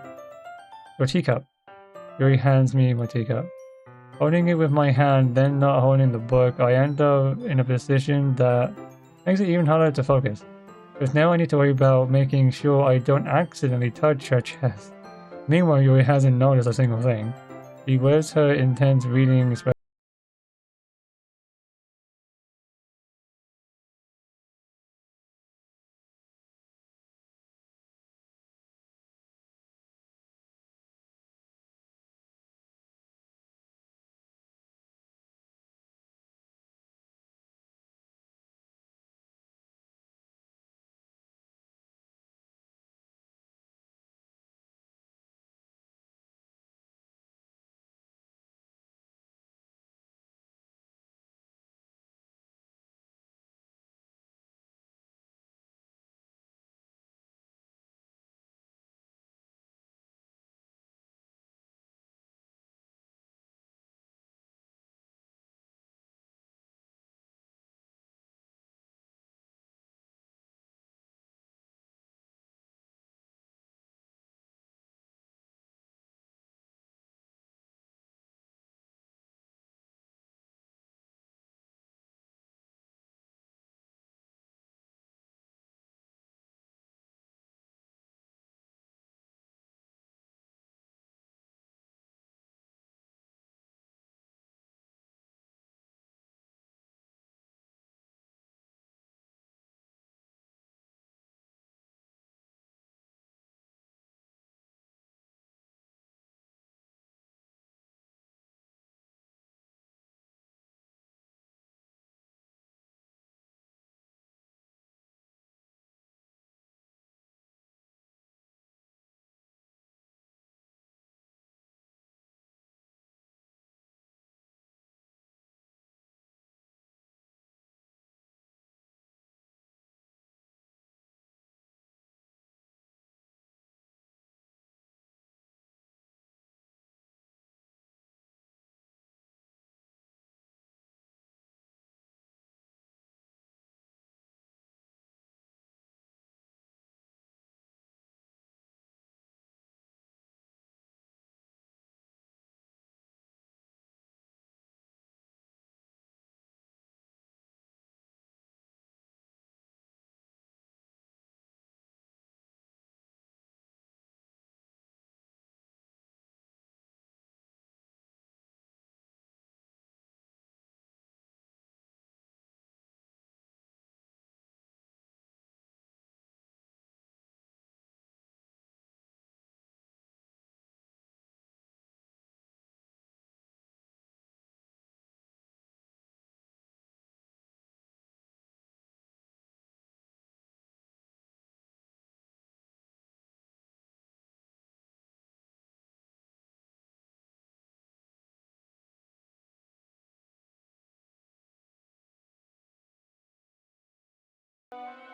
Your teacup. Yuri hands me my teacup. Holding it with my hand, then not holding the book, I end up in a position that makes it even harder to focus. Because now I need to worry about making sure I don't accidentally touch her chest. Meanwhile, Yuri hasn't noticed a single thing. She wears her intense reading expression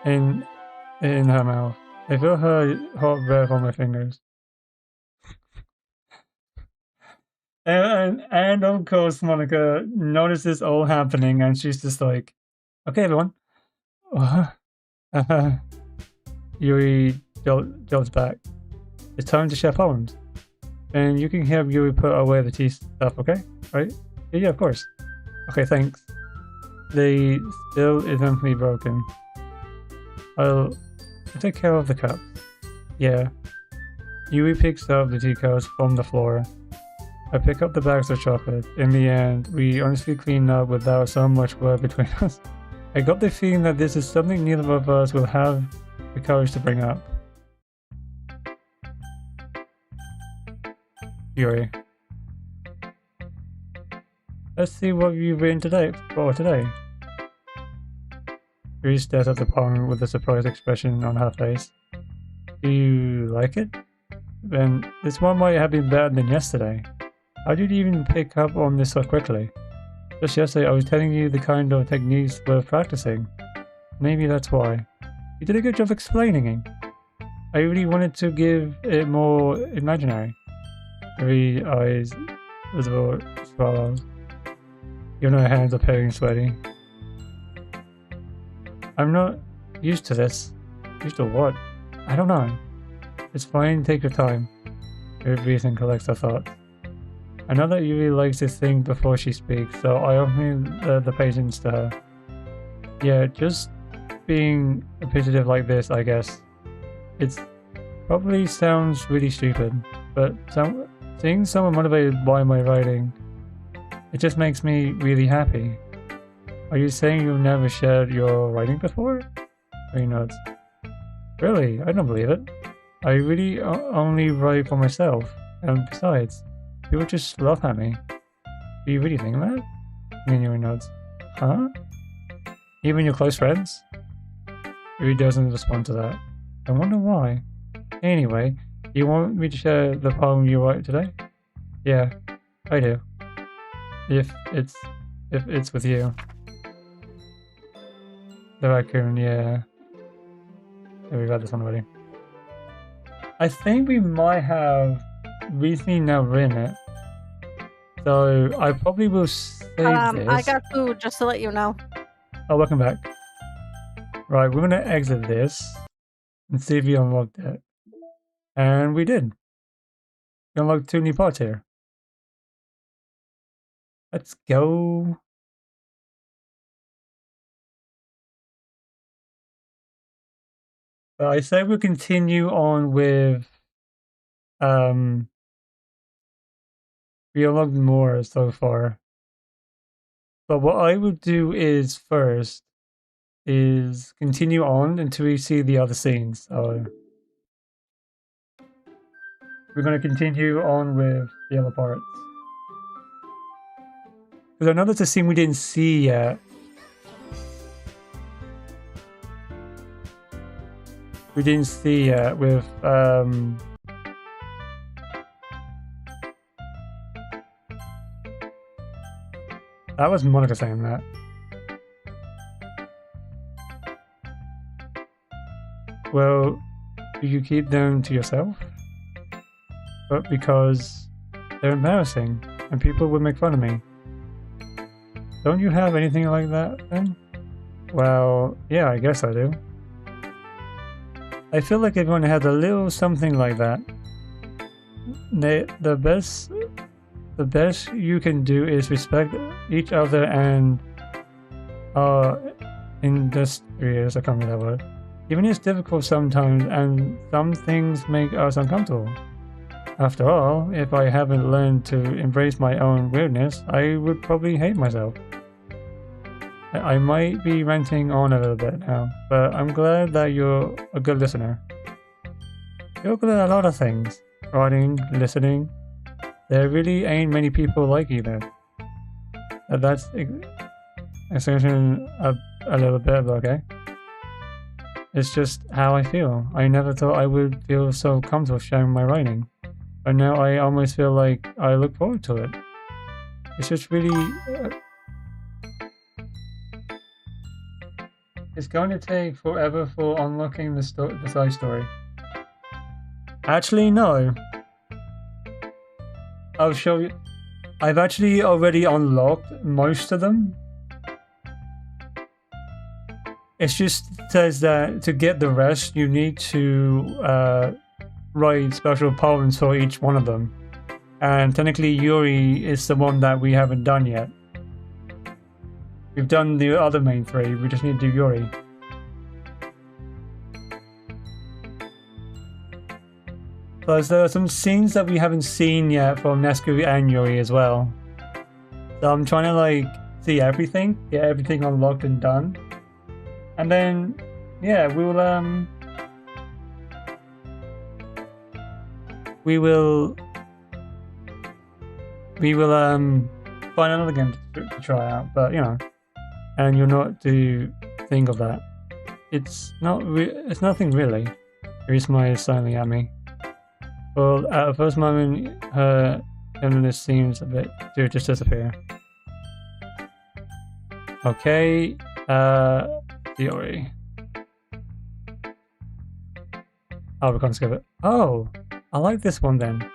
in her mouth. I feel her hot breath on my fingers. And of course, Monica notices all happening, and she's just like, "Okay, everyone." Yuri jolts back. It's time to share poems. And you can help Yuri put away the tea stuff, okay? Right? Yeah, of course. Okay, thanks. They still eventually broken. I'll take care of the cups. Yeah. Yuri picks up the teacups from the floor. I pick up the bags of chocolate. In the end, we honestly clean up without so much work between us. I got the feeling that this is something neither of us will have the courage to bring up. Yuri. Let's see what you've written today. Yuri stares at the poem with a surprised expression on her face. Do you like it? Then this one might have been better than yesterday. How did you even pick up on this so quickly? Just yesterday I was telling you the kind of techniques worth practicing. Maybe that's why. You did a good job explaining it. I really wanted to give it more imaginary. Yuri's eyes visible swallows. Even her hands are appearing sweaty. I'm not used to this. Used to what? I don't know. It's fine, take your time. Yuri breathes and collects her thoughts. I know that Yuri likes to think before she speaks, so I offer the patience to her. Yeah, just being appreciative like this, I guess. It probably sounds really stupid, but seeing someone motivated by my writing, it just makes me really happy. Are you saying you've never shared your writing before? Yuri nods. Really? I don't believe it. I really only write for myself, and besides, people just laugh at me. Do you really think that? Yuri nods. Huh? Even your close friends? Yuri doesn't respond to that. I wonder why. Anyway, you want me to share the poem you wrote today? Yeah, I do. If it's with you. The raccoon, yeah. Yeah, we got this one already. I think we might have recently now written it. So I probably will save this. I got food, just to let you know. Oh, welcome back. Right, we're gonna exit this and see if we unlocked it. And we did. We unlocked 2 new parts here. Let's go. I say we'll continue on with we unlocked more so far. But what I would do is first is continue on until we see the other scenes. So we're gonna continue on with the other parts. Because I know there's a scene we didn't see yet. We didn't see yet with that was Monica saying that. Well, do you keep them to yourself? But because they're embarrassing and people would make fun of me. Don't you have anything like that then? Well, yeah, I guess I do. I feel like everyone has a little something like that. The best you can do is respect each other and industrious, I can't remember that word. Even it's difficult sometimes and some things make us uncomfortable. After all, if I haven't learned to embrace my own weirdness, I would probably hate myself. I might be ranting on a little bit now, but I'm glad that you're a good listener. You're good at a lot of things. Writing, listening. There really ain't many people like you there. That's exception a little bit, but okay. It's just how I feel. I never thought I would feel so comfortable sharing my writing. But now I almost feel like I look forward to it. It's just really... It's going to take forever for unlocking the side story. Actually, no. I'll show you. I've actually already unlocked most of them. It just says that to get the rest, you need to write special poems for each one of them. And technically, Yuri is the one that we haven't done yet. We've done the other main three, we just need to do Yuri. Plus, there are some scenes that we haven't seen yet from Nescu and Yuri as well. So I'm trying to like see everything, get everything unlocked and done. And then, yeah, we will find another game to try out, but you know, and you'll not do think of that. It's nothing really. Your smile is silently at me. Well, at the first moment, her tenderness seems a bit to just disappear. Okay, Theory. Oh, we can't skip it. Oh, I like this one then.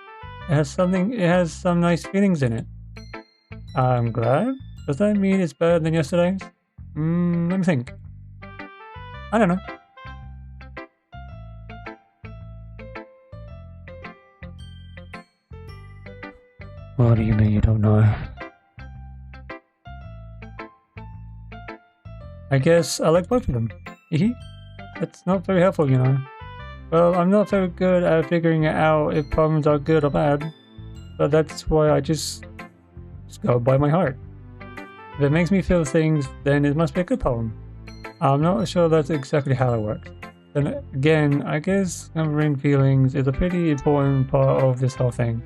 It has some nice feelings in it. I'm glad. Does that mean it's better than yesterday's? Let me think. I don't know. What do you mean you don't know? I guess I like both of them. That's not very helpful, you know. Well, I'm not very good at figuring out if poems are good or bad, but that's why I just go by my heart. If it makes me feel things, then it must be a good poem. I'm not sure that's exactly how it works. Then again, I guess remembering feelings is a pretty important part of this whole thing.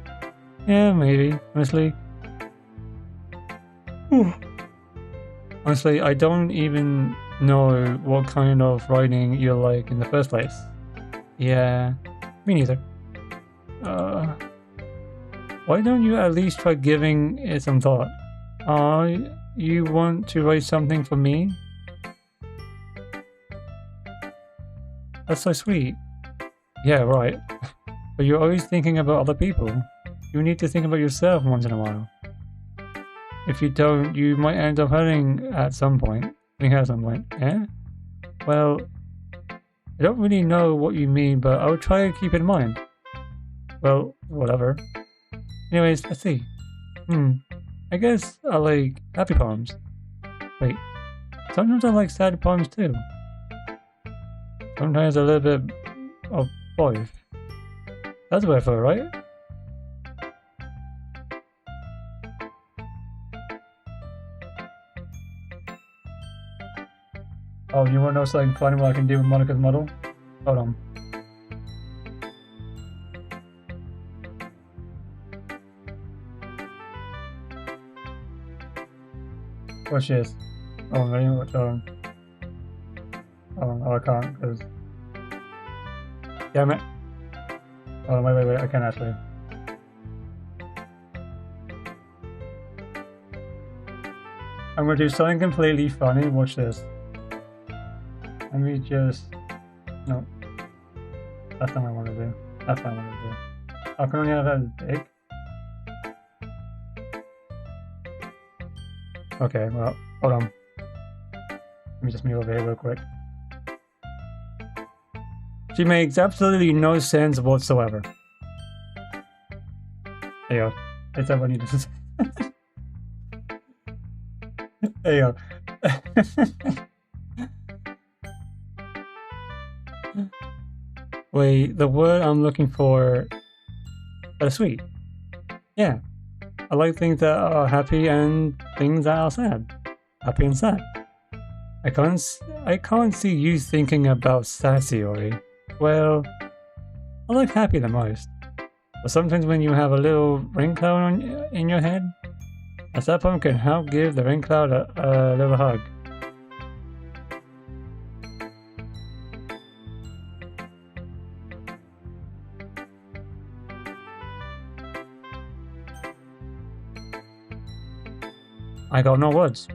Yeah, maybe, honestly. Honestly, I don't even know what kind of writing you like in the first place. Yeah, me neither. Why don't you at least try giving it some thought? You want to write something for me? That's so sweet. Yeah, right. But you're always thinking about other people. You need to think about yourself once in a while. If you don't, you might end up hurting at some point. Yeah? Well, I don't really know what you mean, but I'll try to keep it in mind. Well, whatever. Anyways, let's see. I guess I like happy poems. Wait, sometimes I like sad poems too. Sometimes a little bit of both. That's what I thought, right? Oh, you want to know something funny what I can do with Monica's model? Hold on. What she is? Oh, really? What? Oh, I can't, because... Damn it. Oh, wait, I can actually. I'm gonna do something completely funny, watch this. Let me just... No. That's not what I want to do. That's what I want to do. I can only have that big. Okay, well, hold on. Let me just move over here real quick. She makes absolutely no sense whatsoever. There you go. That's what I needed to say. There you go. Wait, the word I'm looking for... sweet. Yeah. I like things that are happy and things that are sad. Happy and sad. I can't see you thinking about sassy, Ori. Well, I like happy the most. But sometimes when you have a little rain cloud in your head, a sad poem can help give the rain cloud a little hug. I got no words.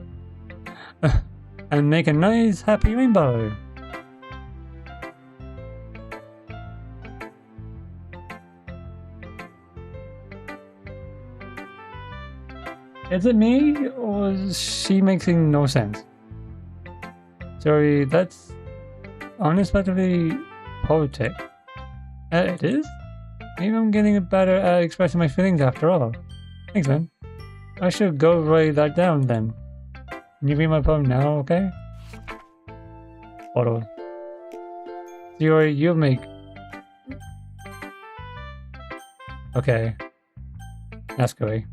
and make a nice happy rainbow. Is it me, or is she making no sense? Sorry, that's unexpectedly poetic. It is? Maybe I'm getting better at expressing my feelings after all. Thanks, man. I should go write that down then. Can you read my poem now, okay? Photo. Sorry, you make... Okay. That's great.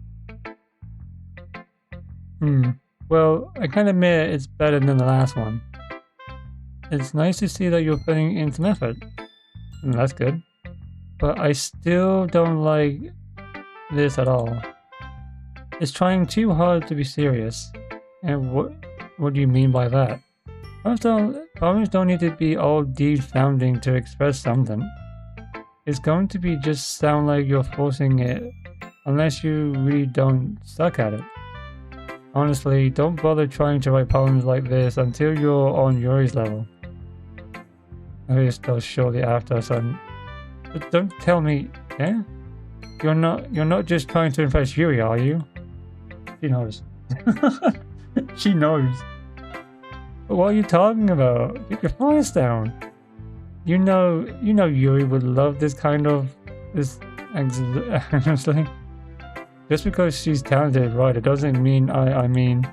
Well, I can admit it's better than the last one. It's nice to see that you're putting in some effort. That's good. But I still don't like this at all. It's trying too hard to be serious. And what do you mean by that? Poems don't need to be all deep sounding to express something. It's going to be just sound like you're forcing it, unless you really don't suck at it. Honestly, don't bother trying to write poems like this until you're on Yuri's level. Maybe still shortly after, son. But don't tell me, yeah? You're not just trying to impress Yuri, are you? She knows. She knows. But what are you talking about? Keep your voice down. You know Yuri would love this kind of honestly. Just because she's talented, right? It doesn't mean I mean.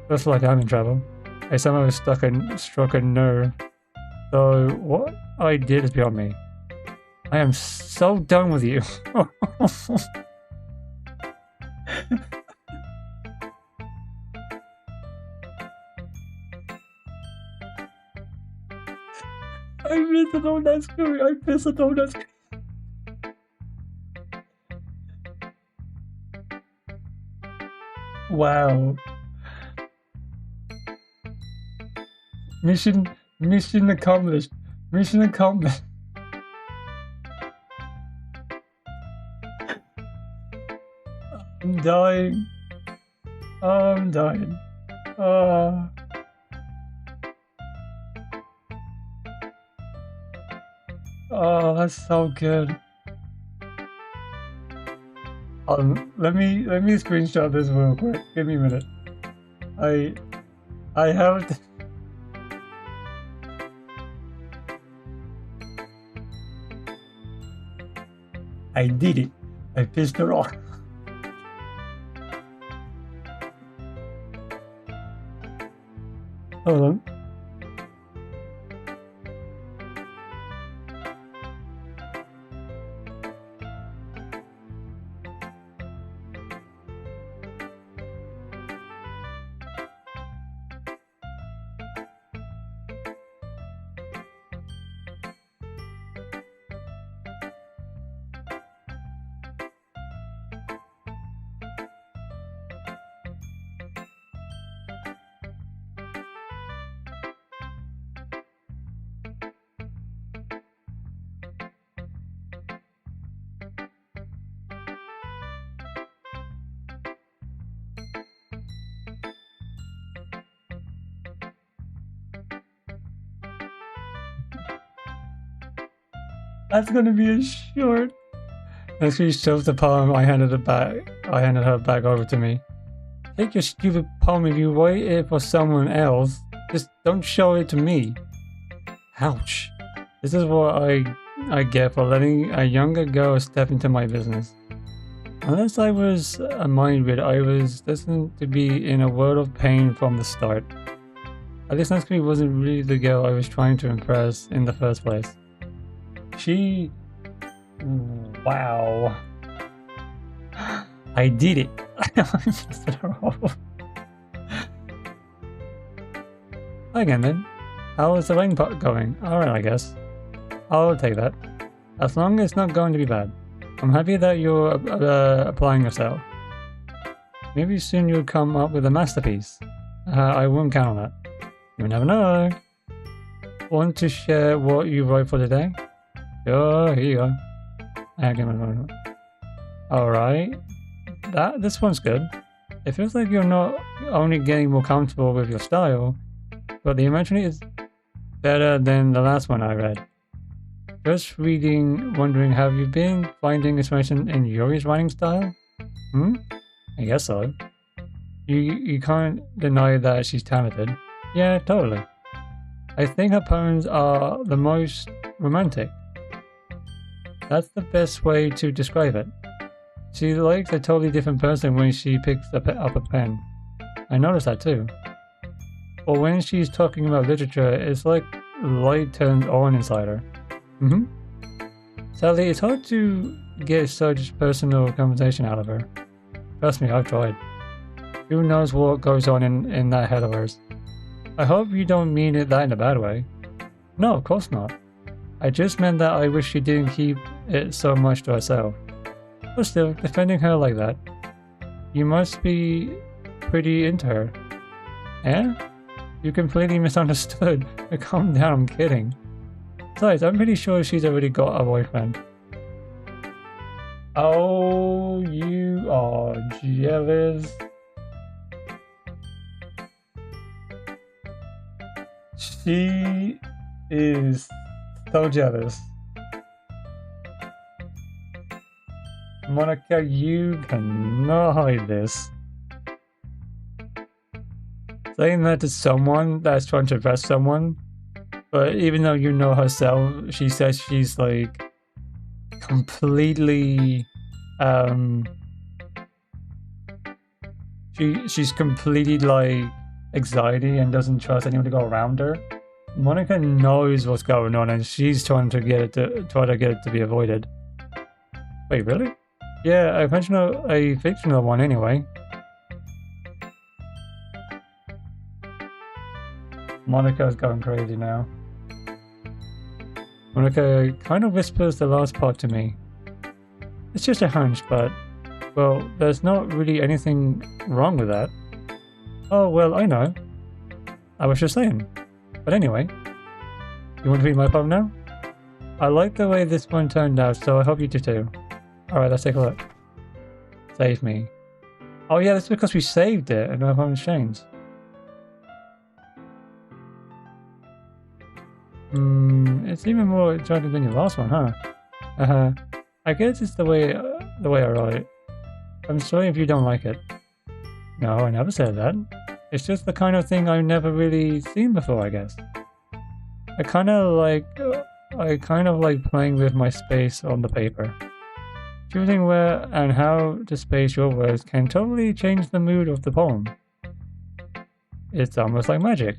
Just like I'm in trouble. I somehow struck a nerve. So what I did is beyond me. I am so done with you. I missed it on that screen. I missed it on that screen. Wow. Mission accomplished. Mission accomplished. I'm dying. I'm dying. Oh, that's so good. Let me screenshot this real quick. Give me a minute. I have to... I did it. I pissed her off. Hold on. That's gonna be a short. As she shows the poem, I handed her back over to me. Take your stupid poem if you write it for someone else. Just don't show it to me. Ouch. This is what I get for letting a younger girl step into my business. Unless I was a mind reader, I was destined to be in a world of pain from the start. At least Natsuki wasn't really the girl I was trying to impress in the first place. She... Wow. I did it. Again then. How is the rain pot going? Alright, I guess. I'll take that. As long as it's not going to be bad. I'm happy that you're applying yourself. Maybe soon you'll come up with a masterpiece. I won't count on that. You never know. Want to share what you wrote for today? Sure, here you go. Alright. This one's good. It feels like you're not only getting more comfortable with your style, but the imagery is better than the last one I read. Just reading, wondering, have you been finding inspiration in Yuri's writing style? I guess so. You can't deny that she's talented. Yeah, totally. I think her poems are the most romantic. That's the best way to describe it. She likes a totally different person when she picks up a pen. I noticed that too. Or when she's talking about literature, it's like light turns on inside her. Sadly, it's hard to get such personal conversation out of her. Trust me, I've tried. Who knows what goes on in that head of hers. I hope you don't mean it that in a bad way. No, of course not. I just meant that I wish she didn't keep it so much to herself. But still, defending her like that. You must be pretty into her. Eh? You completely misunderstood. Calm down, I'm kidding. Besides, I'm pretty sure she's already got a boyfriend. Oh, you are jealous. She is so jealous. Monica, you cannot hide this. Saying that to someone that's trying to impress someone, but even though you know herself, she says she's like completely she's completely like anxiety and doesn't trust anyone to go around her. Monica knows what's going on and she's trying to get it to be avoided. Wait, really? Yeah, a fictional one anyway. Monica's going crazy now. Monica kind of whispers the last part to me. It's just a hunch, but, well, there's not really anything wrong with that. Oh, well, I know. I was just saying. But anyway, you want to read my poem now? I like the way this one turned out, so I hope you do too. Alright, let's take a look. Save me. Oh yeah, that's because we saved it and our poem's changed. It's even more exciting than your last one, huh? I guess it's the way I write. I'm sorry if you don't like it. No, I never said that. It's just the kind of thing I've never really seen before, I guess. I kind of like playing with my space on the paper. Choosing where and how to space your words can totally change the mood of the poem. It's almost like magic.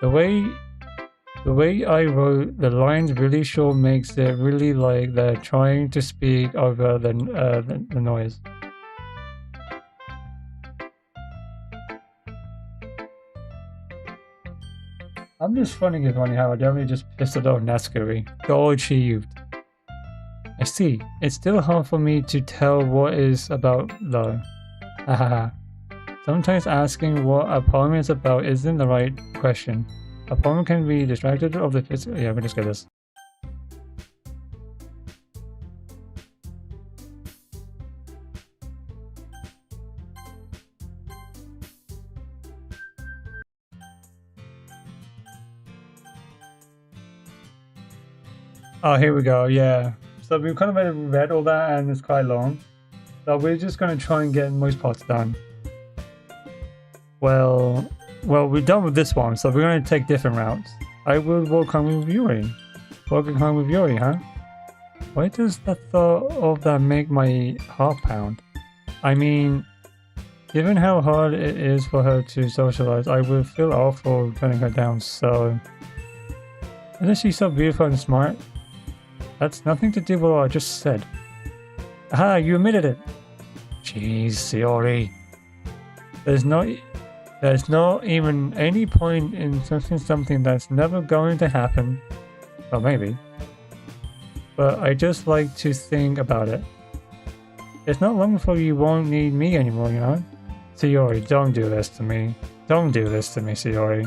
The way I wrote the lines really sure makes it really like they're trying to speak over the noise. I'm just finding it funny how I definitely just pissed it off Nascuri. Goal achieved. I see. It's still hard for me to tell what is about though. Hahaha. Sometimes asking what a poem is about isn't the right question. A poem can be distracted of the physical. Yeah, we just get this. Oh, here we go. Yeah. So we've kind of read all that and it's quite long. So we're just going to try and get most parts done. Well, we're done with this one, so we're going to take different routes. I will walk home with Yuri. Walking home with Yuri, huh? Why does the thought of that make my heart pound? I mean, given how hard it is for her to socialize, I would feel awful turning her down, so... Isn't she so beautiful and smart? That's nothing to do with what I just said. Aha, you admitted it! Jeez, Sayori. There's not even any point in something that's never going to happen. Well, maybe. But I just like to think about it. It's not long before you won't need me anymore, you know? Sayori, don't do this to me. Don't do this to me, Sayori.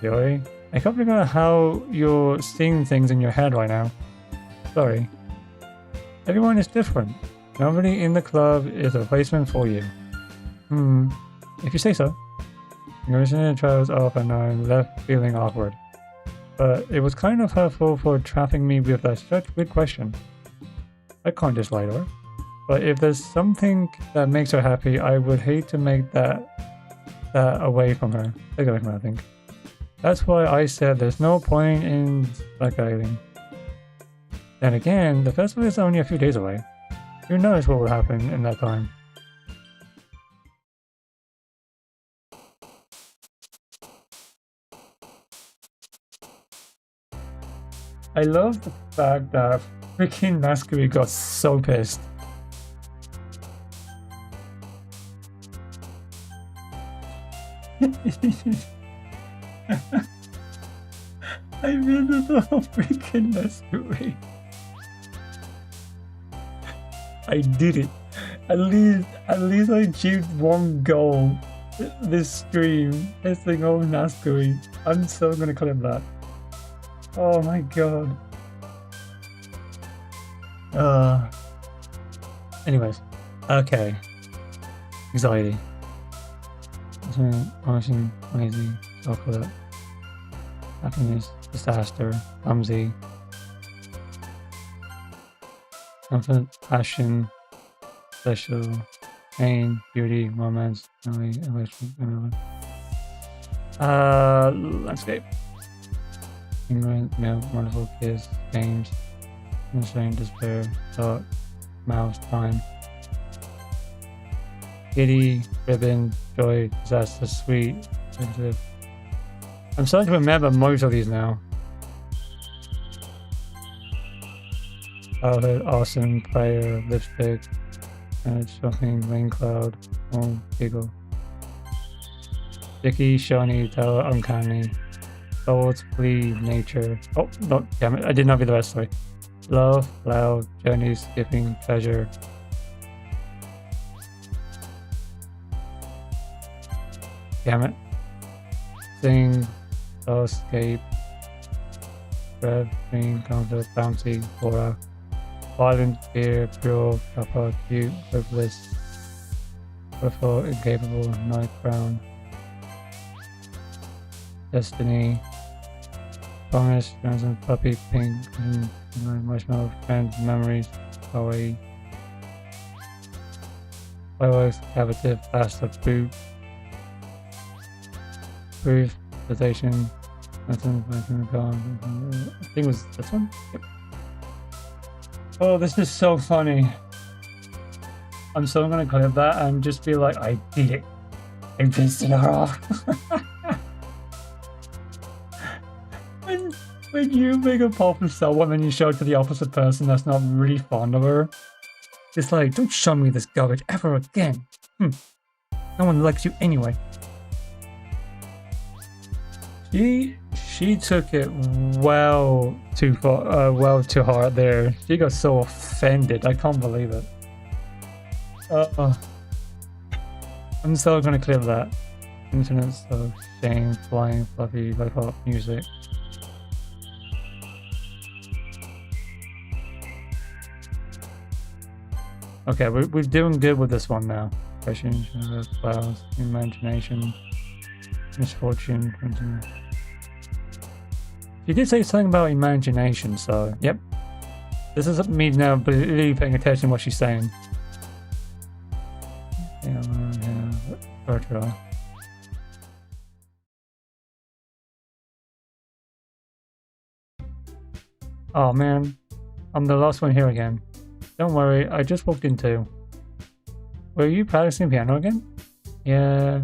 Sayori? I can't figure out how you're seeing things in your head right now. Sorry. Everyone is different. Nobody in the club is a replacement for you. If you say so. Negotiating trials off and I left feeling awkward. But it was kind of her fault for trapping me with that such good question. I can't dislike her. But if there's something that makes her happy, I would hate to make that away from her. Take away from her, I think. That's why I said there's no point in speculating. Then again, the festival is only a few days away. Who knows what will happen in that time? I love the fact that freaking Masquerade got so pissed. I missed the whole freaking Masquerade. I did it. At least I achieved one goal this stream. Testing on Masquerade. I'm so gonna clip that. Oh my god. Anyways. Okay. Anxiety. Punishing, lazy, chocolate. Happiness, disaster, clumsy. Comfort, passion, special, pain, beauty, romance, memory, electric, landscape. Ignorant, milk, wonderful kiss, games, insane, despair, thought, mouse, time. Giddy, ribbon, joy, disaster, sweet, sensitive. I'm starting to remember most of these now. Childhood, awesome, prayer, lipstick, shocking, rain cloud, home, giggle. Sticky, shiny, tower, uncanny. Thoughts, plea, nature. Oh, no, damn it, I did not read the rest, sorry. Love, loud, journey, skipping, treasure. Damn it. Sing, escape. Red, green, comfort, bouncy, aura. Violent, fear, pure, proper, cute, frivolous. Wonderful, incapable, night crown. Destiny. Promise, Johnson, puppy, pink, marshmallow, friends, memories, kawaii. Fireworks, cavitative, faster, boot. Proof, sensation, nothing, I think it was this one? Yep. Oh, this is so funny. I'm so gonna clip that and just be like, I did it. I pissed her off. When you make a pop of someone and you show it to the opposite person that's not really fond of her, it's like, don't show me this garbage ever again. No one likes you anyway. She took it well too far, well too hard there. She got so offended. I can't believe it. I'm so gonna clip that. Incidents of shame, flying, fluffy, like hot music. Okay, we're doing good with this one now. Passion, clouds, imagination, misfortune. You did say something about imagination, so yep. This is me now really paying attention to what she's saying. Yeah. Oh man, I'm the last one here again. Don't worry, I just walked in too. Were you practicing piano again? Yeah,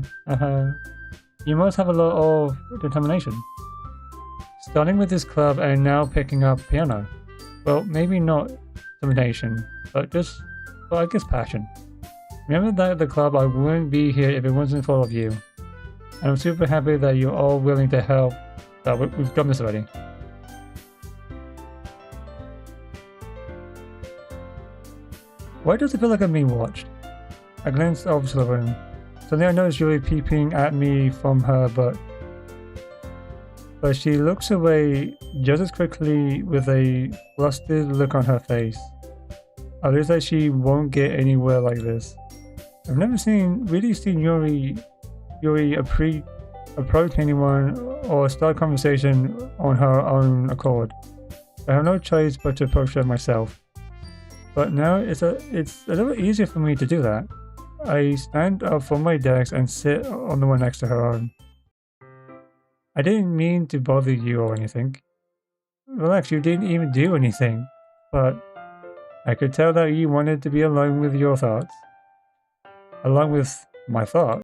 You must have a lot of determination. Starting with this club and now picking up piano. Well, maybe not determination, but I guess passion. Remember that at the club I wouldn't be here if it wasn't for all of you. And I'm super happy that you're all willing to help. We've done this already. Why does it feel like I'm being watched? I glanced over to the room. Suddenly I noticed Yuri peeping at me from her, but she looks away just as quickly with a flustered look on her face. I realize that she won't get anywhere like this. I've never really seen Yuri approach anyone or start conversation on her own accord. I have no choice but to approach her myself. But now it's a little easier for me to do that. I stand up from my desk and sit on the one next to her own. I didn't mean to bother you or anything. Relax, you didn't even do anything. But I could tell that you wanted to be alone with your thoughts. Along with my thoughts.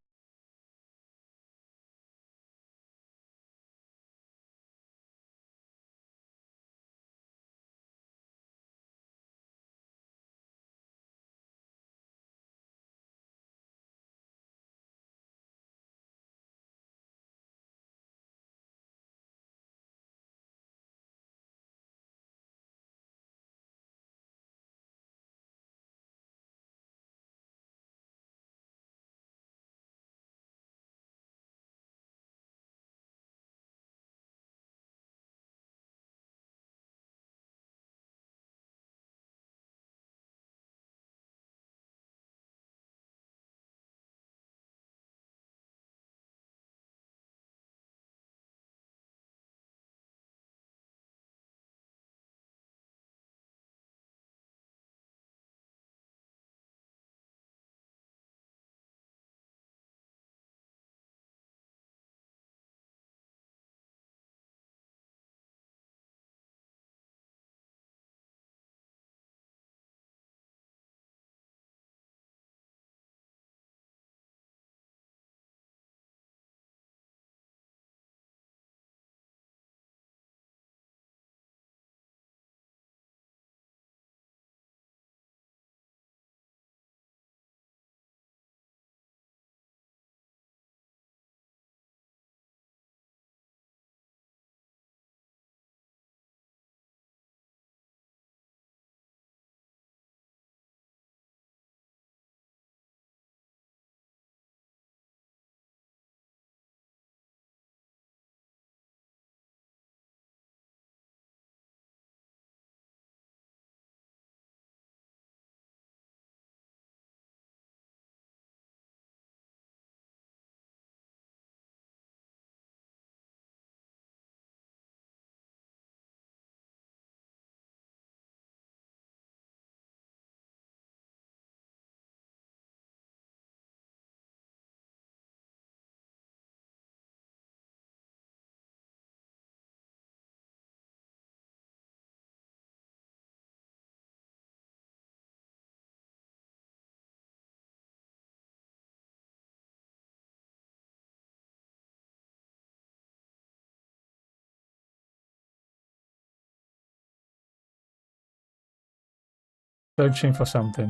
Searching for something.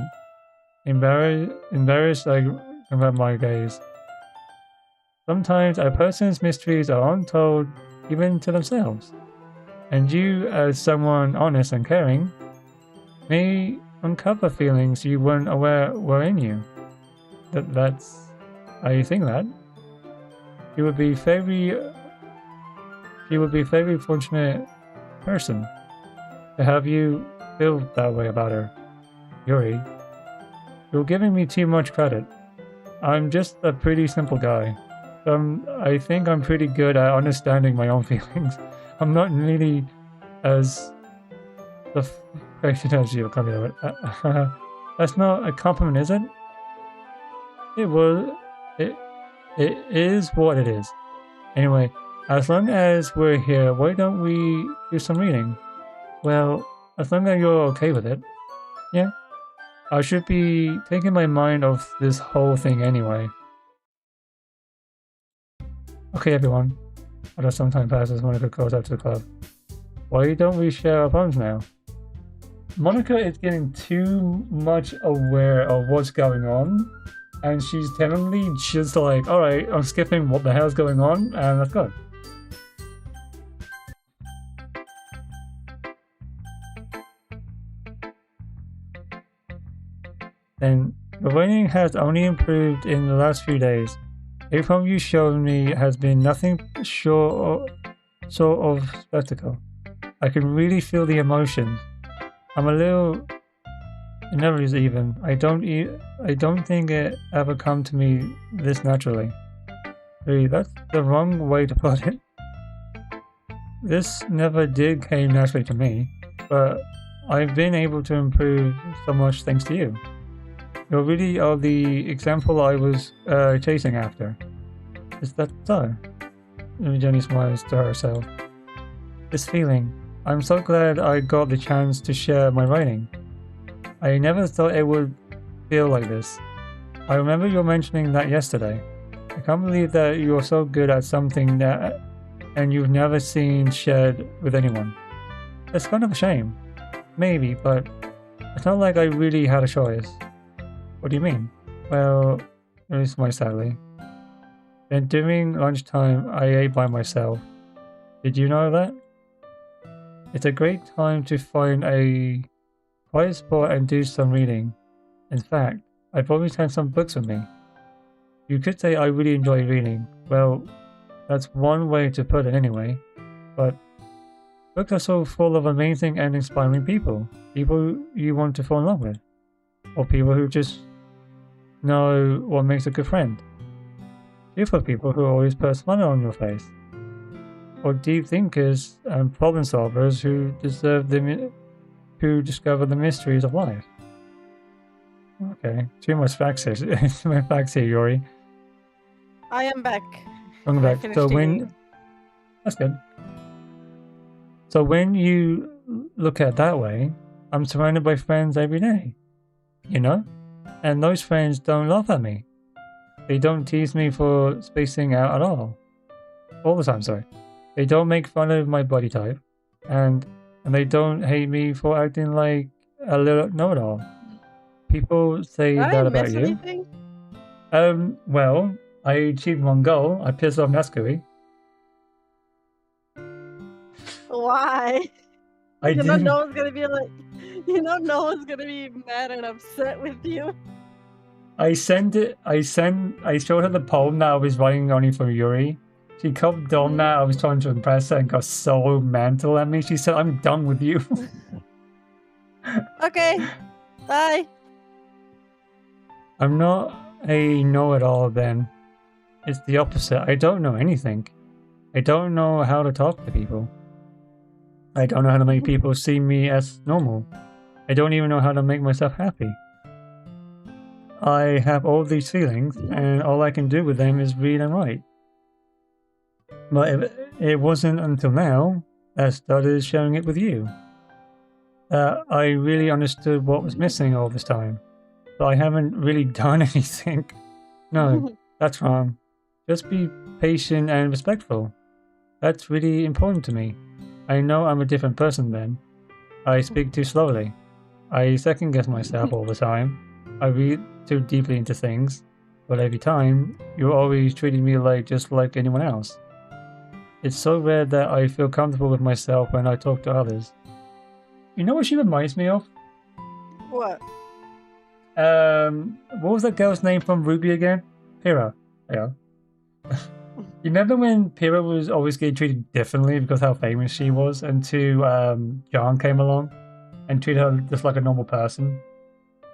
Embarrassed, I convert my gaze. Sometimes a person's mysteries are untold even to themselves. And you, as someone honest and caring, may uncover feelings you weren't aware were in you. That's I think that. You would be very fortunate person to have you feel that way about her. Yuri, you're giving me too much credit. I'm just a pretty simple guy. I think I'm pretty good at understanding my own feelings. I'm not really as affectionate as you. That's not a compliment, is it? It is what it is. Anyway, as long as we're here, why don't we do some reading? Well, as long as you're okay with it. Yeah. I should be taking my mind off this whole thing anyway. Okay, everyone. After some time passes, Monica calls out to the club. Why don't we share our poems now? Monica is getting too much aware of what's going on, and she's technically just like, alright, I'm skipping what the hell's going on, and let's go. Then, the writing has only improved in the last few days. Every poem you showed me has been nothing short of spectacle. I can really feel the emotion. I'm a little It never is even. I don't think it ever come to me this naturally. Really, that's the wrong way to put it. This never did came naturally to me, but I've been able to improve so much thanks to you. You really are the example I was chasing after. Is that so? Jenny smiles to herself. This feeling. I'm so glad I got the chance to share my writing. I never thought it would feel like this. I remember you mentioning that yesterday. I can't believe that you're so good at something that and you've never seen shared with anyone. It's kind of a shame. Maybe, but it's not like I really had a choice. What do you mean? Well, I smile sadly. Then during lunchtime, I ate by myself. Did you know that? It's a great time to find a quiet spot and do some reading. In fact, I've always had some books with me. You could say I really enjoy reading. Well, that's one way to put it anyway. But books are so full of amazing and inspiring people. People you want to fall in love with. Or people who just know what makes a good friend. Beautiful people who always put a smile on your face. Or deep thinkers and problem solvers who discover the mysteries of life. Okay, too much facts here. Too many facts here, Yuri. I am back. Welcome I back. finished So eating. that's good. So when you look at it that way, I'm surrounded by friends every day. You know? And those friends don't laugh at me. They don't tease me for spacing out at all. All the time, sorry. They don't make fun of my body type. And they don't hate me for acting like a little know-it-all. People say Did that I about miss you. anything? Well, I achieved one goal. I pissed off Nascui. Why? I You know didn't. no one's gonna be like, you know no one's gonna be mad and upset with you. I showed her the poem that I was writing only for Yuri. She copped on that. I was trying to impress her and got so mental at me. She said, I'm done with you. Okay, bye. I'm not a know-it-all then. It's the opposite. I don't know anything. I don't know how to talk to people. I don't know how to make people see me as normal. I don't even know how to make myself happy. I have all these feelings, and all I can do with them is read and write. But it wasn't until now that I started sharing it with you that I really understood what was missing all this time. But I haven't really done anything. No, that's wrong. Just be patient and respectful. That's really important to me. I know I'm a different person then. I speak too slowly. I second guess myself all the time. I read too deeply into things. But every time, you're always treating me just like anyone else. It's so rare that I feel comfortable with myself when I talk to others. You know what she reminds me of? What? What was that girl's name from Ruby again? Pyrrha. Yeah. You remember when Pyrrha was always getting treated differently because how famous she was, until John came along and treated her just like a normal person?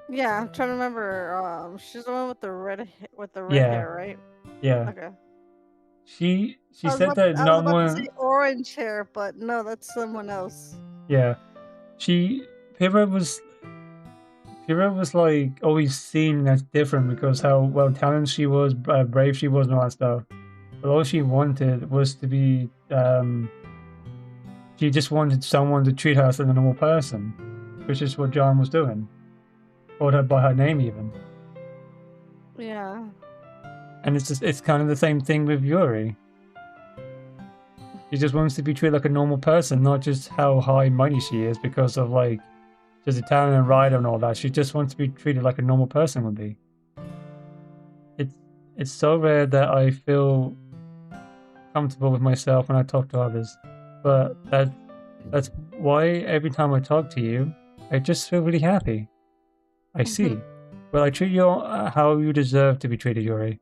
Yeah, I'm trying to remember. She's the one with the red Yeah. hair, right? Yeah. Okay. She I was said about, that I no was about one. to say orange hair, but no, that's someone else. Yeah. Pyrrha was like always seen as different because how well talented she was, brave she was, and all that stuff. But all she wanted was to be. She just wanted someone to treat her as a normal person, which is what John was doing. Called her by her name even. Yeah. And it's kind of the same thing with Yuri. She just wants to be treated like a normal person, not just how high mighty she is because of she's Italian and rider and all that. She just wants to be treated like a normal person would be. It's so rare that I feel comfortable with myself when I talk to others. But that's why every time I talk to you, I just feel really happy. I see. Well, I treat you how you deserve to be treated, Yuri.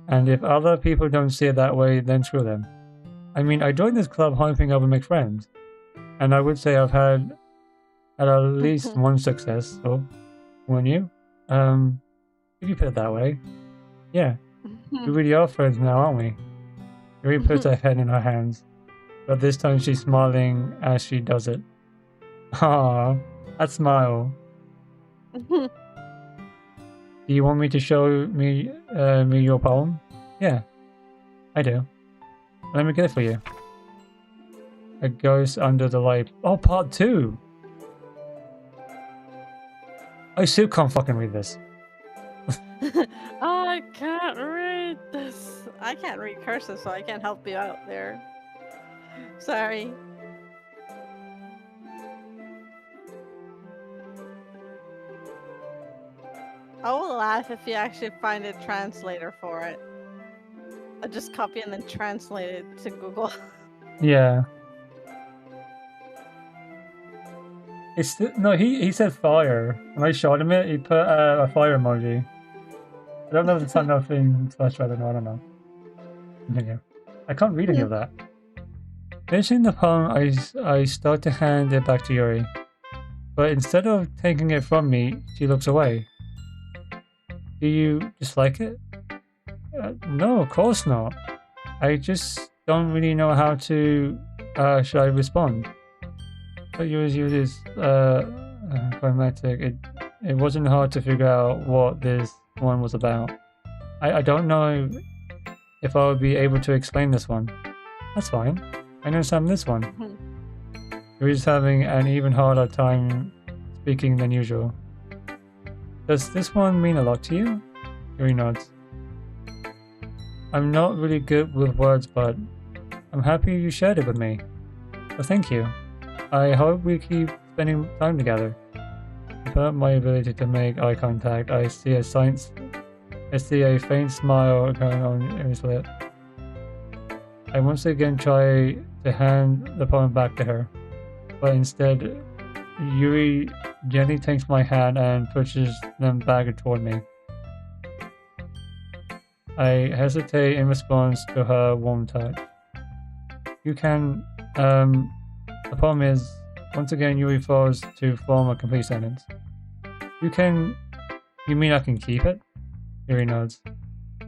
And if other people don't see it that way, then screw them. I mean, I joined this club hoping I would make friends. And I would say I've had at least one success. So Wouldn't you? If you put it that way. Yeah, we really are friends now, aren't we? Yuri puts her head in her hands, but this time she's smiling as she does it. Ah, that smile. Do you want me to show me your poem? Yeah, I do. Let me get it for you. A Ghost Under the Light. Oh, part 2! I still can't fucking read this. I can't read this. I can't read cursive, so I can't help you out there. Sorry. I will laugh if you actually find a translator for it. I'll just copy and then translate it to Google. Yeah. No, he said fire. When I showed him it, he put a fire emoji. I don't know if it's nothing special, I don't know. Continue. I can't read any of that. Finishing the poem, I start to hand it back to Yuri. But instead of taking it from me, she looks away. Do you dislike it? No, of course not. I just don't really know how to, should I respond? But yours is pragmatic. It wasn't hard to figure out what this one was about. I don't know if I would be able to explain this one. That's fine. I understand this one. You're just having an even harder time speaking than usual. Does this one mean a lot to you? Yuri nods. I'm not really good with words, but I'm happy you shared it with me. So thank you. I hope we keep spending time together. Without my ability to make eye contact, I see a faint smile going on his lip. I once again try to hand the poem back to her, but instead, Yuri gently takes my hand and pushes them back toward me. I hesitate in response to her warm touch. You can, the problem is, once again Yuri fails to form a complete sentence. You mean I can keep it? Yuri nods.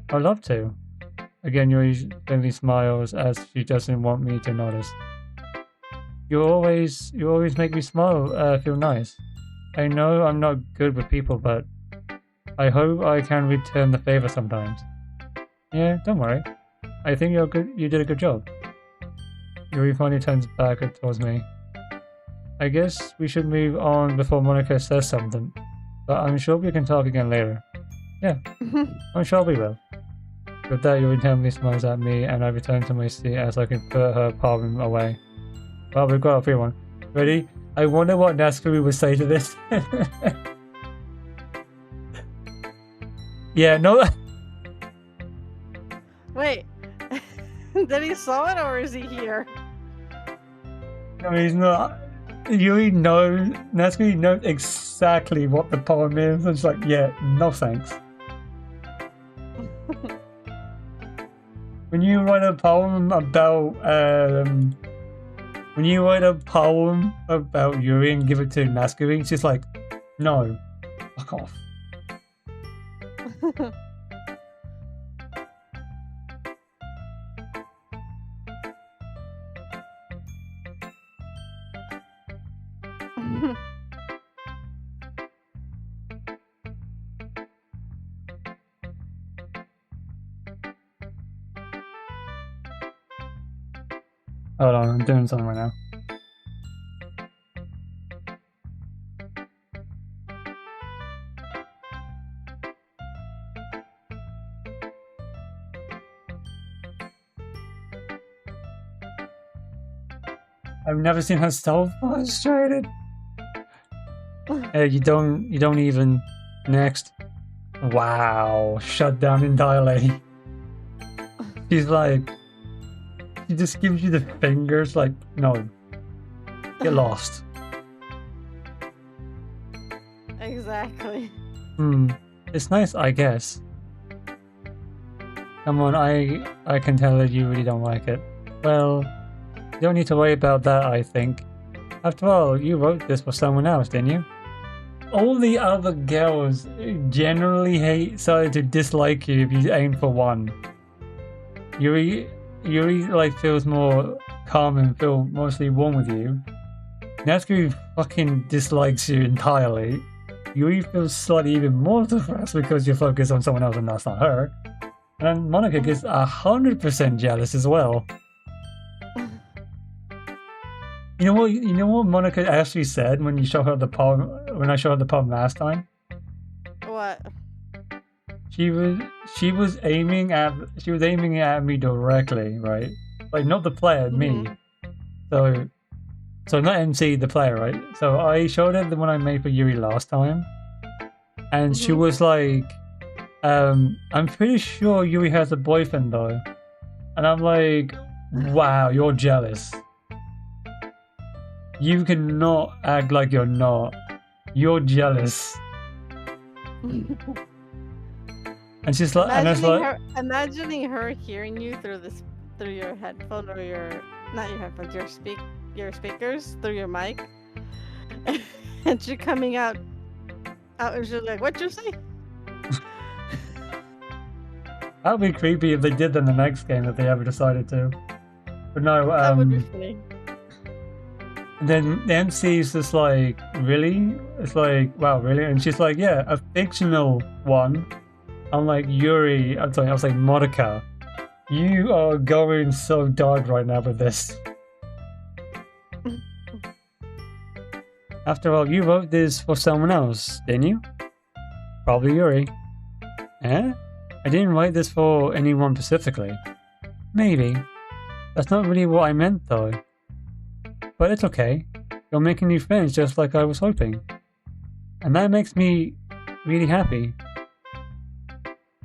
I'd love to. Again, Yuri gently smiles as she doesn't want me to notice. You always make me smile, feel nice. I know I'm not good with people, but I hope I can return the favor sometimes. Yeah, don't worry. I think you did a good job. Yuri finally turns back towards me. I guess we should move on before Monica says something, but I'm sure we can talk again later. Yeah, I'm sure we will. With that, Yuri gently smiles at me, and I return to my seat as I can put her problem away. Well, we've got a free one. Ready? I wonder what Nascuru would say to this. Yeah, no. Wait, did he saw it or is he here? No, he's not. Yuri knows, Nascuru knows exactly what the poem is. It's like, yeah, no thanks. When you write a poem about Yuri and give it to Nascuru, it's just like, no, fuck off. Hold on, I'm doing something right now. I've never seen her so frustrated. You don't even. Next. Wow, shut down entirely. She's like, she just gives you the fingers, like, no, get lost. Exactly. It's nice, I guess. Come on, I can tell that you really don't like it. Well, you don't need to worry about that, I think. After all, you wrote this for someone else, didn't you? all the other girls generally started to dislike you if you aim for one. Yuri like feels more calm and feel mostly warm with you. Natsuki fucking dislikes you entirely. Yuri feels slightly even more depressed because you're focused on someone else and that's not her. And then Monica gets 100% jealous as well. You know what Monica actually said when you show her the poem when I showed her the poem last time? What? She was aiming at me directly, right? Like not the player, me. So not MC, the player, right? So I showed her the one I made for Yuri last time. And she was like, I'm pretty sure Yuri has a boyfriend though. And I'm like, wow, you're jealous. You cannot act like you're not. You're jealous. And she's like, imagining her hearing you through your headphone or not your headphones, your speakers through your mic, and she coming out and she's like, "What'd you say?" That'd be creepy if they did that in the next game if they ever decided to. But no, that would be funny. And then the MC's just like, really? It's like, wow, really? And she's like, yeah, a fictional one. I'm like, Yuri, I was like, Monica, you are going so dark right now with this. After all, you wrote this for someone else, didn't you? Probably Yuri. Eh? I didn't write this for anyone specifically. Maybe. That's not really what I meant though. But it's okay. You're making new friends just like I was hoping. And that makes me really happy.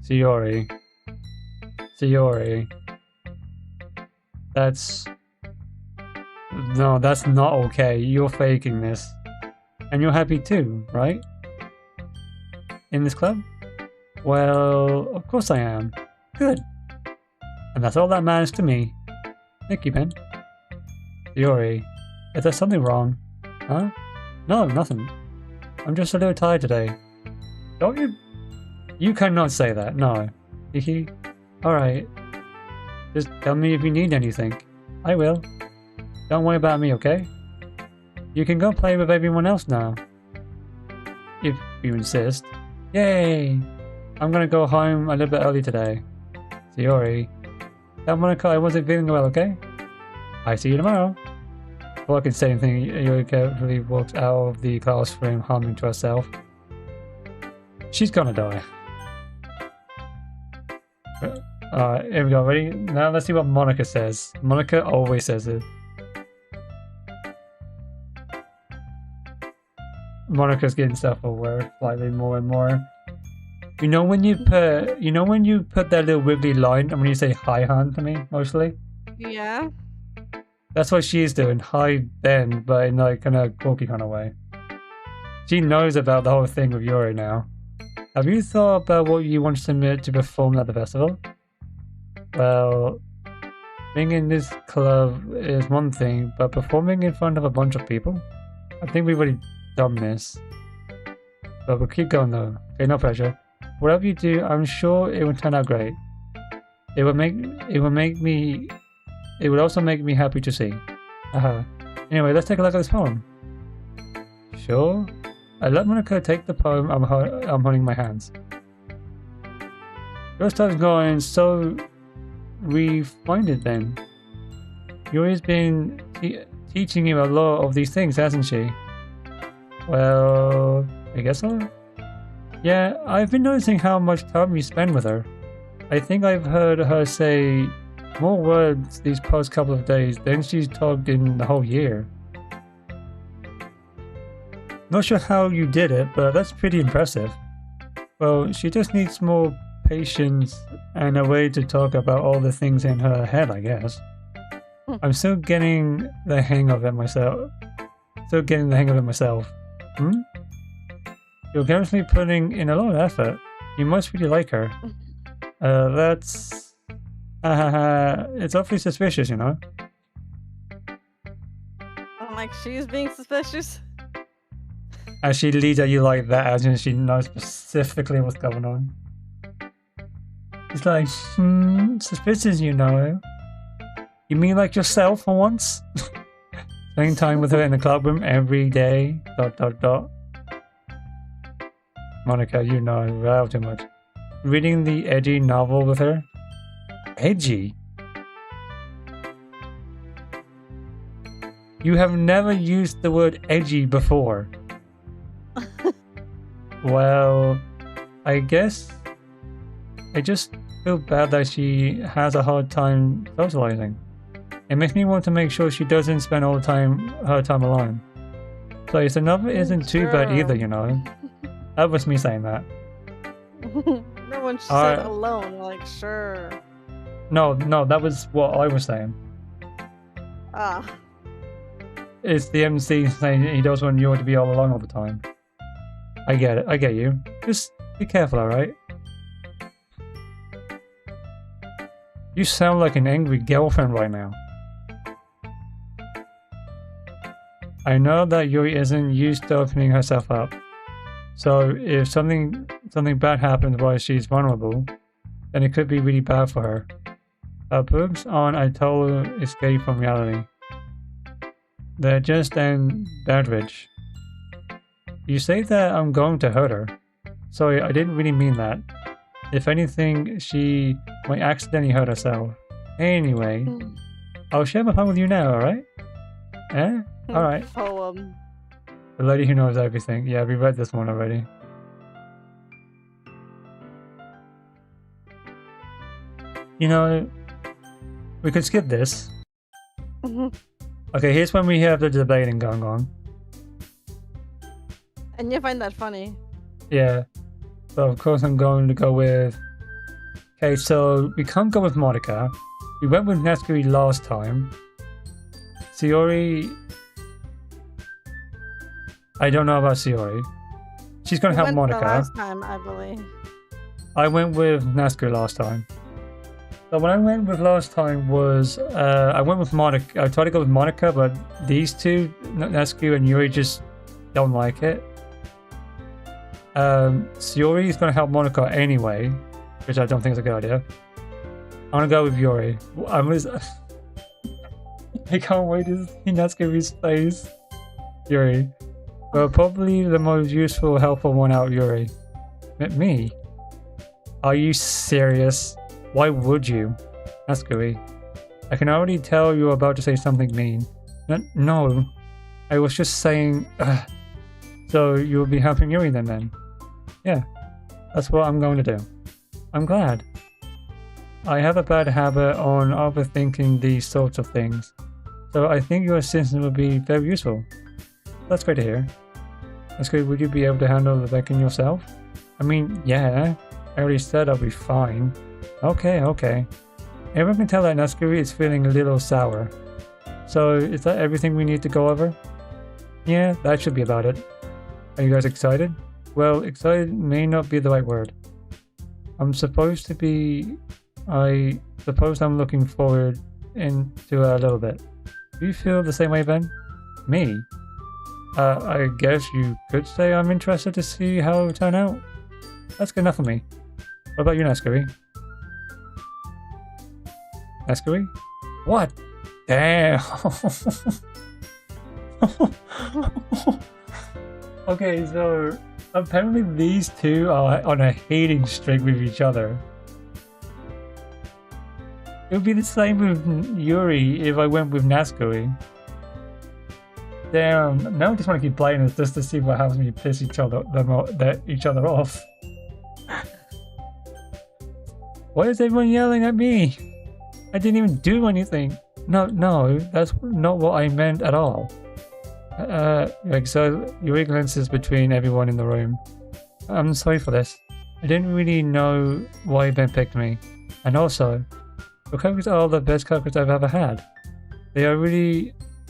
Sayori. No, that's not okay. You're faking this. And you're happy too, right? In this club? Well, of course I am. Good. And that's all that matters to me. Thank you, Ben. Sayori, is there something wrong? Huh? No, nothing. I'm just a little tired today. Don't you? You cannot say that, no. Hihi. Alright. Just tell me if you need anything. I will. Don't worry about me, okay? You can go play with everyone else now. If you insist. Yay! I'm gonna go home a little bit early today. Sayori. Tell Monica I wasn't feeling well, okay? I see you tomorrow. Before I can say anything, Yuri carefully walks out of the classroom, humming to herself. She's gonna die. Alright, here we go. Ready? Now let's see what Monica says. Monica always says it. Monica's getting self-aware slightly more and more. You know when you put that little wiggly line and when you say hi Han to me, mostly? Yeah. That's what she's doing. Hi Ben, but in like kind of quirky kind of way. She knows about the whole thing with Yuri now. Have you thought about what you want to submit to perform at the festival? Well, being in this club is one thing, but performing in front of a bunch of people? I think we've already done this. But we'll keep going though. Okay, no pressure. Whatever you do, I'm sure it will turn out great. It would also make me happy to see. Anyway, let's take a look at this poem. Sure. I let Monica take the poem I'm holding in my hands. Your time's going, so we find it then. Yuri's been teaching you a lot of these things, hasn't she? Well, I guess so. Yeah, I've been noticing how much time you spend with her. I think I've heard her say more words these past couple of days than she's talked in the whole year. Not sure how you did it, but that's pretty impressive. Well, she just needs more patience and a way to talk about all the things in her head, I guess. I'm still getting the hang of it myself. You're currently putting in a lot of effort. You must really like her. That's... it's awfully suspicious, you know? I'm like, she's being suspicious? As she leads at you like that, as in she knows specifically what's going on. It's like, suspicious, you know. You mean like yourself for once? Spending time with her in the club room every day. ... Monica, you know, well too much. Reading the edgy novel with her? Edgy? You have never used the word edgy before. Well, I guess I just feel bad that she has a hard time socializing. It makes me want to make sure she doesn't spend all her time alone. So it's another isn't too bad either, you know. That was me saying that. No, when she said alone, like, sure. No, that was what I was saying. Ah. It's the MC saying he doesn't want you to be all alone all the time. I get it, I get you. Just be careful, alright? You sound like an angry girlfriend right now. I know that Yuri isn't used to opening herself up. So if something bad happens while she's vulnerable, then it could be really bad for her. Her boobs aren't a total escape from reality. They're just an beverage. You say that I'm going to hurt her. Sorry, I didn't really mean that. If anything, she might accidentally hurt herself. Anyway, I'll share my phone with you now, alright? Eh? Alright. Poem. The lady who knows everything. Yeah, we read this one already. You know, we could skip this. Okay, here's when we have the debating going on. And you find that funny. Yeah. So of course I'm going to go with... Okay, so we can't go with Monica. We went with Natsuki last time. Sayori... I don't know about Sayori. She's gonna help Monica. Last time, I believe. I went with Natsuki last time. So what I went with last time was... I went with Monica. I tried to go with Monica, but these two, Natsuki and Yuri, just don't like it. Sayori is going to help Monica anyway, which I don't think is a good idea. I'm going to go with Yuri. I can't wait to see Natsuki's face. Yuri. Well, probably the most useful, helpful one out, Yuri. Me? Are you serious? Why would you? Natsuki. I can already tell you're about to say something mean. No. I was just saying... So you'll be helping Yuri then? Yeah, that's what I'm going to do. I'm glad. I have a bad habit on overthinking these sorts of things, so I think your assistance will be very useful. That's great to hear. That's good. Would you be able to handle the bacon yourself? I mean, yeah. I already said I'll be fine. Okay. Everyone can tell that Natsuki is feeling a little sour. So, is that everything we need to go over? Yeah, that should be about it. Are you guys excited? Well, excited may not be the right word. I suppose I'm looking forward into a little bit. Do you feel the same way, Ben? Me? I guess you could say I'm interested to see how it will turn out. That's good enough for me. What about you, Natsuki? Natsuki? What? Damn! Okay, so apparently these two are on a hating streak with each other. It would be the same with Yuri if I went with Natsuki. Damn, now I just want to keep playing this just to see what happens when you piss each other off. Why is everyone yelling at me? I didn't even do anything. No, that's not what I meant at all. So Yuri glances between everyone in the room. I'm sorry for this. I didn't really know why Ben picked me. And also, your cookies are the best cookies I've ever had.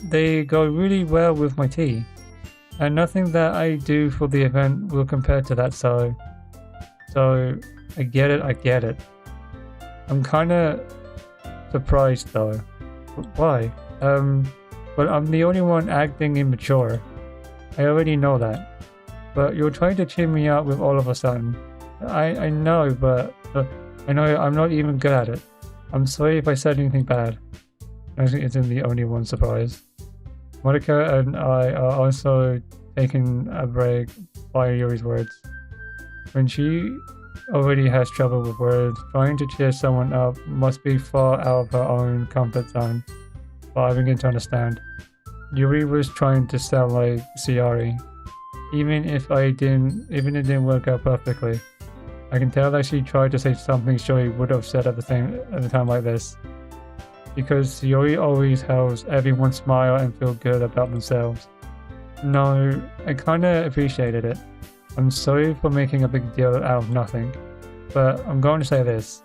They go really well with my tea. And nothing that I do for the event will compare to that, so I get it. I'm kinda surprised though. Why? But I'm the only one acting immature. I already know that. but you're trying to cheer me up with all of a sudden. I know, but I know I'm not even good at it. I'm sorry if I said anything bad. Actually, isn't the only one surprised. Monica and I are also taking a break by Yuri's words. When she already has trouble with words, trying to cheer someone up must be far out of her own comfort zone. But I begin to understand. Yuri was trying to sound like Ciari. Even if it didn't work out perfectly. I can tell that she tried to say something Joey would have said at the time like this. Because Yuri always helps everyone smile and feel good about themselves. No, I kinda appreciated it. I'm sorry for making a big deal out of nothing, but I'm going to say this.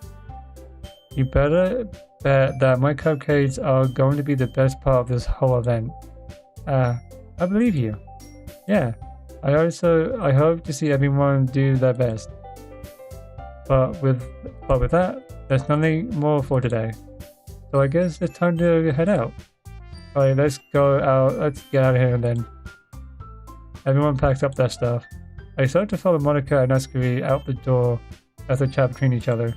You better bet that my cupcakes are going to be the best part of this whole event. I believe you. Yeah, I hope to see everyone do their best. But with that, there's nothing more for today. So I guess it's time to head out. Alright, let's go out. Let's get out of here then. Everyone packs up their stuff. I start to follow Monica and Ascari out the door as they chat between each other.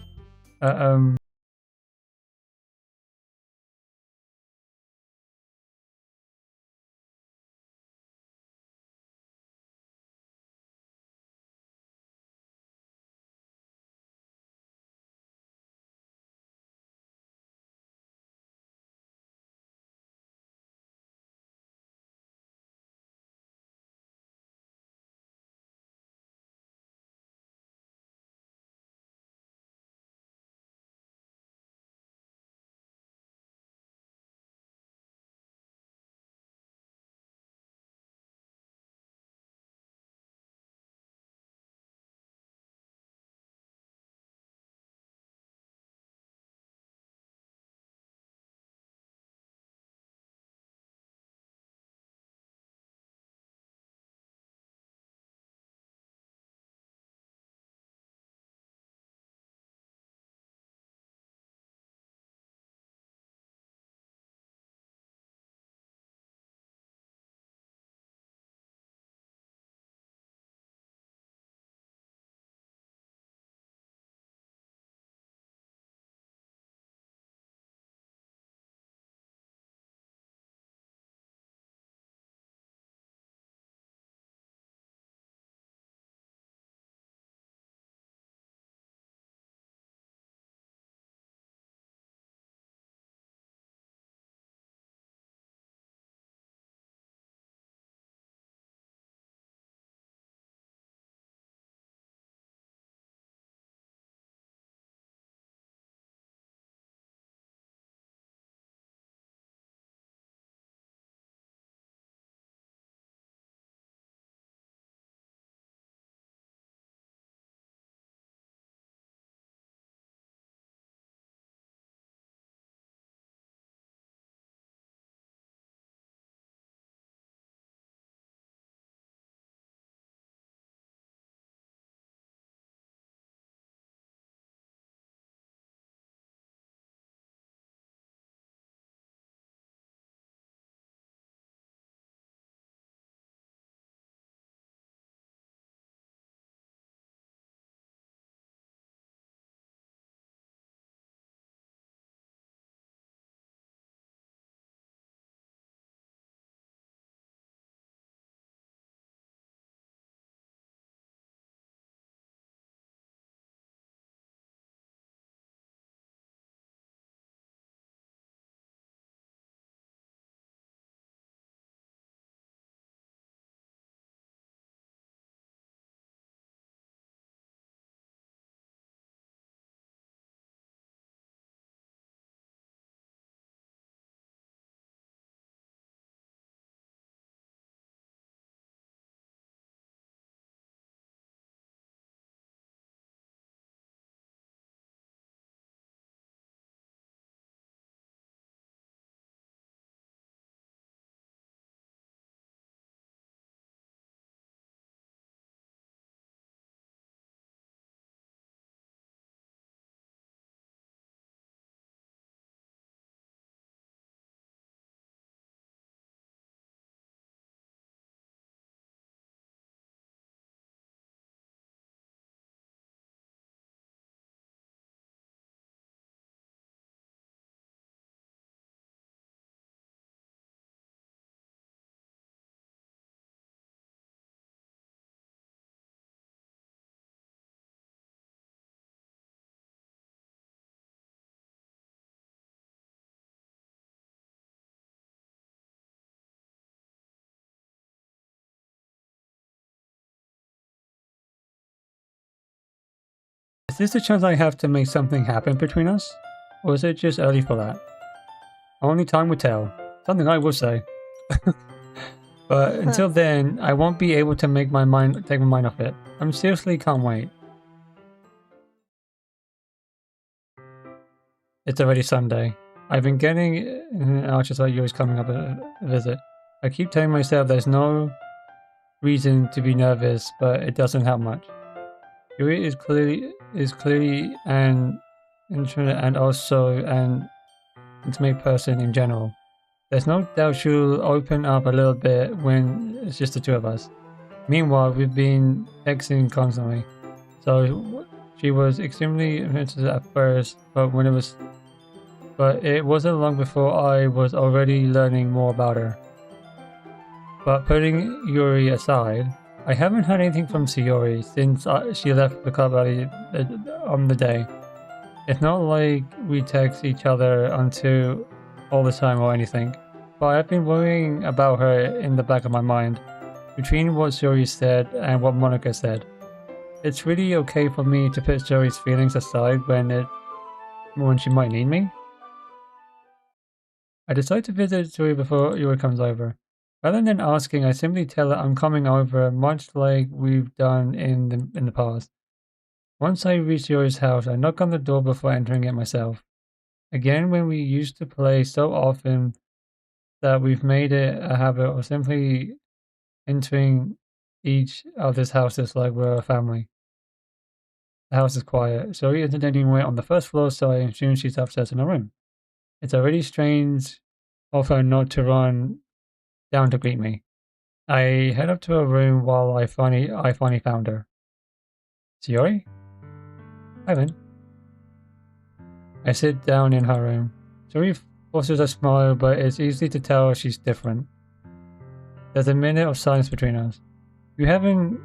this the chance I have to make something happen between us? Or is it just early for that? Only time will tell. Something I will say. But until then, I won't be able to take my mind off it. I'm seriously can't wait. It's already Sunday. I've been getting anxious about yours coming up a visit. I keep telling myself there's no reason to be nervous, but it doesn't help much. Yuri is clearly an introvert and also an intimate person in general. There's no doubt she'll open up a little bit when it's just the two of us. Meanwhile, we've been texting constantly, so she was extremely interested at first, but it wasn't long before I was already learning more about her. But putting Yuri aside, I haven't heard anything from Sayori since she left the club on the day. It's not like we text each other until all the time or anything, but I've been worrying about her in the back of my mind, between what Sayori said and what Monica said. It's really okay for me to put Sayori's feelings aside when she might need me. I decide to visit Sayori before Yuri comes over. Rather than asking, I simply tell her I'm coming over, much like we've done in the past. Once I reach Yuri's house, I knock on the door before entering it myself. Again, when we used to play so often that we've made it a habit of simply entering each other's houses like we're a family. The house is quiet. Sayori isn't anywhere on the first floor, so I assume she's upstairs in her room. It's already strange of her not to run down to greet me. I head up to her room while I finally found her. Sayori? Hi, Lynn. I sit down in her room. Sayori forces a smile, but it's easy to tell she's different. There's a minute of silence between us. You haven't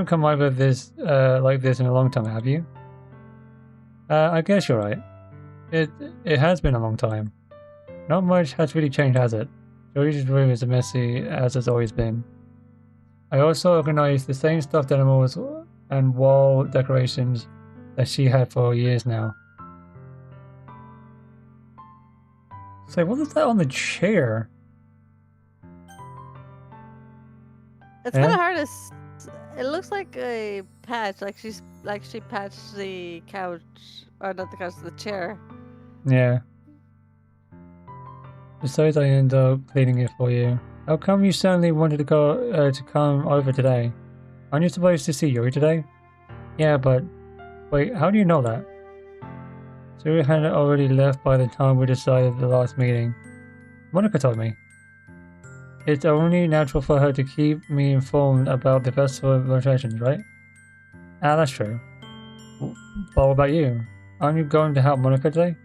come over this like this in a long time, have you? I guess you're right. It has been a long time. Not much has really changed, has it? Sayori's room is as messy as it's always been. I also organized the same stuffed animals and wall decorations that she had for years now. So what is that on the chair? It's kind of hard to. It looks like a patch, like she patched the couch, or not the couch, the chair. Yeah. Besides, I end up cleaning it for you. How come you suddenly wanted to come over today? Aren't you supposed to see Yuri today? Yeah, but wait, how do you know that? Yuri had already left by the time we decided the last meeting. Monica told me. It's only natural for her to keep me informed about the festival rotations, right? Ah, that's true. But what about you? Aren't you going to help Monica today?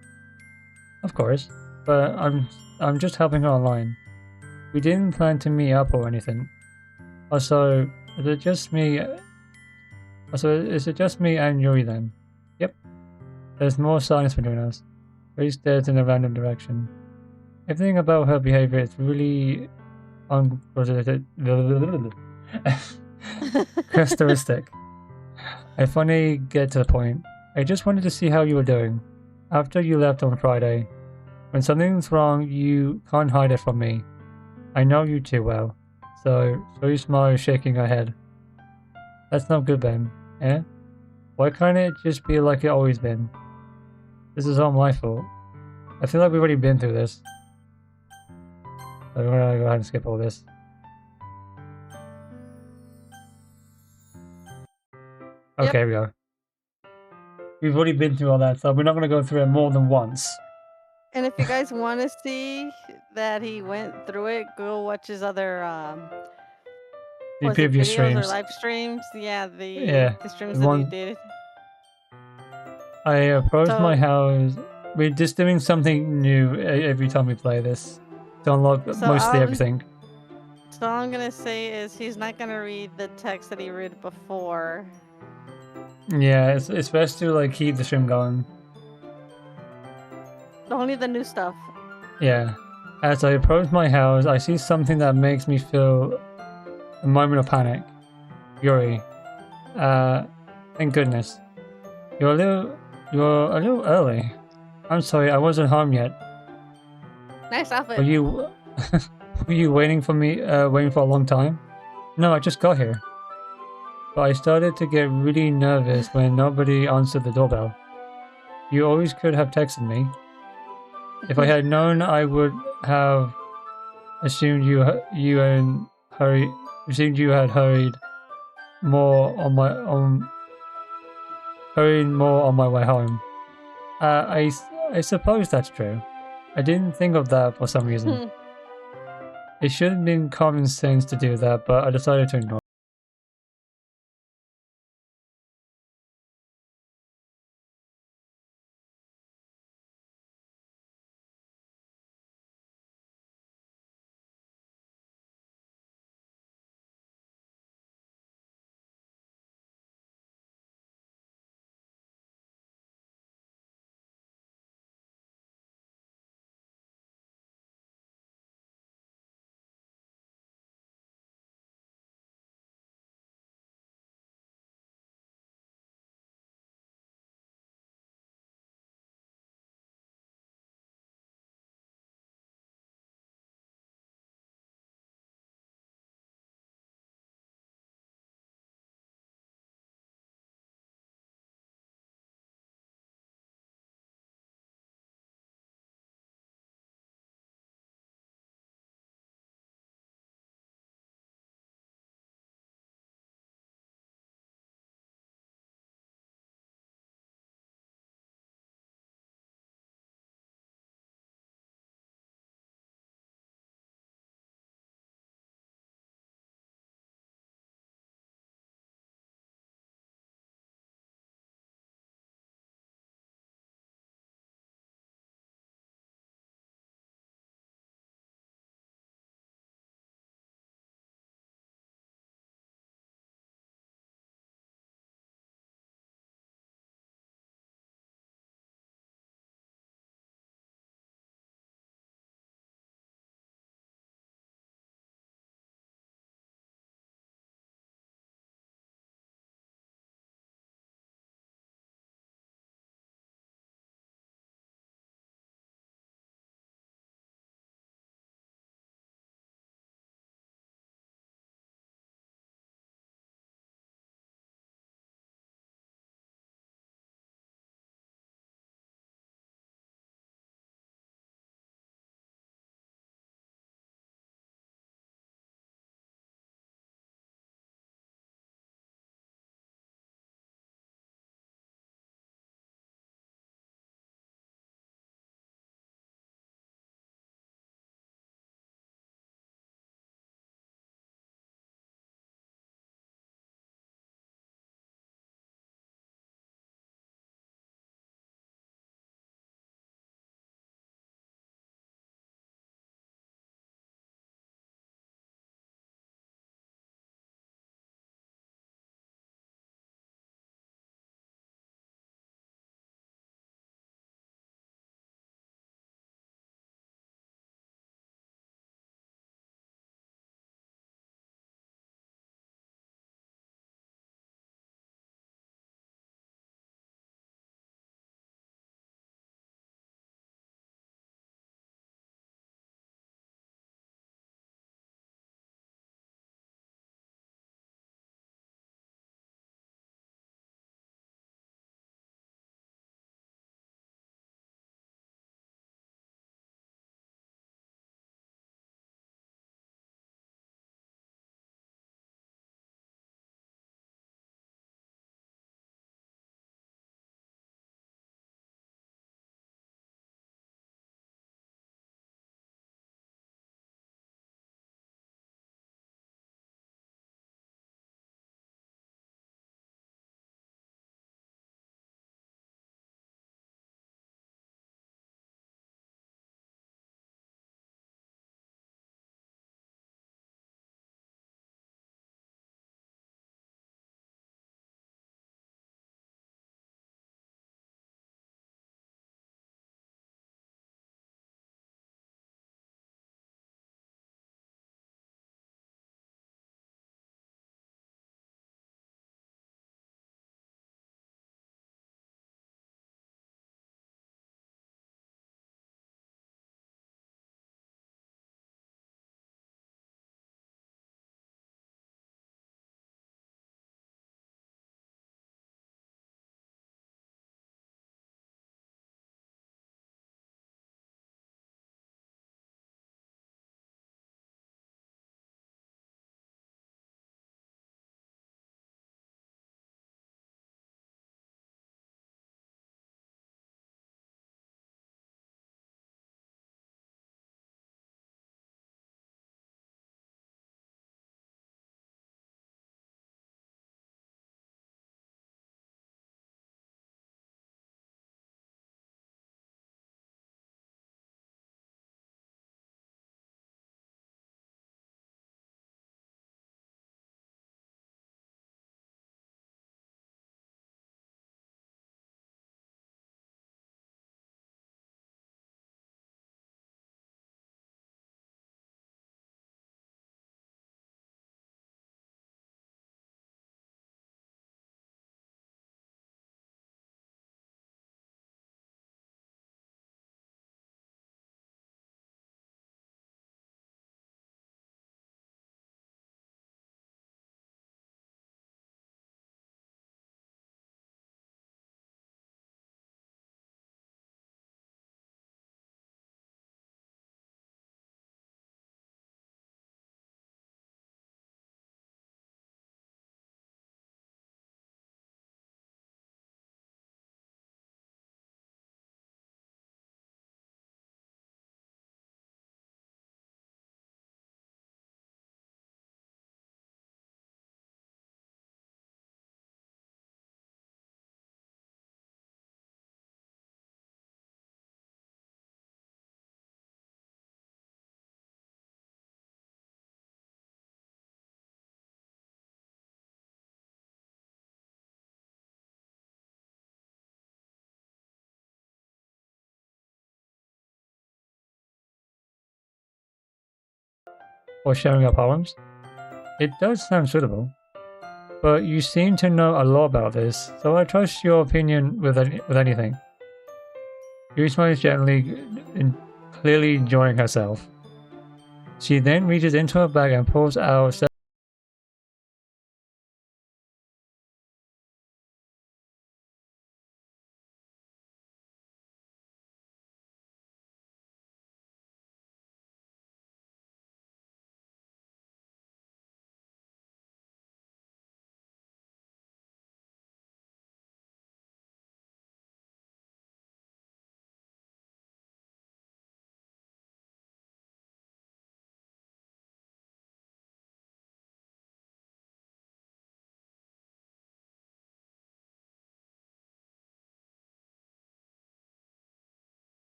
Of course, but I'm just helping her online. We didn't plan to meet up or anything. Also, is it just me and Yuri then? Yep. There's more silence between us. Yuri stares in a random direction. Everything about her behavior is really characteristic. I finally get to the point. I just wanted to see how you were doing. After you left on Friday. When something's wrong, you can't hide it from me. I know you too well. So you smile, shaking her head. That's not good, Ben. Eh? Why can't it just be like it always been? This is all my fault. I feel like we've already been through this. I'm gonna go ahead and skip all this. Okay, Yep. Here we go. We've already been through all that, so we're not gonna go through it more than once. And if you guys want to see that he went through it, go watch his other The was it previous videos streams. or live streams. Yeah, Yeah, the streams the that one- he did. I approached So- my house. We're just doing something new every time we play this to unlock mostly everything. So all I'm gonna say is he's not gonna read the text that he read before. Yeah, it's best to like keep the stream going. Only the new stuff. Yeah. As I approach my house, I see something that makes me feel a moment of panic. Yuri. Thank goodness. You're a little early. I'm sorry, I wasn't home yet. Nice outfit. Were you were you waiting for me waiting for a long time? No, I just got here. But I started to get really nervous when nobody answered the doorbell. You always could have texted me. If I had known, I would have assumed assumed you had hurried more on my way home. I suppose that's true. I didn't think of that for some reason. It should have been common sense to do that, but I decided to ignore it. or sharing your poems? It does sound suitable. But you seem to know a lot about this, so I trust your opinion with anything. Yuri smiles gently, clearly enjoying herself. She then reaches into her bag and pulls out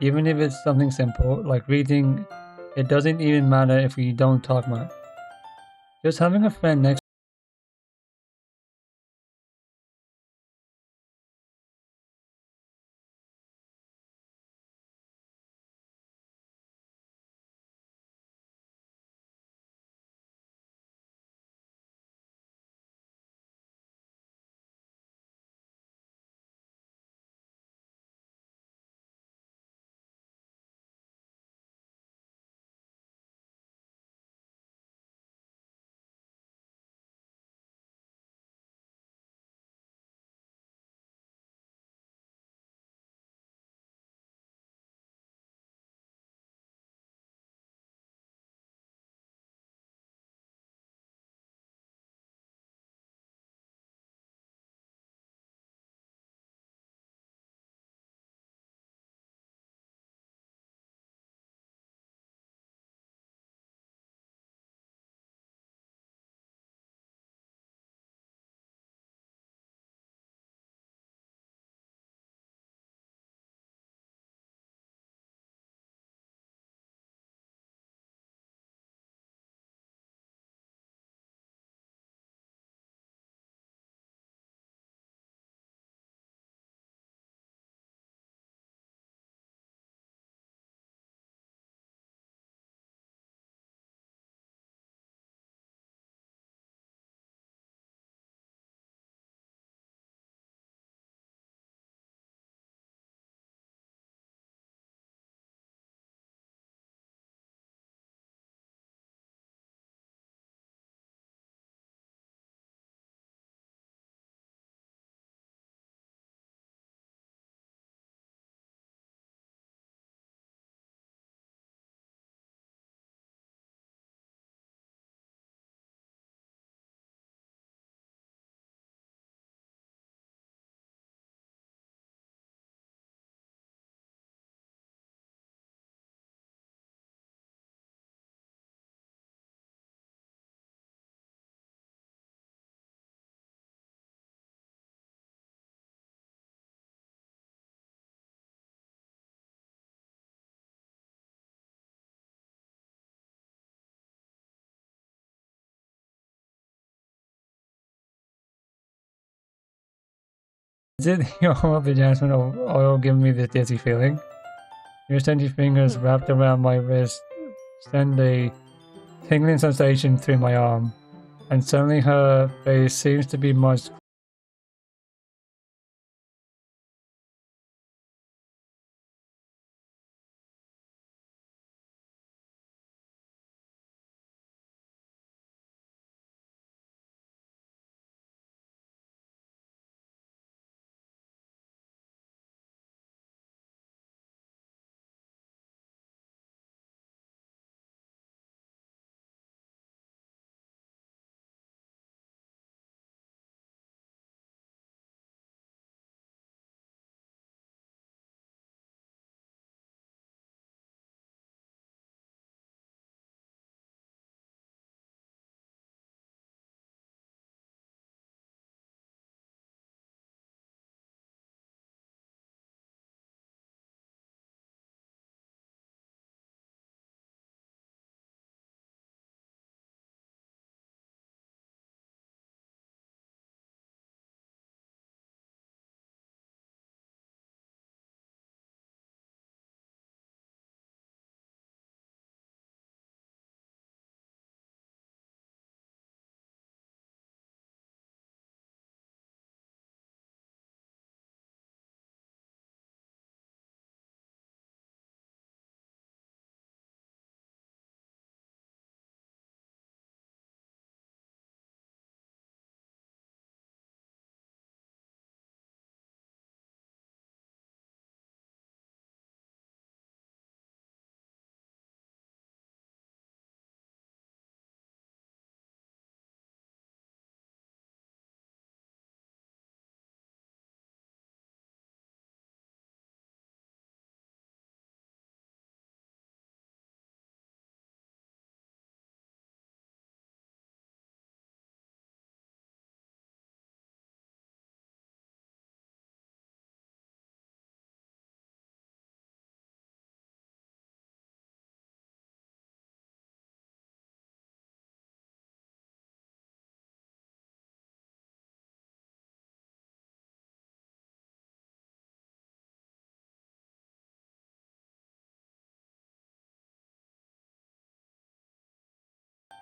Even if it's something simple, like reading, it doesn't even matter if we don't talk much. Just having a friend next is it your arm the jasmine oil giving me this dizzy feeling? Your scenty fingers wrapped around my wrist send a tingling sensation through my arm, and suddenly her face seems to be much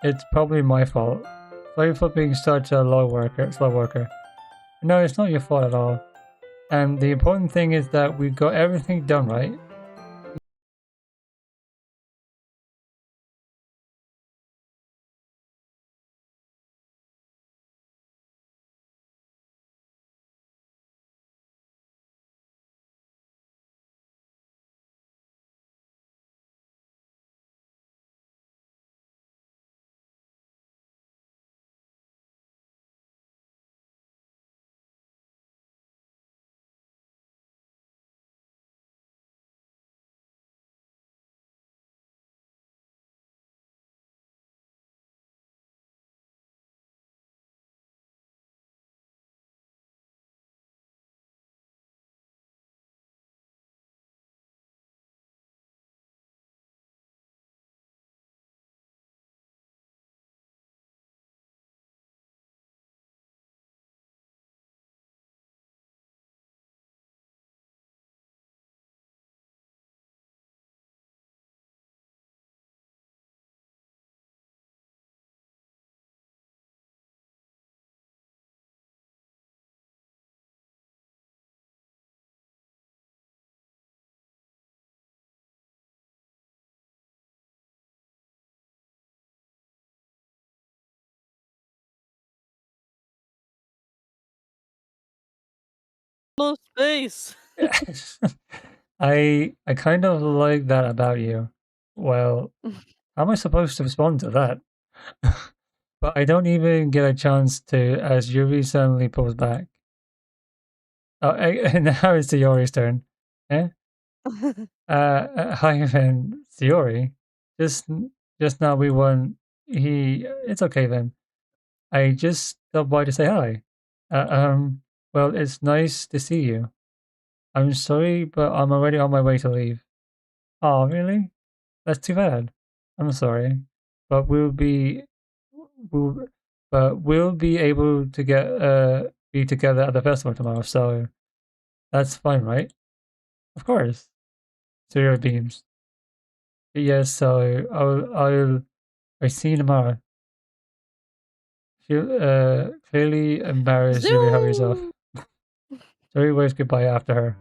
It's probably my fault. Sorry for being such a slow worker. No, it's not your fault at all. And the important thing is that we got everything done, right? No space. I kind of like that about you. Well, how am I supposed to respond to that? But I don't even get a chance to, as Yuri suddenly pulls back. Oh, now it's Sayori's turn. Eh? Hi then, Sayori. Just, just now we won. It's okay then. I just stopped by to say hi. Uh, um, well, it's nice to see you. I'm sorry, but I'm already on my way to leave. Oh, really? That's too bad. I'm sorry, but we'll, we'll be able to be together at the festival tomorrow, so that's fine, right? Of course. Zero beams. Yes, so I'll see you tomorrow. Clearly embarrassed, Yuri hurries off. Zoom. Yuri waves goodbye after her.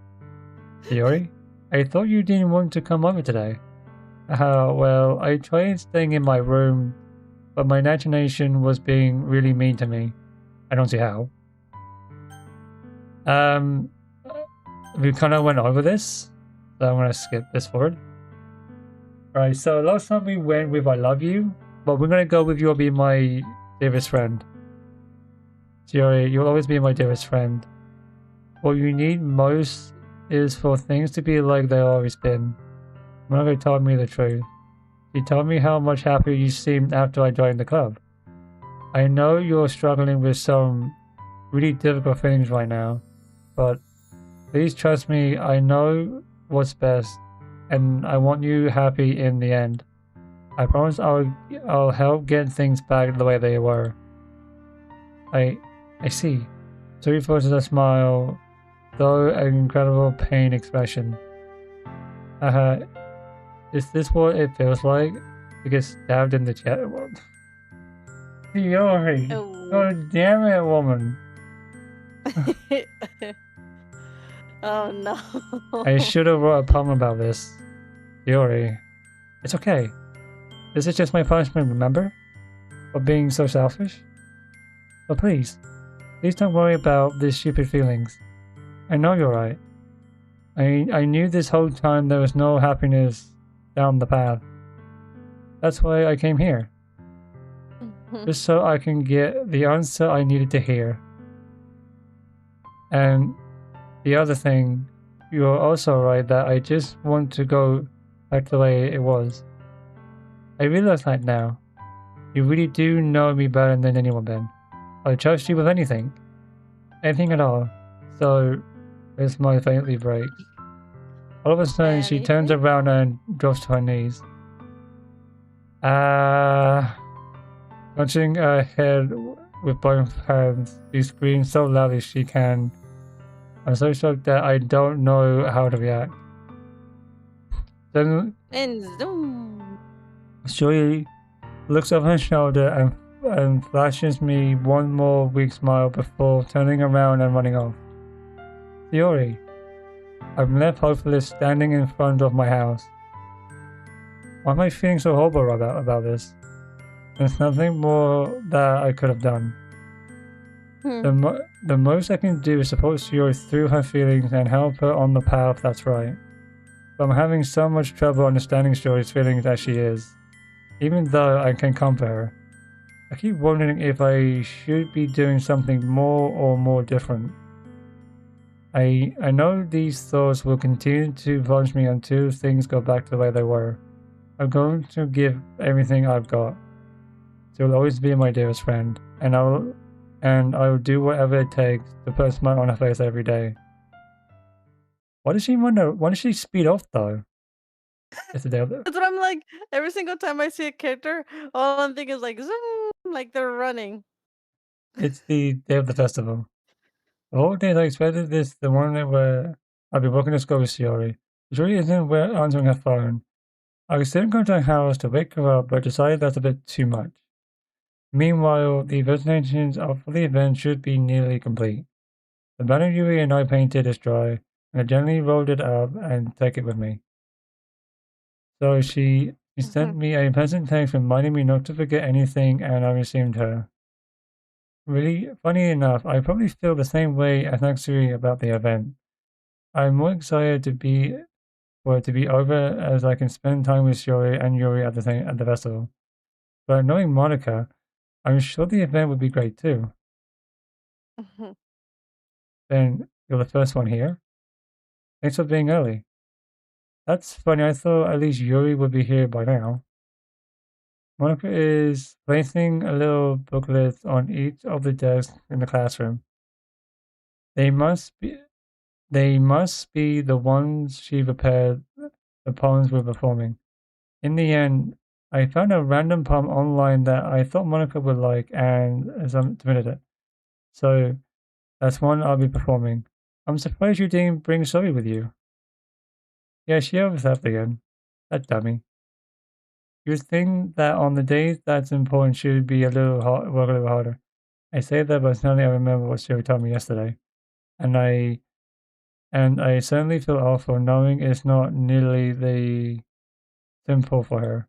Yuri, I thought you didn't want to come over today. Well, I tried staying in my room, but my imagination was being really mean to me. I don't see how. We kind of went over this, so I'm gonna skip this forward. Right, so last time we went with I love you, but we're gonna go with you'll be my dearest friend. Yuri, you'll always be my dearest friend. What you need most is for things to be like they've always been. Margo told me the truth. She told me how much happier you seemed after I joined the club. I know you're struggling with some really difficult things right now, but please trust me, I know what's best, and I want you happy in the end. I promise I'll help get things back the way they were. I see. Suri forces a smile, though an incredible pain expression. Is this what it feels like to get stabbed in the chest? Yori! Oh. God damn it, woman! Oh no. I should have wrote a poem about this. Yori. It's okay. This is just my punishment, remember? For being so selfish? But please don't worry about these stupid feelings. I know you're right. I knew this whole time there was no happiness down the path. That's why I came here. Just so I can get the answer I needed to hear. And the other thing, you're also right that I just want to go back to the way it was. I realize that now. You really do know me better than anyone, Ben. I trust you with anything. Anything at all. So, this might faintly break. All of a sudden, she turns around and drops to her knees. Touching her head with both hands, she screams so loudly she can. I'm so shocked that I don't know how to react. Then, And zoom. Shuri looks over her shoulder and flashes me one more weak smile before turning around and running off. Theory. I'm left hopeless standing in front of my house. Why am I feeling so horrible about this? There's nothing more that I could have done. The most I can do is support Shiori through her feelings and help her on the path that's right. But I'm having so much trouble understanding Shiori's feelings as she is, even though I can comfort her. I keep wondering if I should be doing something more or more different. I know these thoughts will continue to punch me until things go back to the way they were. I'm going to give everything I've got. She will always be my dearest friend, and I will do whatever it takes to put a smile on her face every day. Why does she speed off though? It's the day of That's what I'm like. Every single time I see a character, all I'm thinking is like zoom, like they're running. It's the day of the festival. The whole day I expected this, the one where I'll be walking to school with Shiori. Shiori isn't answering her phone. I was still going to her house to wake her up, but decided that's a bit too much. Meanwhile, the presentations for the event should be nearly complete. The banner Yuri and I painted is dry, and I gently rolled it up and take it with me. So she sent me a pleasant text reminding me not to forget anything, and I resumed her. Really, funny enough, I probably feel the same way as Natsuri about the event. I'm more excited for it to be over as I can spend time with Shiori and Yuri at the festival. But knowing Monica, I'm sure the event would be great too. Then you're the first one here? Thanks for being early. That's funny, I thought at least Yuri would be here by now. Monica is placing a little booklet on each of the desks in the classroom. They must be the ones she prepared the poems we're performing. In the end, I found a random poem online that I thought Monica would like and submitted it. So that's one I'll be performing. I'm surprised you didn't bring Zoe with you. Yeah, she overslept again. That dummy. You'd think that on the days that's important, she would be work a little harder. I say that, but suddenly I remember what she told me yesterday, and I certainly feel awful knowing it's not nearly the simple for her.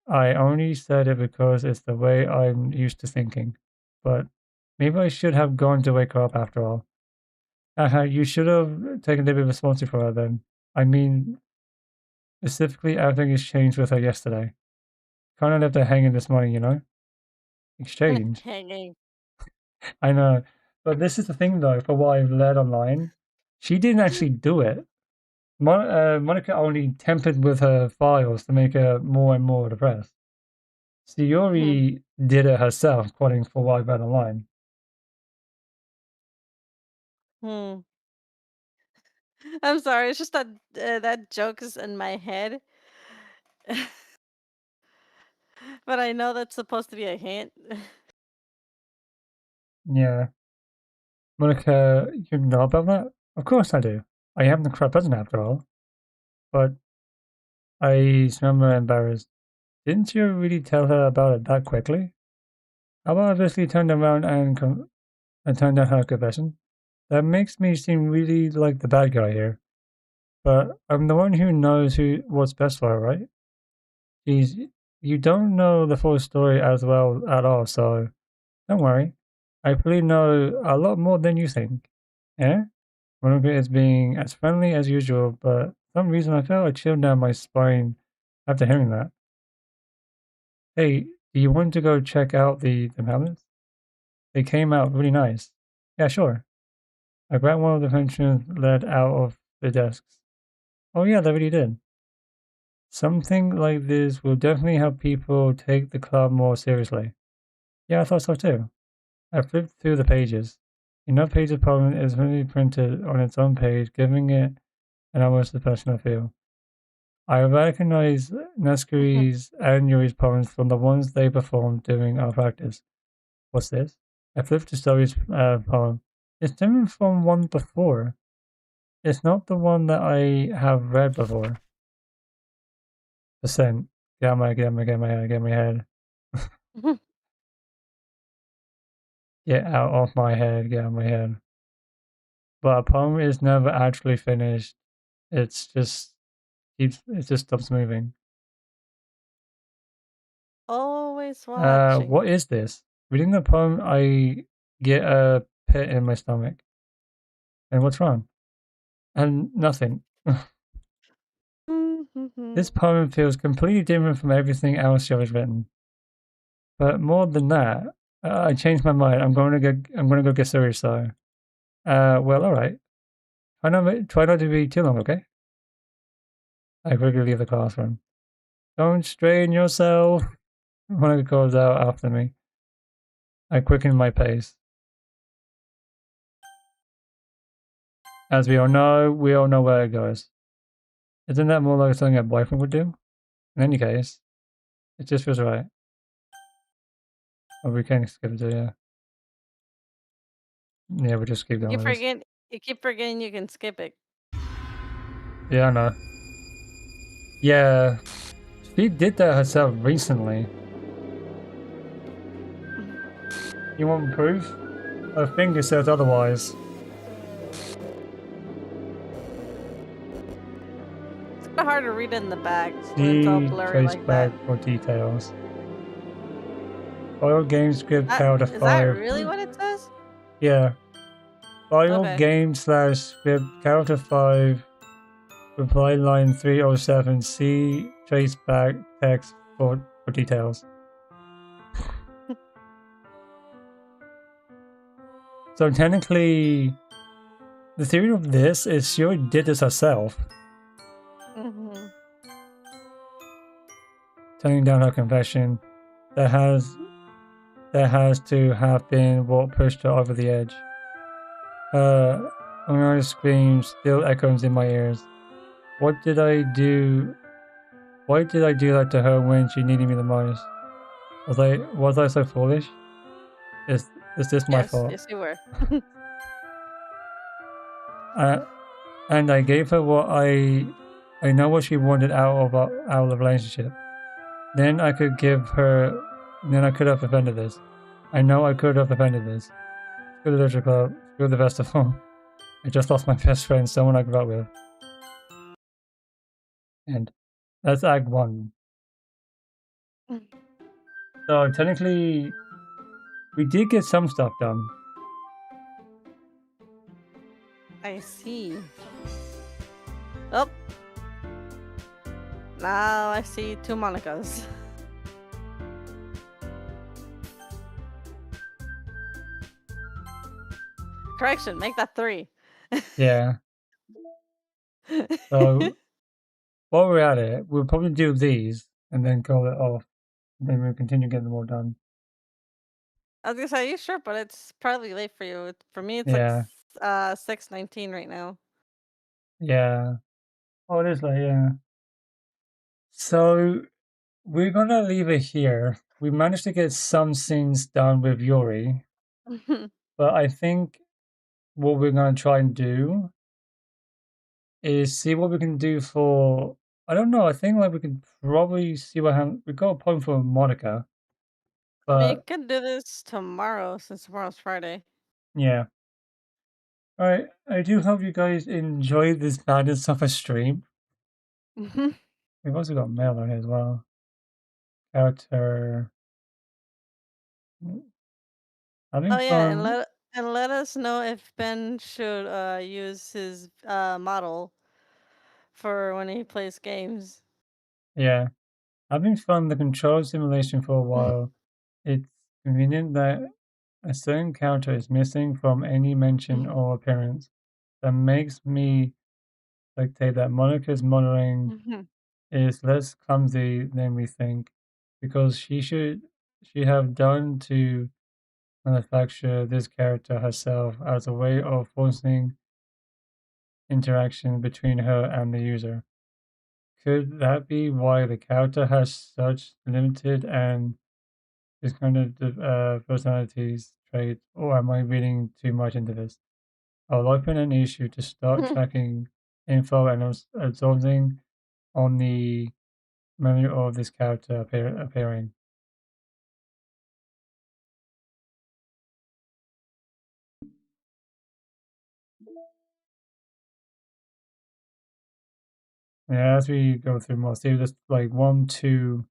I only said it because it's the way I'm used to thinking, but maybe I should have gone to wake her up after all. You should have taken a little bit of responsibility for her then. I mean, specifically everything has changed with her yesterday. Kind of left her hanging this morning, you know? Exchange. Hanging. I know. But this is the thing though, for what I've read online, she didn't actually do it. Monica only tempered with her files to make her more and more depressed. Sayori did it herself, according for what I've read online. I'm sorry. It's just that that joke is in my head, but I know that's supposed to be a hint. Yeah. Monica, you know about that? Of course I do. I am the corrupt president after all. But I remember embarrassed. Didn't you really tell her about it that quickly? How about I basically turned around and turned down her confession? That makes me seem really like the bad guy here. But I'm the one who knows what's best for her, right? You don't know the full story as well at all, so don't worry. I probably know a lot more than you think. Yeah? Monica is being as friendly as usual, but for some reason I felt a chill down my spine after hearing that. Hey, do you want to go check out the pamphlets? They came out really nice. Yeah, sure. I grabbed one of the pensions led out of the desks. Oh yeah, they really did. Something like this will definitely help people take the club more seriously. Yeah, I thought so too. I flipped through the pages. Enough page of poem is really printed on its own page, giving it an almost personal feel. I recognize Naskuri's and Yuri's poems from the ones they performed during our practice. What's this? I flipped to Zoe's poem. It's different from one before. It's not the one that I have read before. Percent. Get out my head. Get out of my head, get out of my head. But a poem is never actually finished. It's just it just stops moving. Always watching. What is this? Reading the poem, I get a pit in my stomach. And what's wrong? And nothing. This poem feels completely different from everything else Joe's written. But more than that, I changed my mind. I'm gonna go get serious though. Well, all right. Try not to be too long, okay? I quickly leave the classroom. Don't strain yourself. Monica calls out after me. I quicken my pace. As we all know where it goes. Isn't that more like something a boyfriend would do? In any case, it just feels right. Oh, we can skip it, yeah. Yeah, we just keep going with this. You keep forgetting you can skip it. Yeah, I know. Yeah, she did that herself recently. You want proof? Her finger says otherwise. It's kind of hard to read in the back when it's all See blurry trace like back that. for details. File game script character Is that 5. really what it says? Yeah. File Okay. game / script character 5. Reply line 307. See trace back text for details. So technically, the theory of this is she already did this herself. Turning down her confession, that has to have been what pushed her over the edge. Her unrealized scream still echoes in my ears. What did I do? Why did I do that to her when she needed me the most? Was I so foolish? Is this my fault? Yes, you were. And I gave her what I know what she wanted out of the relationship. Then I could have prevented this. I know I could have prevented this. Screw the literature club. Screw the festival. I just lost my best friend, someone I grew up with. And that's Act 1. So technically, we did get some stuff done. I see. Oh. Now I see 2 Monicas. Correction, make that 3. Yeah. So while we're at it, we'll probably do these and then call it off. Then we'll continue getting them all done. I was gonna say, you sure, but it's probably late for you. For me, it's Yeah. like 6:19 right now. Yeah. Oh, it is like, yeah. So we're gonna leave it here. We managed to get some scenes done with Yuri, but I think what we're gonna try and do is see what we can do for. I don't know. I think like we can probably see what happens. We got a point for Monica, We but can do this tomorrow since tomorrow's Friday. yeah. All right. I do hope you guys enjoyed this madness of a stream. We've also got mail on here as well. Character. Having Oh yeah, fun. and let us know if Ben should use his model for when he plays games. Yeah. Having fun the control simulation for a while. It's convenient that a certain character is missing from any mention or appearance. That makes me dictate that Monica's modeling is less clumsy than we think, because she have done to manufacture this character herself as a way of forcing interaction between her and the user. Could that be why the character has such limited and discounted personalities trait, or am I reading too much into this? I'll open an issue to start tracking info and absorbing on the memory of this character appearing. Yeah, as we go through more, see just like 1, 2.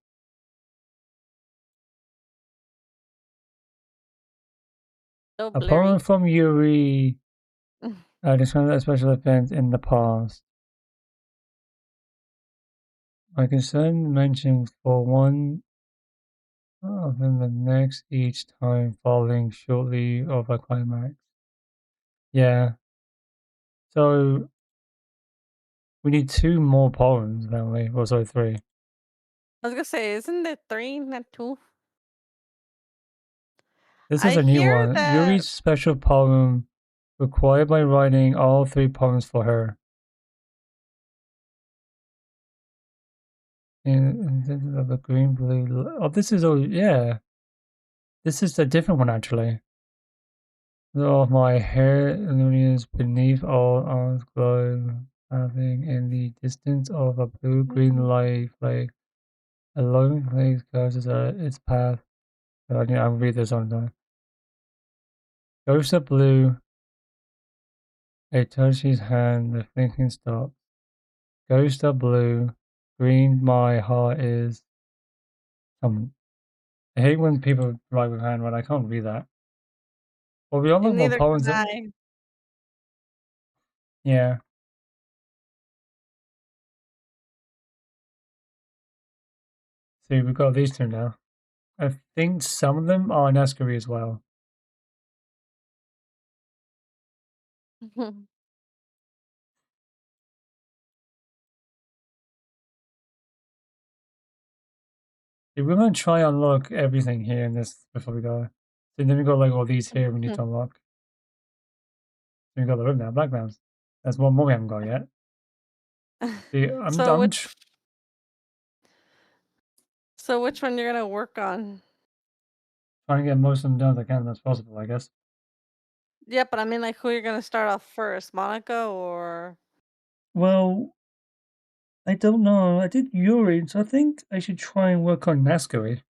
So A poem blurry. from Yuri describes a special event in the past. My concern mentions for one of them the next each time falling shortly of a climax. Yeah. So we need 2 more poems, don't we? Or sorry, 3. I was gonna say, isn't it 3, not 2? This is I a new hear one. that. Yuri's special poem required by writing all 3 poems for her. And this is of the green blue. Oh, this is yeah. This is a different one actually. Of my hair illuminates beneath all arms glow, having in the distance of a blue-green Mhm. light like a lone place curves its path. I'll read this on time. Ghost of blue, a touch his hand, the thinking stops. Ghost of blue, green my heart is. I hate when people write with hand when I can't read that. Well, we all And look more neither poems can that, I. yeah. See, we've got these 2 now. I think some of them are Nescary as well. Yeah, we're gonna try and unlock everything here in this before we go. So then we got like all these here we need to unlock. So we got the room now, Black Mounds. There's one more we haven't got yet. See, so I'm which so which one you're gonna work on? trying to get most of them done as I can as possible, I guess. Yeah, but I mean, like, who you're gonna start off first, Monica or? Well, I don't know. I did Yuri, so I think I should try and work on Nascary.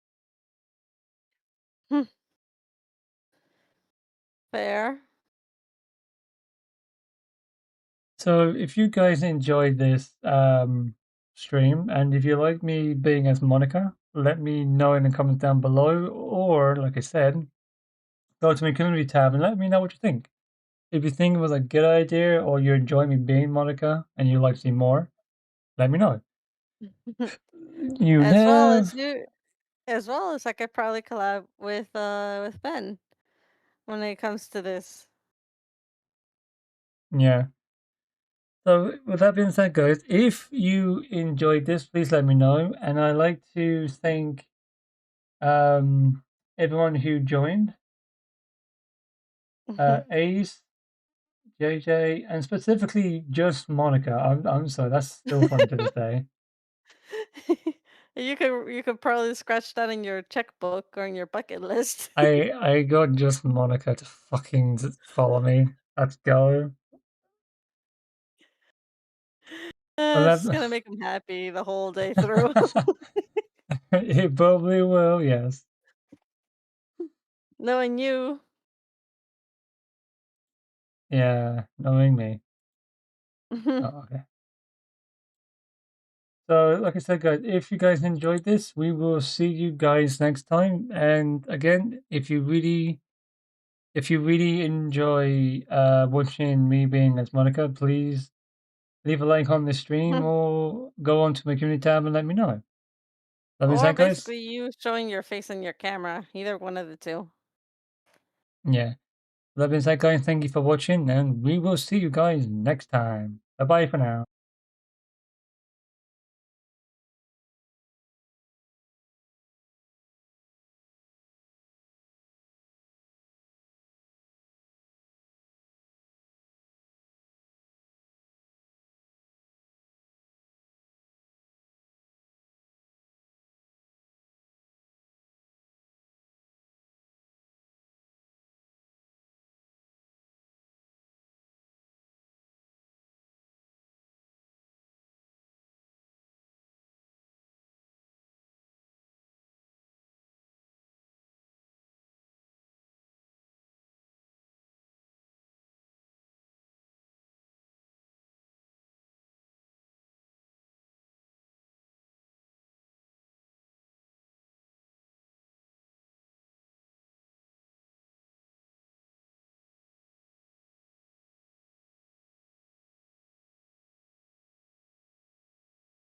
Hmm, fair. So if you guys enjoyed this stream, and if you like me being as Monica, let me know in the comments down below, or like I said, go to my community tab and let me know what you think. If you think it was a good idea or you enjoy me being Monica and you'd like to see more, let me know. You As well as have, you as well as I could probably collab with Ben when it comes to this. yeah. So with that being said, guys, if you enjoyed this, please let me know. And I'd like to thank everyone who joined, Ace, JJ, and specifically just Monica. I'm sorry, that's still funny to this day. You could probably scratch that in your checkbook or in your bucket list. I got just Monica to fucking follow me. Let's go. It's 11. gonna make him happy the whole day through. It probably will, yes. Knowing you. Yeah, knowing me. Oh, okay. So, like I said, guys, if you guys enjoyed this, we will see you guys next time. And again, if you really enjoy watching me being as Monica, please leave a like on the stream or go onto my community tab and let me know. That being Or said, guys, basically you showing your face in your camera. Either one of the two. yeah. That being said, guys, thank you for watching, and we will see you guys next time. Bye bye for now.